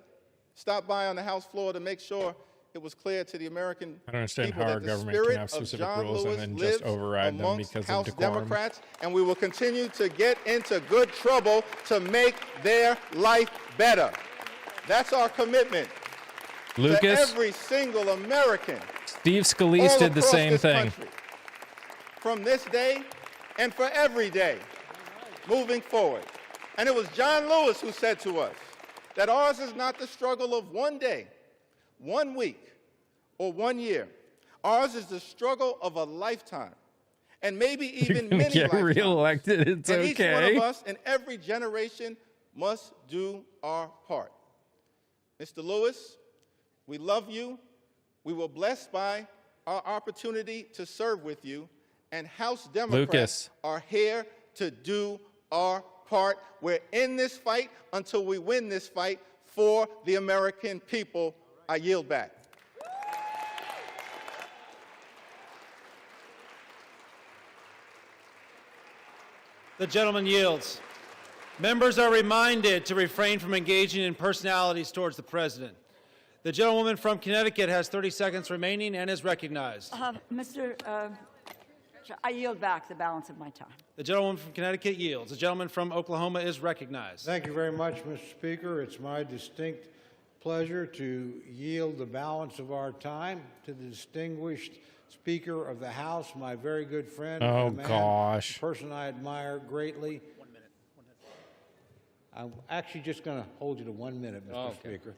stop by on the House floor to make sure it was clear to the American I don't understand people how our that the government spirit can have of specific John rules Lewis and then just lives override them amongst because of House decorum. Democrats, and we will continue to get into good trouble to make their life better. That's our commitment to Lucas, every single American. Steve Scalise all did the across same this thing. country, from this day and for every day moving forward. And it was John Lewis who said to us that ours is not the struggle of one day, 1 week, or 1 year. Ours is the struggle of a lifetime, and maybe even You're many gonna get lifetimes. reelected. It's And each one okay. of us in every generation must do our part. Mr. Lewis, we love you. We were blessed by our opportunity to serve with you, and House Democrats Lucas. are here to do our part. We're in this fight until we win this fight for the American people. I yield back. The gentleman yields. Members are reminded to refrain from engaging in personalities towards the president. The gentlewoman from Connecticut has 30 seconds remaining and is recognized. I yield back the balance of my time. The gentlewoman from Connecticut yields. The gentleman from Oklahoma is recognized. Thank you very much, Mr. Speaker. It's my distinct pleasure to yield the balance of our time to the distinguished Speaker of the House, my very good friend. Oh, and a man, gosh. a person I admire greatly. 1 minute. I'm actually just going to hold you to 1 minute, Mr. Speaker.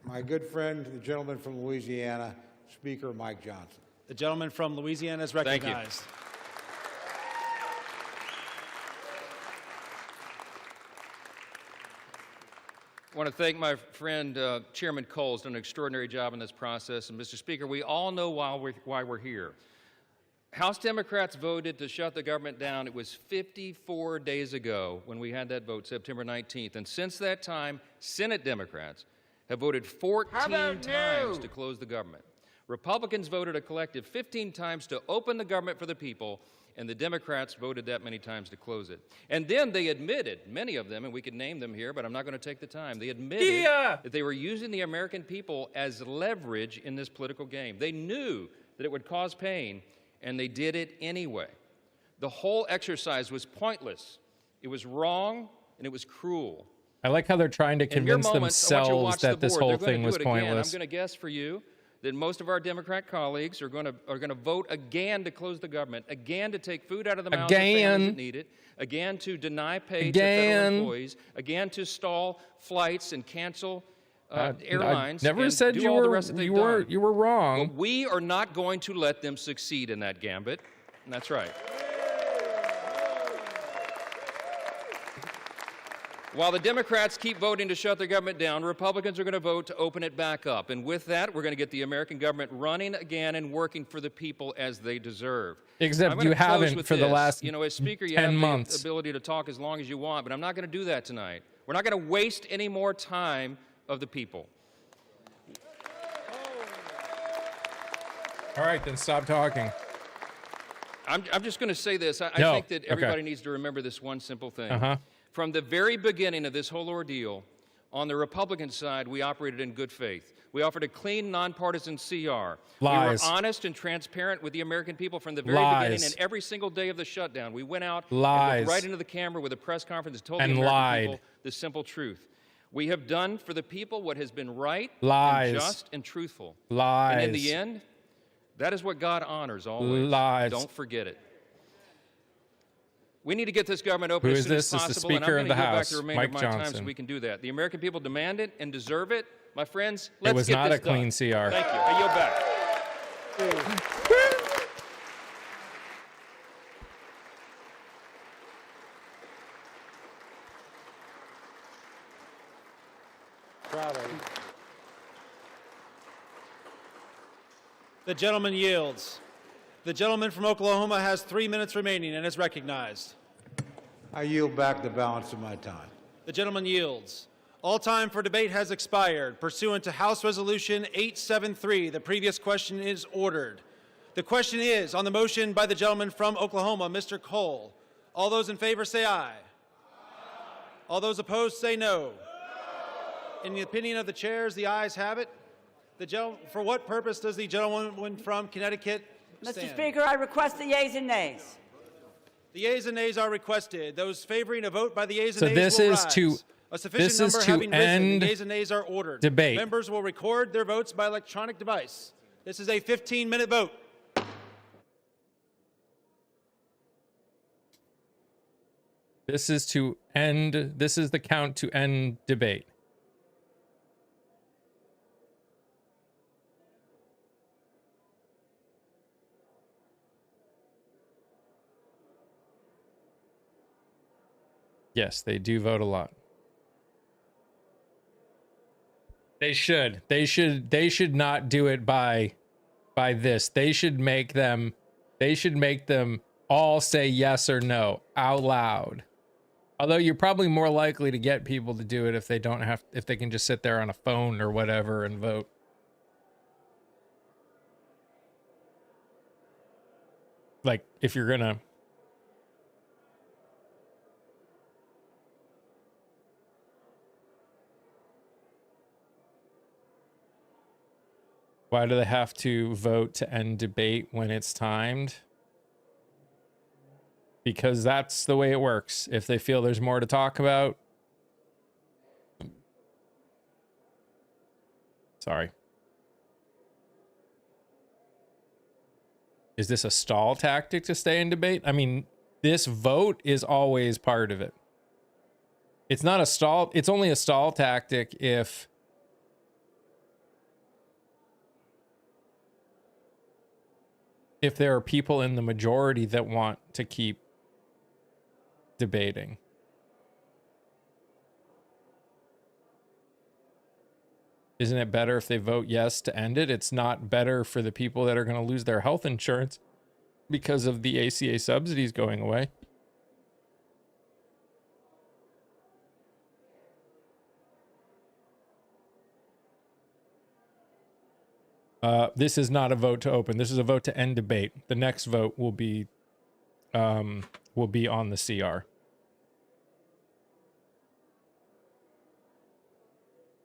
My good friend, the gentleman from Louisiana, Speaker Mike Johnson. The gentleman from Louisiana is Thank you. recognized. I want to thank my friend Chairman Cole. Has done an extraordinary job in this process. And Mr. Speaker, we all know why we're here. House Democrats voted to shut the government down. It was 54 days ago when we had that vote, September 19th. And since that time, Senate Democrats have voted 14 times to close the government. Republicans voted a collective 15 times to open the government for the people, and the Democrats voted that many times to close it. And then they admitted, many of them, and we could name them here, but I'm not going to take the time, they admitted that they were using the American people as leverage in this political game. They knew that it would cause pain, and they did it anyway. The whole exercise was pointless. It was wrong, and it was cruel. I like how they're trying to In your convince moments, I want you to themselves watch that the this board. whole They're gonna thing do was it again. pointless. I'm going to guess for you that most of our Democrat colleagues are going to vote again to close the government, again to take food out of the mouths of families that need it, again to deny pay to federal employees, again to stall flights and cancel airlines. I never and said do you all the were rest that they've you were done. you were wrong. But we are not going to let them succeed in that gambit. And that's right. While the Democrats keep voting to shut the government down, Republicans are going to vote to open it back up. And with that, we're going to get the American government running again and working for the people as they deserve. Except I'm gonna you close haven't with for the this. last You know, as Speaker, you 10 have months. the ability to talk as long as you want, but I'm not going to do that tonight. We're not going to waste any more time of the people. All right, then stop talking. I'm just going to say this. I No. think that Okay. everybody needs to remember this one simple thing. Uh-huh. From the very beginning of this whole ordeal, on the Republican side, we operated in good faith. We offered a clean, nonpartisan CR. Lies. We were honest and transparent with the American people from the very beginning, Lies. and every single day of the shutdown, we went out and Lies. looked right into the camera with a press conference and told And the American lied. people the simple truth. We have done for the people what has been right Lies. and just and truthful. Lies. And in the end, that is what God honors always. Lies. Don't forget it. We need to get this government open Who as is soon as this? It's the possible, and I'm Speaker going of to the yield back House, the remainder Mike of my time so Johnson. we can do that. The American people demand it and deserve it. My friends, let's It was get not this a clean done. CR. Thank you. I yield back. The gentleman yields. The gentleman from Oklahoma has 3 minutes remaining and is recognized. I yield back the balance of my time. The gentleman yields. All time for debate has expired. Pursuant to House Resolution 873, the previous question is ordered. The question is on the motion by the gentleman from Oklahoma, Mr. Cole. All those in favor say aye. All those opposed say no. In the opinion of the chairs, the ayes have it. For what purpose does the gentleman from Connecticut stand? Mr. Speaker, I request the yeas and nays. The yeas and nays are requested. Those favoring a vote by the yeas So and nays this will is rise. to- A sufficient this is number to having risen, end the yeas and nays are ordered. debate. Members will record their votes by electronic device. This is a 15-minute vote. This is to end. This is the count to end debate. Yes, they do vote a lot. They should. They should not do it by this. They should make them all say yes or no out loud. Although you're probably more likely to get people to do it if they can just sit there on a phone or whatever and vote. Like if you're gonna Why do they have to vote to end debate when it's timed? Because that's the way it works. If they feel there's more to talk about. Sorry. Is this a stall tactic to stay in debate? I mean, this vote is always part of it. It's not a stall. It's only a stall tactic if there are people in the majority that want to keep debating. Isn't it better if they vote yes to end it? It's not better for the people that are going to lose their health insurance because of the ACA subsidies going away. This is not a vote to open. This is a vote to end debate. The next vote will be on the CR.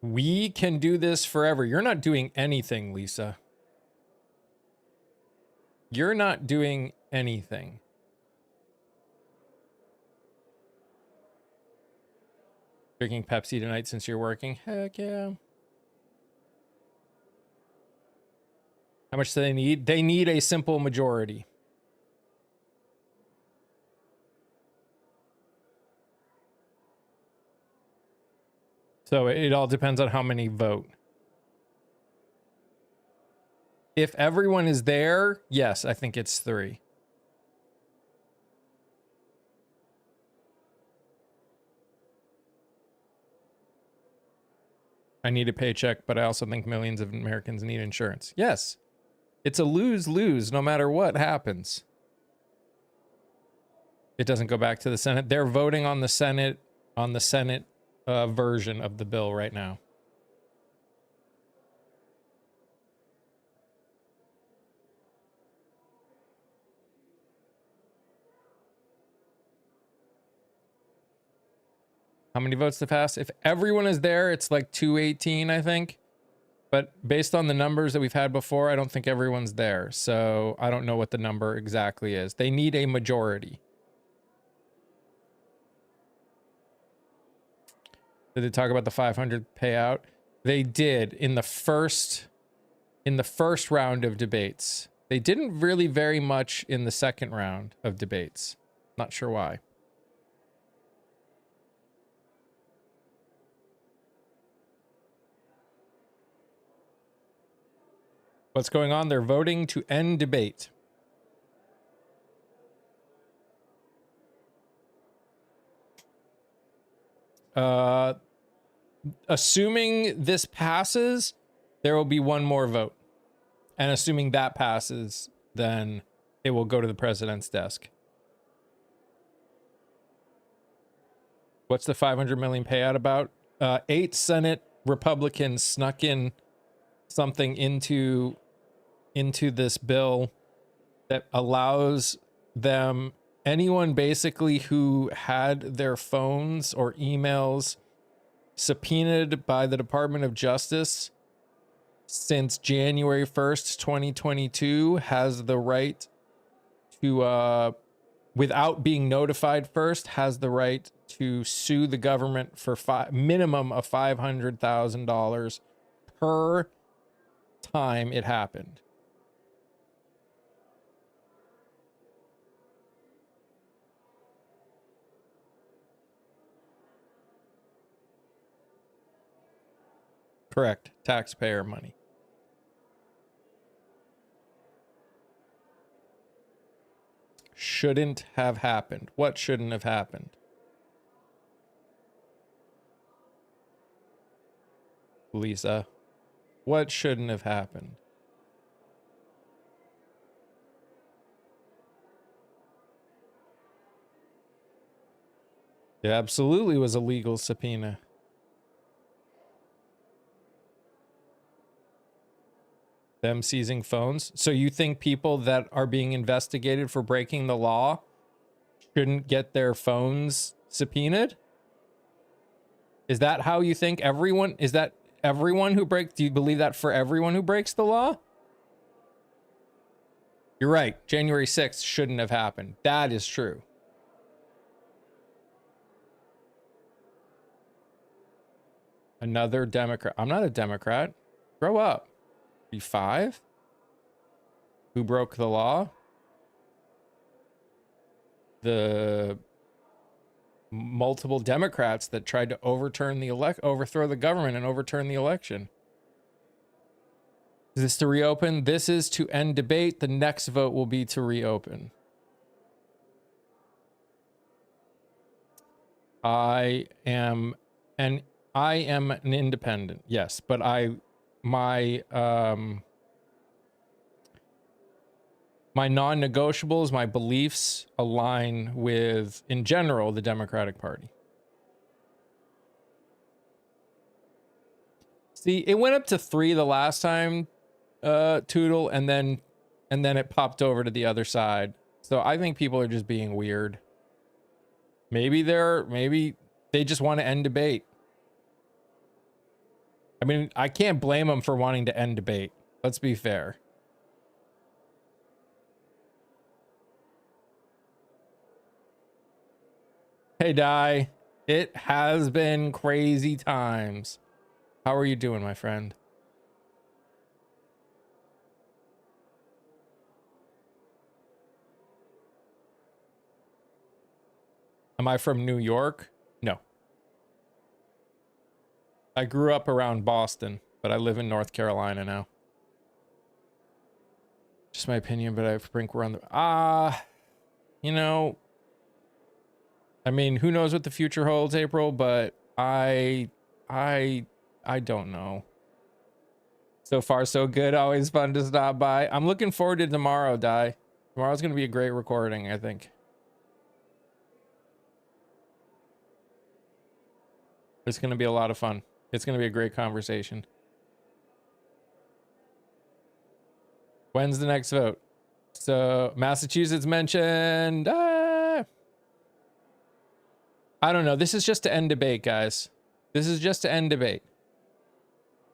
We can do this forever. You're not doing anything, Lisa. You're not doing anything. Drinking Pepsi tonight since you're working? Heck yeah. How much do they need? They need a simple majority. So it all depends on how many vote. If everyone is there, yes, I think it's 3. I need a paycheck, but I also think millions of Americans need insurance. Yes. It's a lose-lose no matter what happens. It doesn't go back to the Senate. They're voting on the Senate version of the bill right now. How many votes to pass? If everyone is there, it's like 218, I think. But based on the numbers that we've had before, I don't think everyone's there. So I don't know what the number exactly is. They need a majority. Did they talk about the 500 payout? They did in the first round of debates. They didn't really very much in the second round of debates. Not sure why. What's going on? They're voting to end debate. Assuming this passes, there will be one more vote. And assuming that passes, then it will go to the president's desk. What's the $500 million payout about? 8 Senate Republicans snuck in something into this bill that allows them, anyone basically who had their phones or emails subpoenaed by the Department of Justice since January 1st, 2022, has the right to, without being notified first, has the right to sue the government for minimum of $500,000 per time it happened. Correct. Taxpayer money. Shouldn't have happened. What shouldn't have happened? Lisa, what shouldn't have happened? It absolutely was a legal subpoena. Them seizing phones. So you think people that are being investigated for breaking the law shouldn't get their phones subpoenaed? Is that how you think everyone, is that everyone who breaks, do you believe that for everyone who breaks the law? You're right. January 6th shouldn't have happened. That is true. Another Democrat. I'm not a Democrat. Grow up. Be 5? Who broke the law? The multiple Democrats that tried to overthrow the government and overturn the election. Is this to reopen? This is to end debate. The next vote will be to reopen. I am an independent. Yes, but my non-negotiables, my beliefs align with, in general, the Democratic Party. See, it went up to 3 the last time, Tootle, and then it popped over to the other side. So I think people are just being weird. Maybe they just want to end debate. I mean, I can't blame them for wanting to end debate. Let's be fair. Hey, Di. It has been crazy times. How are you doing, my friend? Am I from New York? No. I grew up around Boston, but I live in North Carolina now. Just my opinion, but I think we're on the... you know... I mean, who knows what the future holds, April, but I don't know. So far, so good. Always fun to stop by. I'm looking forward to tomorrow, Di. Tomorrow's going to be a great recording, I think. It's going to be a lot of fun. It's going to be a great conversation. When's the next vote? So, Massachusetts mentioned. I don't know. This is just to end debate, guys. This is just to end debate.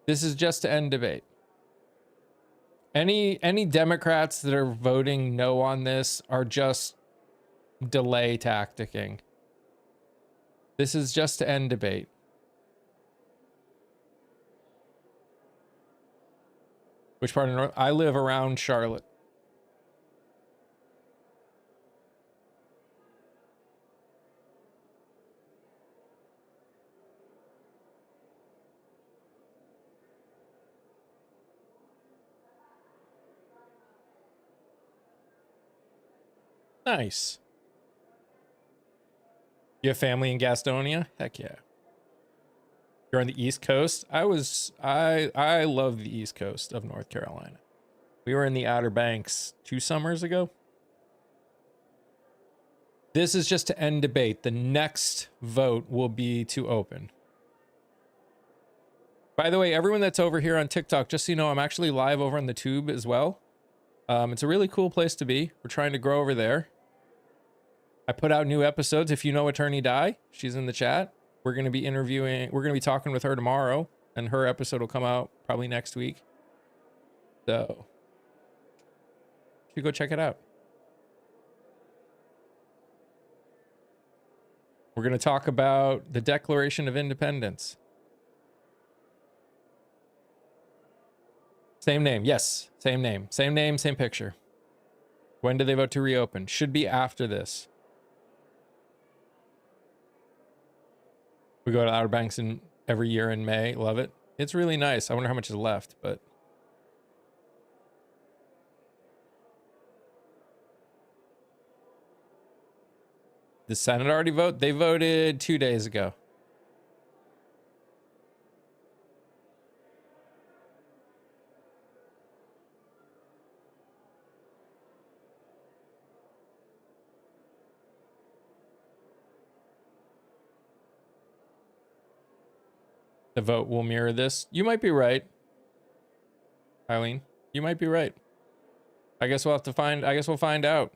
This is just to end debate. Any Democrats that are voting no on this are just delay tacticking. This is just to end debate. Which part of North? I live around Charlotte. Nice. You have family in Gastonia? Heck yeah. You're on the East Coast? I love the East Coast of North Carolina. We were in the Outer Banks 2 summers ago. This is just to end debate. The next vote will be to open. By the way, everyone that's over here on TikTok, just so you know, I'm actually live over on the Tube as well. It's a really cool place to be. We're trying to grow over there. I put out new episodes. If you know Attorney Di, she's in the chat. We're going to be talking with her tomorrow, and her episode will come out probably next week. So, you go check it out. We're going to talk about the Declaration of Independence. Same name. Yes, same name. Same name, same picture. When do they vote to reopen? Should be after this. We go to Outer Banks every year in May. Love it. It's really nice. I wonder how much is left, but... The Senate already vote? They voted 2 days ago. The vote will mirror this. You might be right, Eileen. You might be right. I guess we'll find out.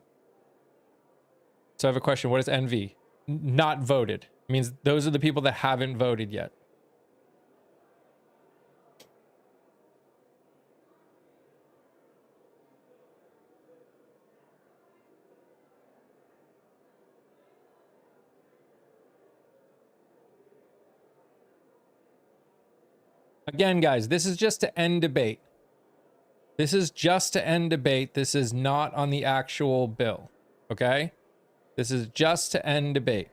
So I have a question. What is NV? Not voted. It means those are the people that haven't voted yet. Again, guys, this is just to end debate. This is just to end debate. This is not on the actual bill. Okay? This is just to end debate.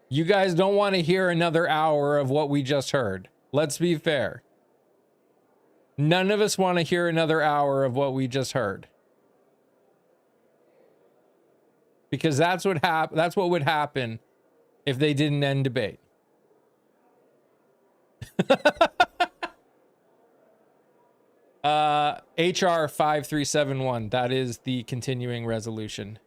You guys don't want to hear another hour of what we just heard. Let's be fair. None of us want to hear another hour of what we just heard. Because that's what would happen if they didn't end debate. HR 5371, that is the continuing resolution.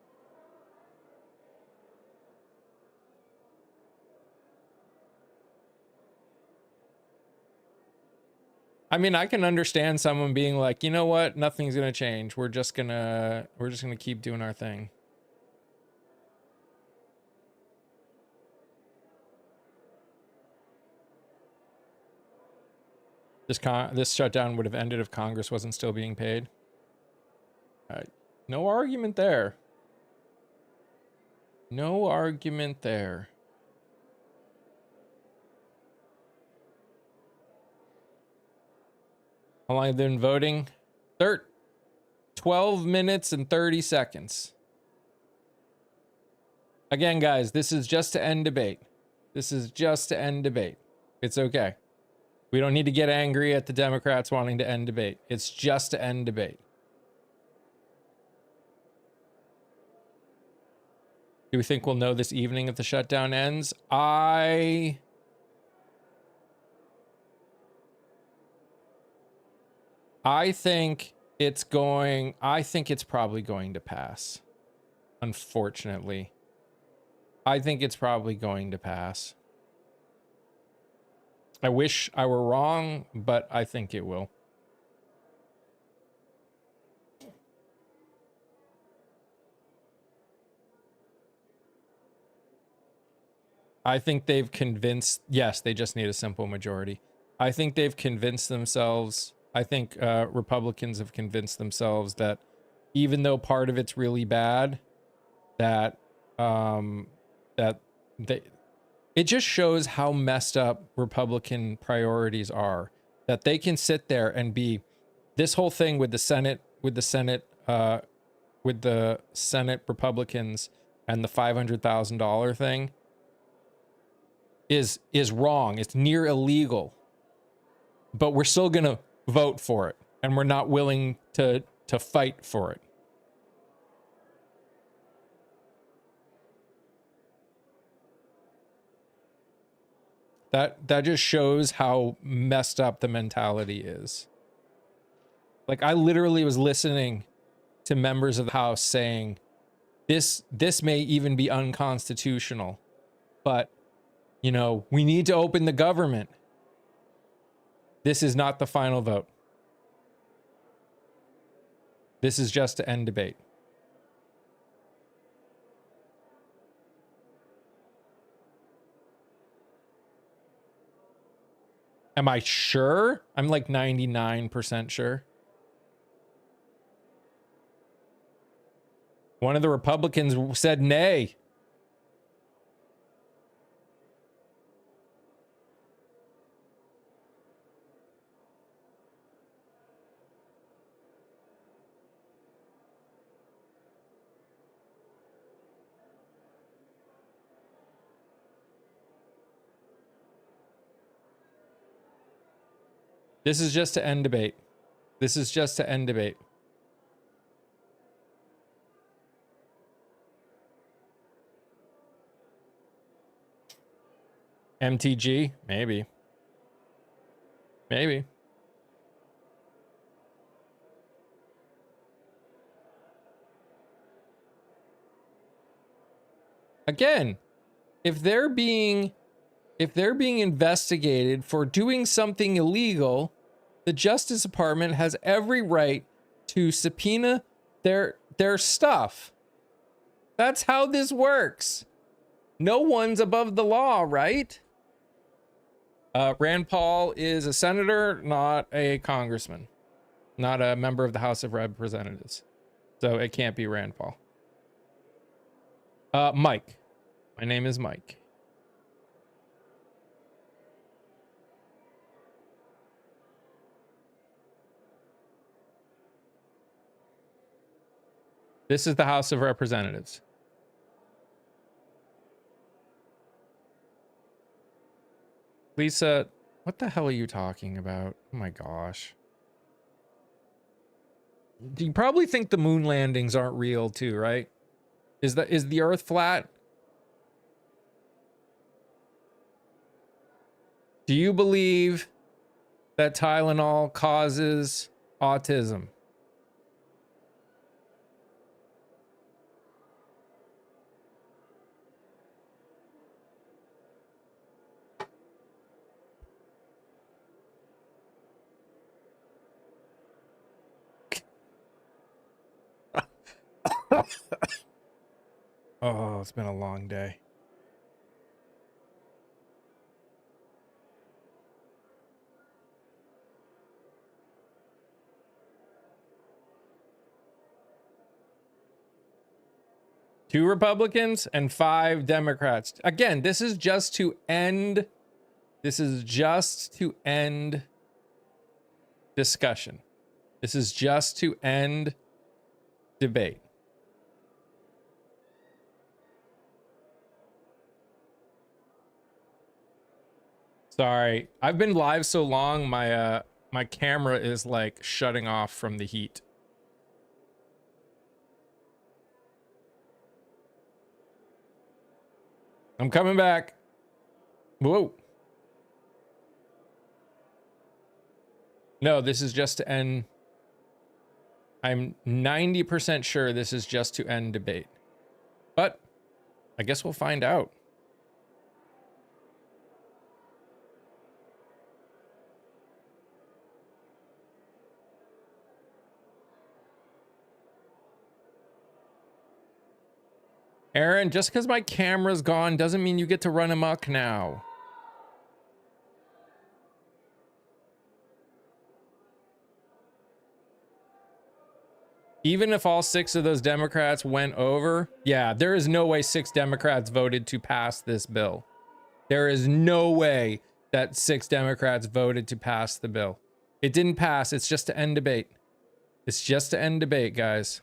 I mean, I can understand someone being like, you know what, nothing's gonna change. We're just gonna keep doing our thing. This shutdown would have ended if Congress wasn't still being paid. No argument there. No argument there. How long have they been voting? 12 minutes and 30 seconds. Again, guys, this is just to end debate. This is just to end debate. It's okay. We don't need to get angry at the Democrats wanting to end debate. It's just to end debate. Do we think we'll know this evening if the shutdown ends? I think it's probably going to pass. Unfortunately. I think it's probably going to pass. I wish I were wrong, but I think it will. I think they've convinced, yes, they just need a simple majority. I think they've convinced themselves, I think Republicans have convinced themselves that even though part of it's really bad, that it just shows how messed up Republican priorities are. That they can sit there and be this whole thing with the Senate Republicans and the $500,000 thing is wrong. It's near illegal. But we're still gonna vote for it, and we're not willing to to fight for it. That just shows how messed up the mentality is. Like, I literally was listening to members of the House saying this may even be unconstitutional, but you know, we need to open the government. This is not the final vote. This is just to end debate. Am I sure? I'm like 99% sure. One of the Republicans said nay. This is just to end debate. This is just to end debate. MTG? Maybe. Maybe. Again, if they're being investigated for doing something illegal, the Justice Department has every right to subpoena their stuff. That's how this works. No one's above the law, right? Rand Paul is a senator, not a congressman, not a member of the House of Representatives. So it can't be Rand Paul. Mike. My name is Mike. This is the House of Representatives. Lisa, what the hell are you talking about? Oh my gosh. You probably think the moon landings aren't real too, right? Is the Earth flat? Do you believe that Tylenol causes autism? Oh, it's been a long day. Two Republicans and 5 Democrats. Again, this is just to end. This is just to end discussion. This is just to end debate. Sorry, I've been live so long, my camera is like shutting off from the heat. I'm coming back. Whoa. No, this is just to end. I'm 90% sure this is just to end debate. But I guess we'll find out. Aaron, just because my camera's gone doesn't mean you get to run amok now. Even if all 6 of those Democrats went over, yeah, there is no way 6 Democrats voted to pass this bill. There is no way that 6 Democrats voted to pass the bill. It didn't pass. It's just to end debate. It's just to end debate, guys.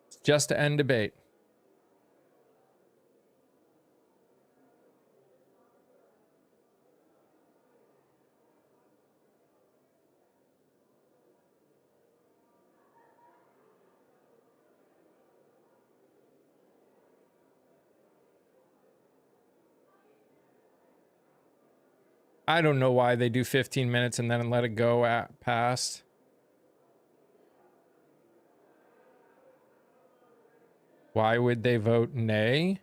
It's just to end debate. I don't know why they do 15 minutes and then let it go past. Why would they vote nay?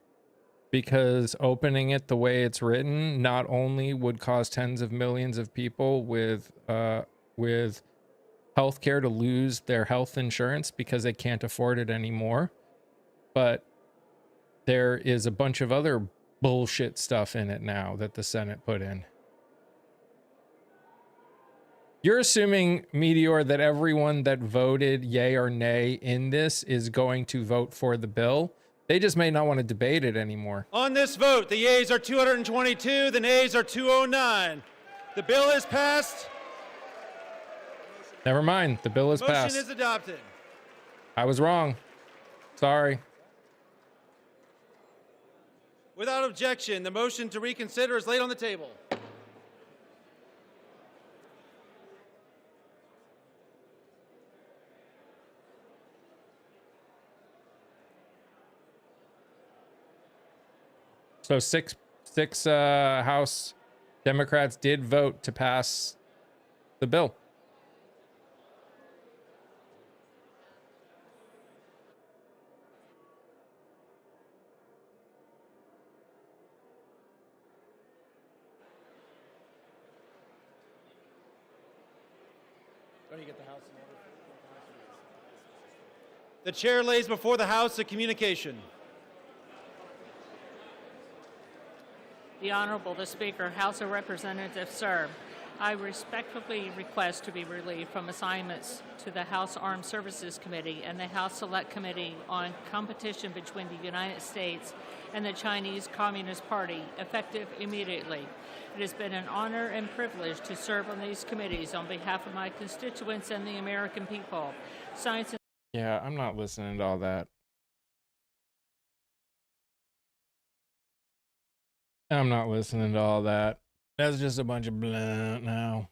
Because opening it the way it's written not only would cause tens of millions of people with healthcare to lose their health insurance because they can't afford it anymore, but there is a bunch of other bullshit stuff in it now that the Senate put in. You're assuming, Meteor, that everyone that voted yay or nay in this is going to vote for the bill. They just may not want to debate it anymore. On this vote, the yeas are 222, the nays are 209. The bill is passed. Never mind. The bill is passed. Motion is adopted. I was wrong. Sorry. Without objection, the motion to reconsider is laid on the table. So six House Democrats did vote to pass the bill. The chair lays before the House a communication. The Honorable the Speaker, House of Representatives, sir. I respectfully request to be relieved from assignments to the House Armed Services Committee and the House Select Committee on Competition between the United States and the Chinese Communist Party, effective immediately. It has been an honor and privilege to serve on these committees on behalf of my constituents and the American people. Science. Yeah, I'm not listening to all that. I'm not listening to all that. That's just a bunch of blah now.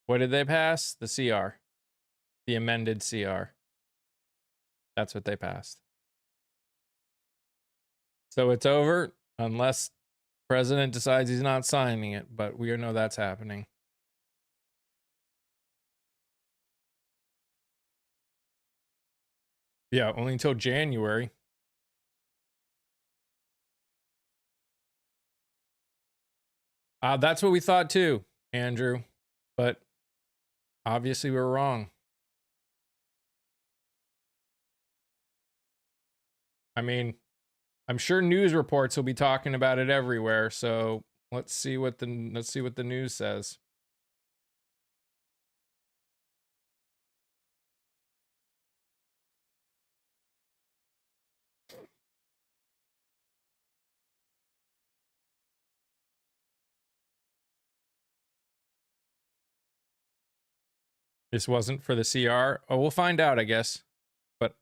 What did they pass? The CR. The amended CR. That's what they passed. So it's over unless President decides he's not signing it, but we know that's happening. Yeah, only until January. That's what we thought too, Andrew, but obviously we're wrong. I mean, I'm sure news reports will be talking about it everywhere, so let's see what the news says. This wasn't for the CR. Oh, we'll find out, I guess. But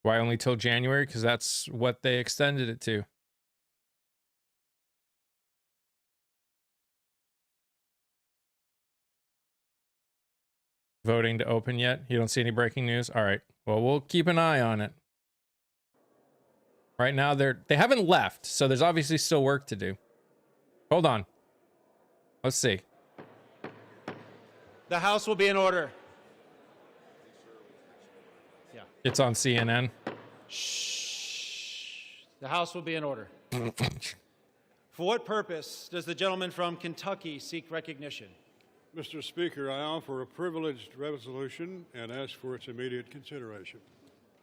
why only till January? Because that's what they extended it to. Voting to open yet? You don't see any breaking news? All right. Well, we'll keep an eye on it. Right now, they haven't left, so there's obviously still work to do. Hold on. Let's see. The House will be in order. Yeah. It's on CNN. Shh. The House will be in order. For what purpose does the gentleman from Kentucky seek recognition? Mr. Speaker, I offer a privileged resolution and ask for its immediate consideration.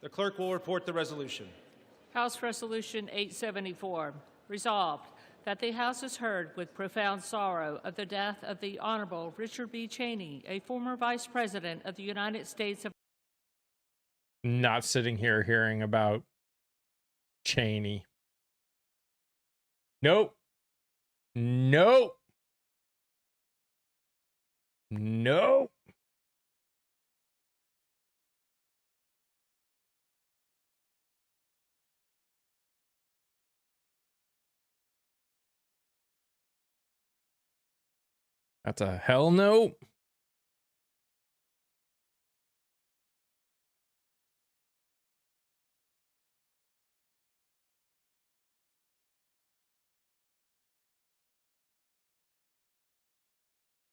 The clerk will report the resolution. House Resolution 874. Resolved that the House has heard with profound sorrow of the death of the Honorable Richard B. Cheney, a former Vice President of the United States of... Not sitting here hearing about Cheney. Nope. Nope. No. That's a hell no.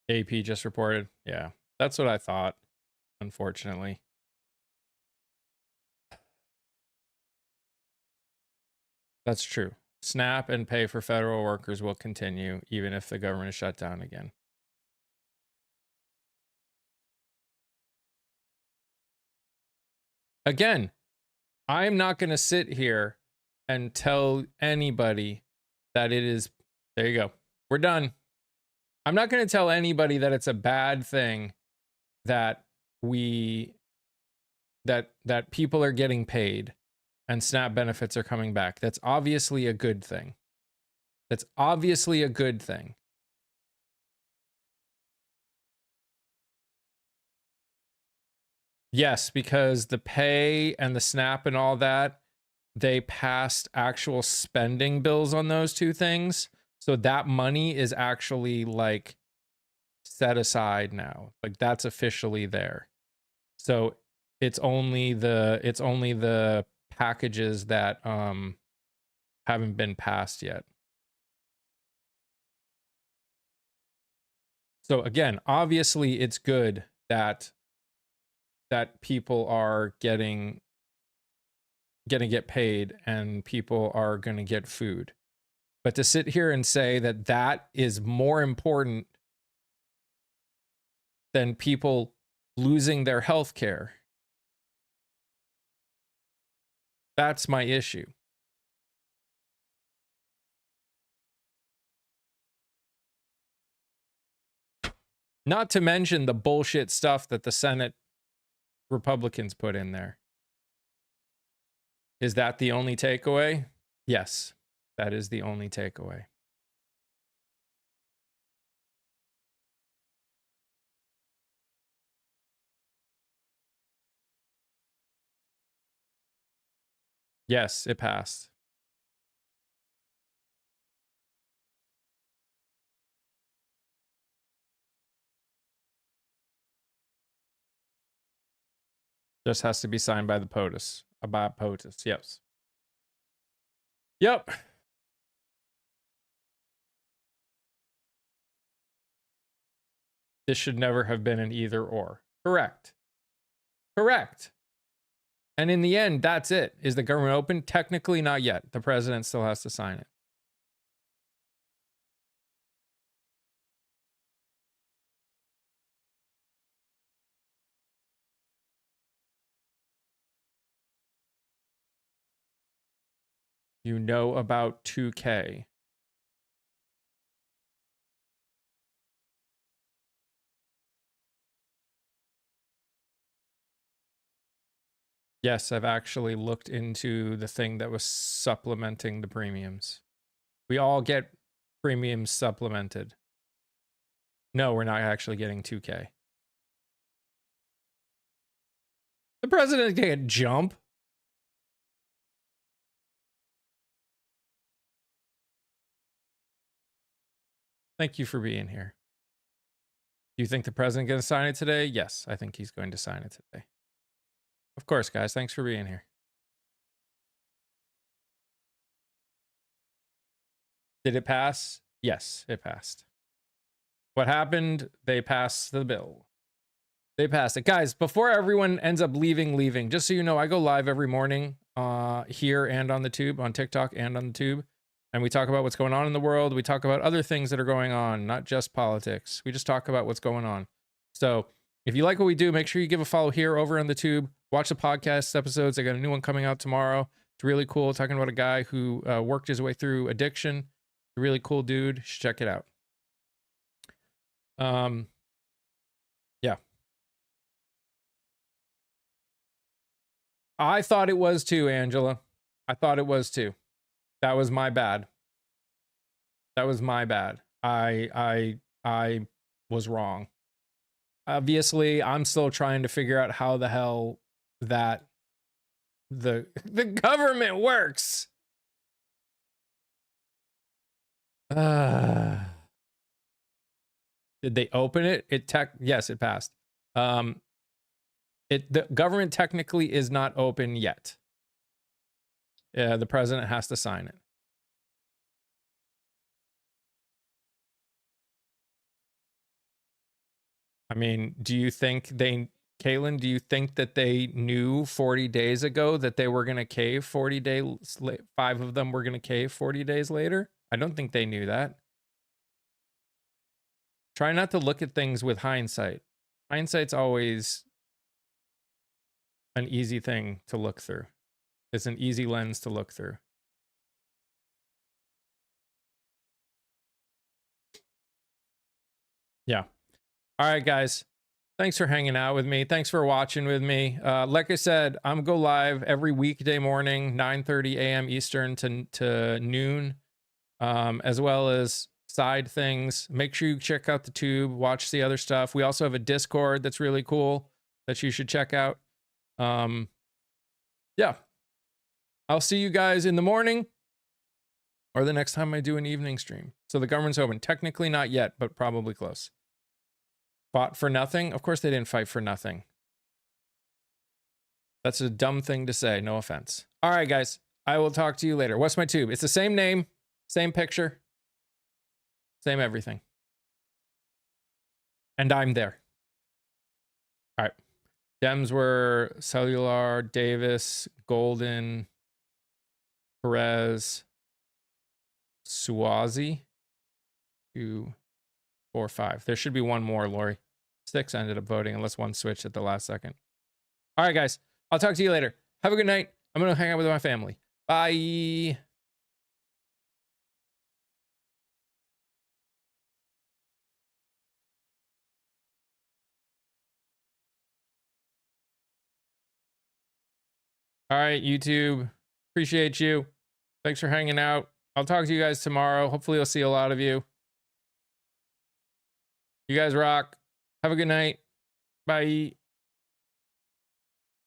AP just reported. Yeah, that's what I thought, unfortunately. That's true. SNAP and pay for federal workers will continue even if the government is shut down again. Again, I'm not going to sit here and tell anybody that it is. There you go. We're done. I'm not going to tell anybody that it's a bad thing that that people are getting paid and SNAP benefits are coming back. That's obviously a good thing. That's obviously a good thing. Yes, because the pay and the SNAP and all that, they passed actual spending bills on those two things. So that money is actually like set aside now. Like that's officially there. So it's only the packages that haven't been passed yet. So again, obviously it's good that people are gonna get paid and people are going to get food. But to sit here and say that that is more important than people losing their health care, that's my issue. Not to mention the bullshit stuff that the Senate Republicans put in there. Is that the only takeaway? Yes, that is the only takeaway. Yes, it passed. Just has to be signed by the POTUS. By POTUS, yes. Yep. This should never have been an either or. Correct. Correct. And in the end, that's it. Is the government open? Technically not yet. The president still has to sign it. You know about 2K. Yes, I've actually looked into the thing that was supplementing the premiums. We all get premiums supplemented. No, we're not actually getting 2K. The president can't jump. Thank you for being here. Do you think the president going to sign it today? Yes, I think he's going to sign it today. Of course, guys. Thanks for being here. Did it pass? Yes, it passed. What happened? They passed the bill. They passed it. Guys, before everyone ends up leaving, just so you know, I go live every morning here and on the tube, on TikTok and on the tube. And we talk about what's going on in the world. We talk about other things that are going on, not just politics. We just talk about what's going on. So if you like what we do, make sure you give a follow here over on the tube. Watch the podcast episodes. I got a new one coming out tomorrow. It's really cool. Talking about a guy who worked his way through addiction. A really cool dude. You should check it out. Yeah. I thought it was too, Angela. I thought it was too. That was my bad. That was my bad. I was wrong. obviously, I'm still trying to figure out how the hell that the government works. Did they open it? Yes, it passed. The government technically is not open yet. Yeah, the president has to sign it. I mean, do you think Caitlin, do you think that they knew 40 days ago that they were going to cave 40 days, 5 of them were going to cave 40 days later? I don't think they knew that. Try not to look at things with hindsight. Hindsight's always an easy thing to look through. It's an easy lens to look through. Yeah. All right, guys. Thanks for hanging out with me. Thanks for watching with me. Like I said, I'm go live every weekday morning, 9:30 a.m. Eastern to noon, as well as side things. Make sure you check out the tube, watch the other stuff. We also have a Discord that's really cool that you should check out. Yeah. I'll see you guys in the morning or the next time I do an evening stream. So the government's open. Technically not yet, but probably close. Fought for nothing? Of course they didn't fight for nothing. That's a dumb thing to say. No offense. All right, guys. I will talk to you later. What's my tube? It's the same name, same picture, same everything. And I'm there. All right. Dems were Cellular, Davis, Golden, Perez, Suozzi. 2, 4, 5. There should be one more, Lori. 6 ended up voting unless one switched at the last second. All right, guys. I'll talk to you later. Have a good night. I'm going to hang out with my family. Bye. All right, YouTube. Appreciate you. Thanks for hanging out. I'll talk to you guys tomorrow. Hopefully I'll see a lot of you. You guys rock. Have a good night. Bye.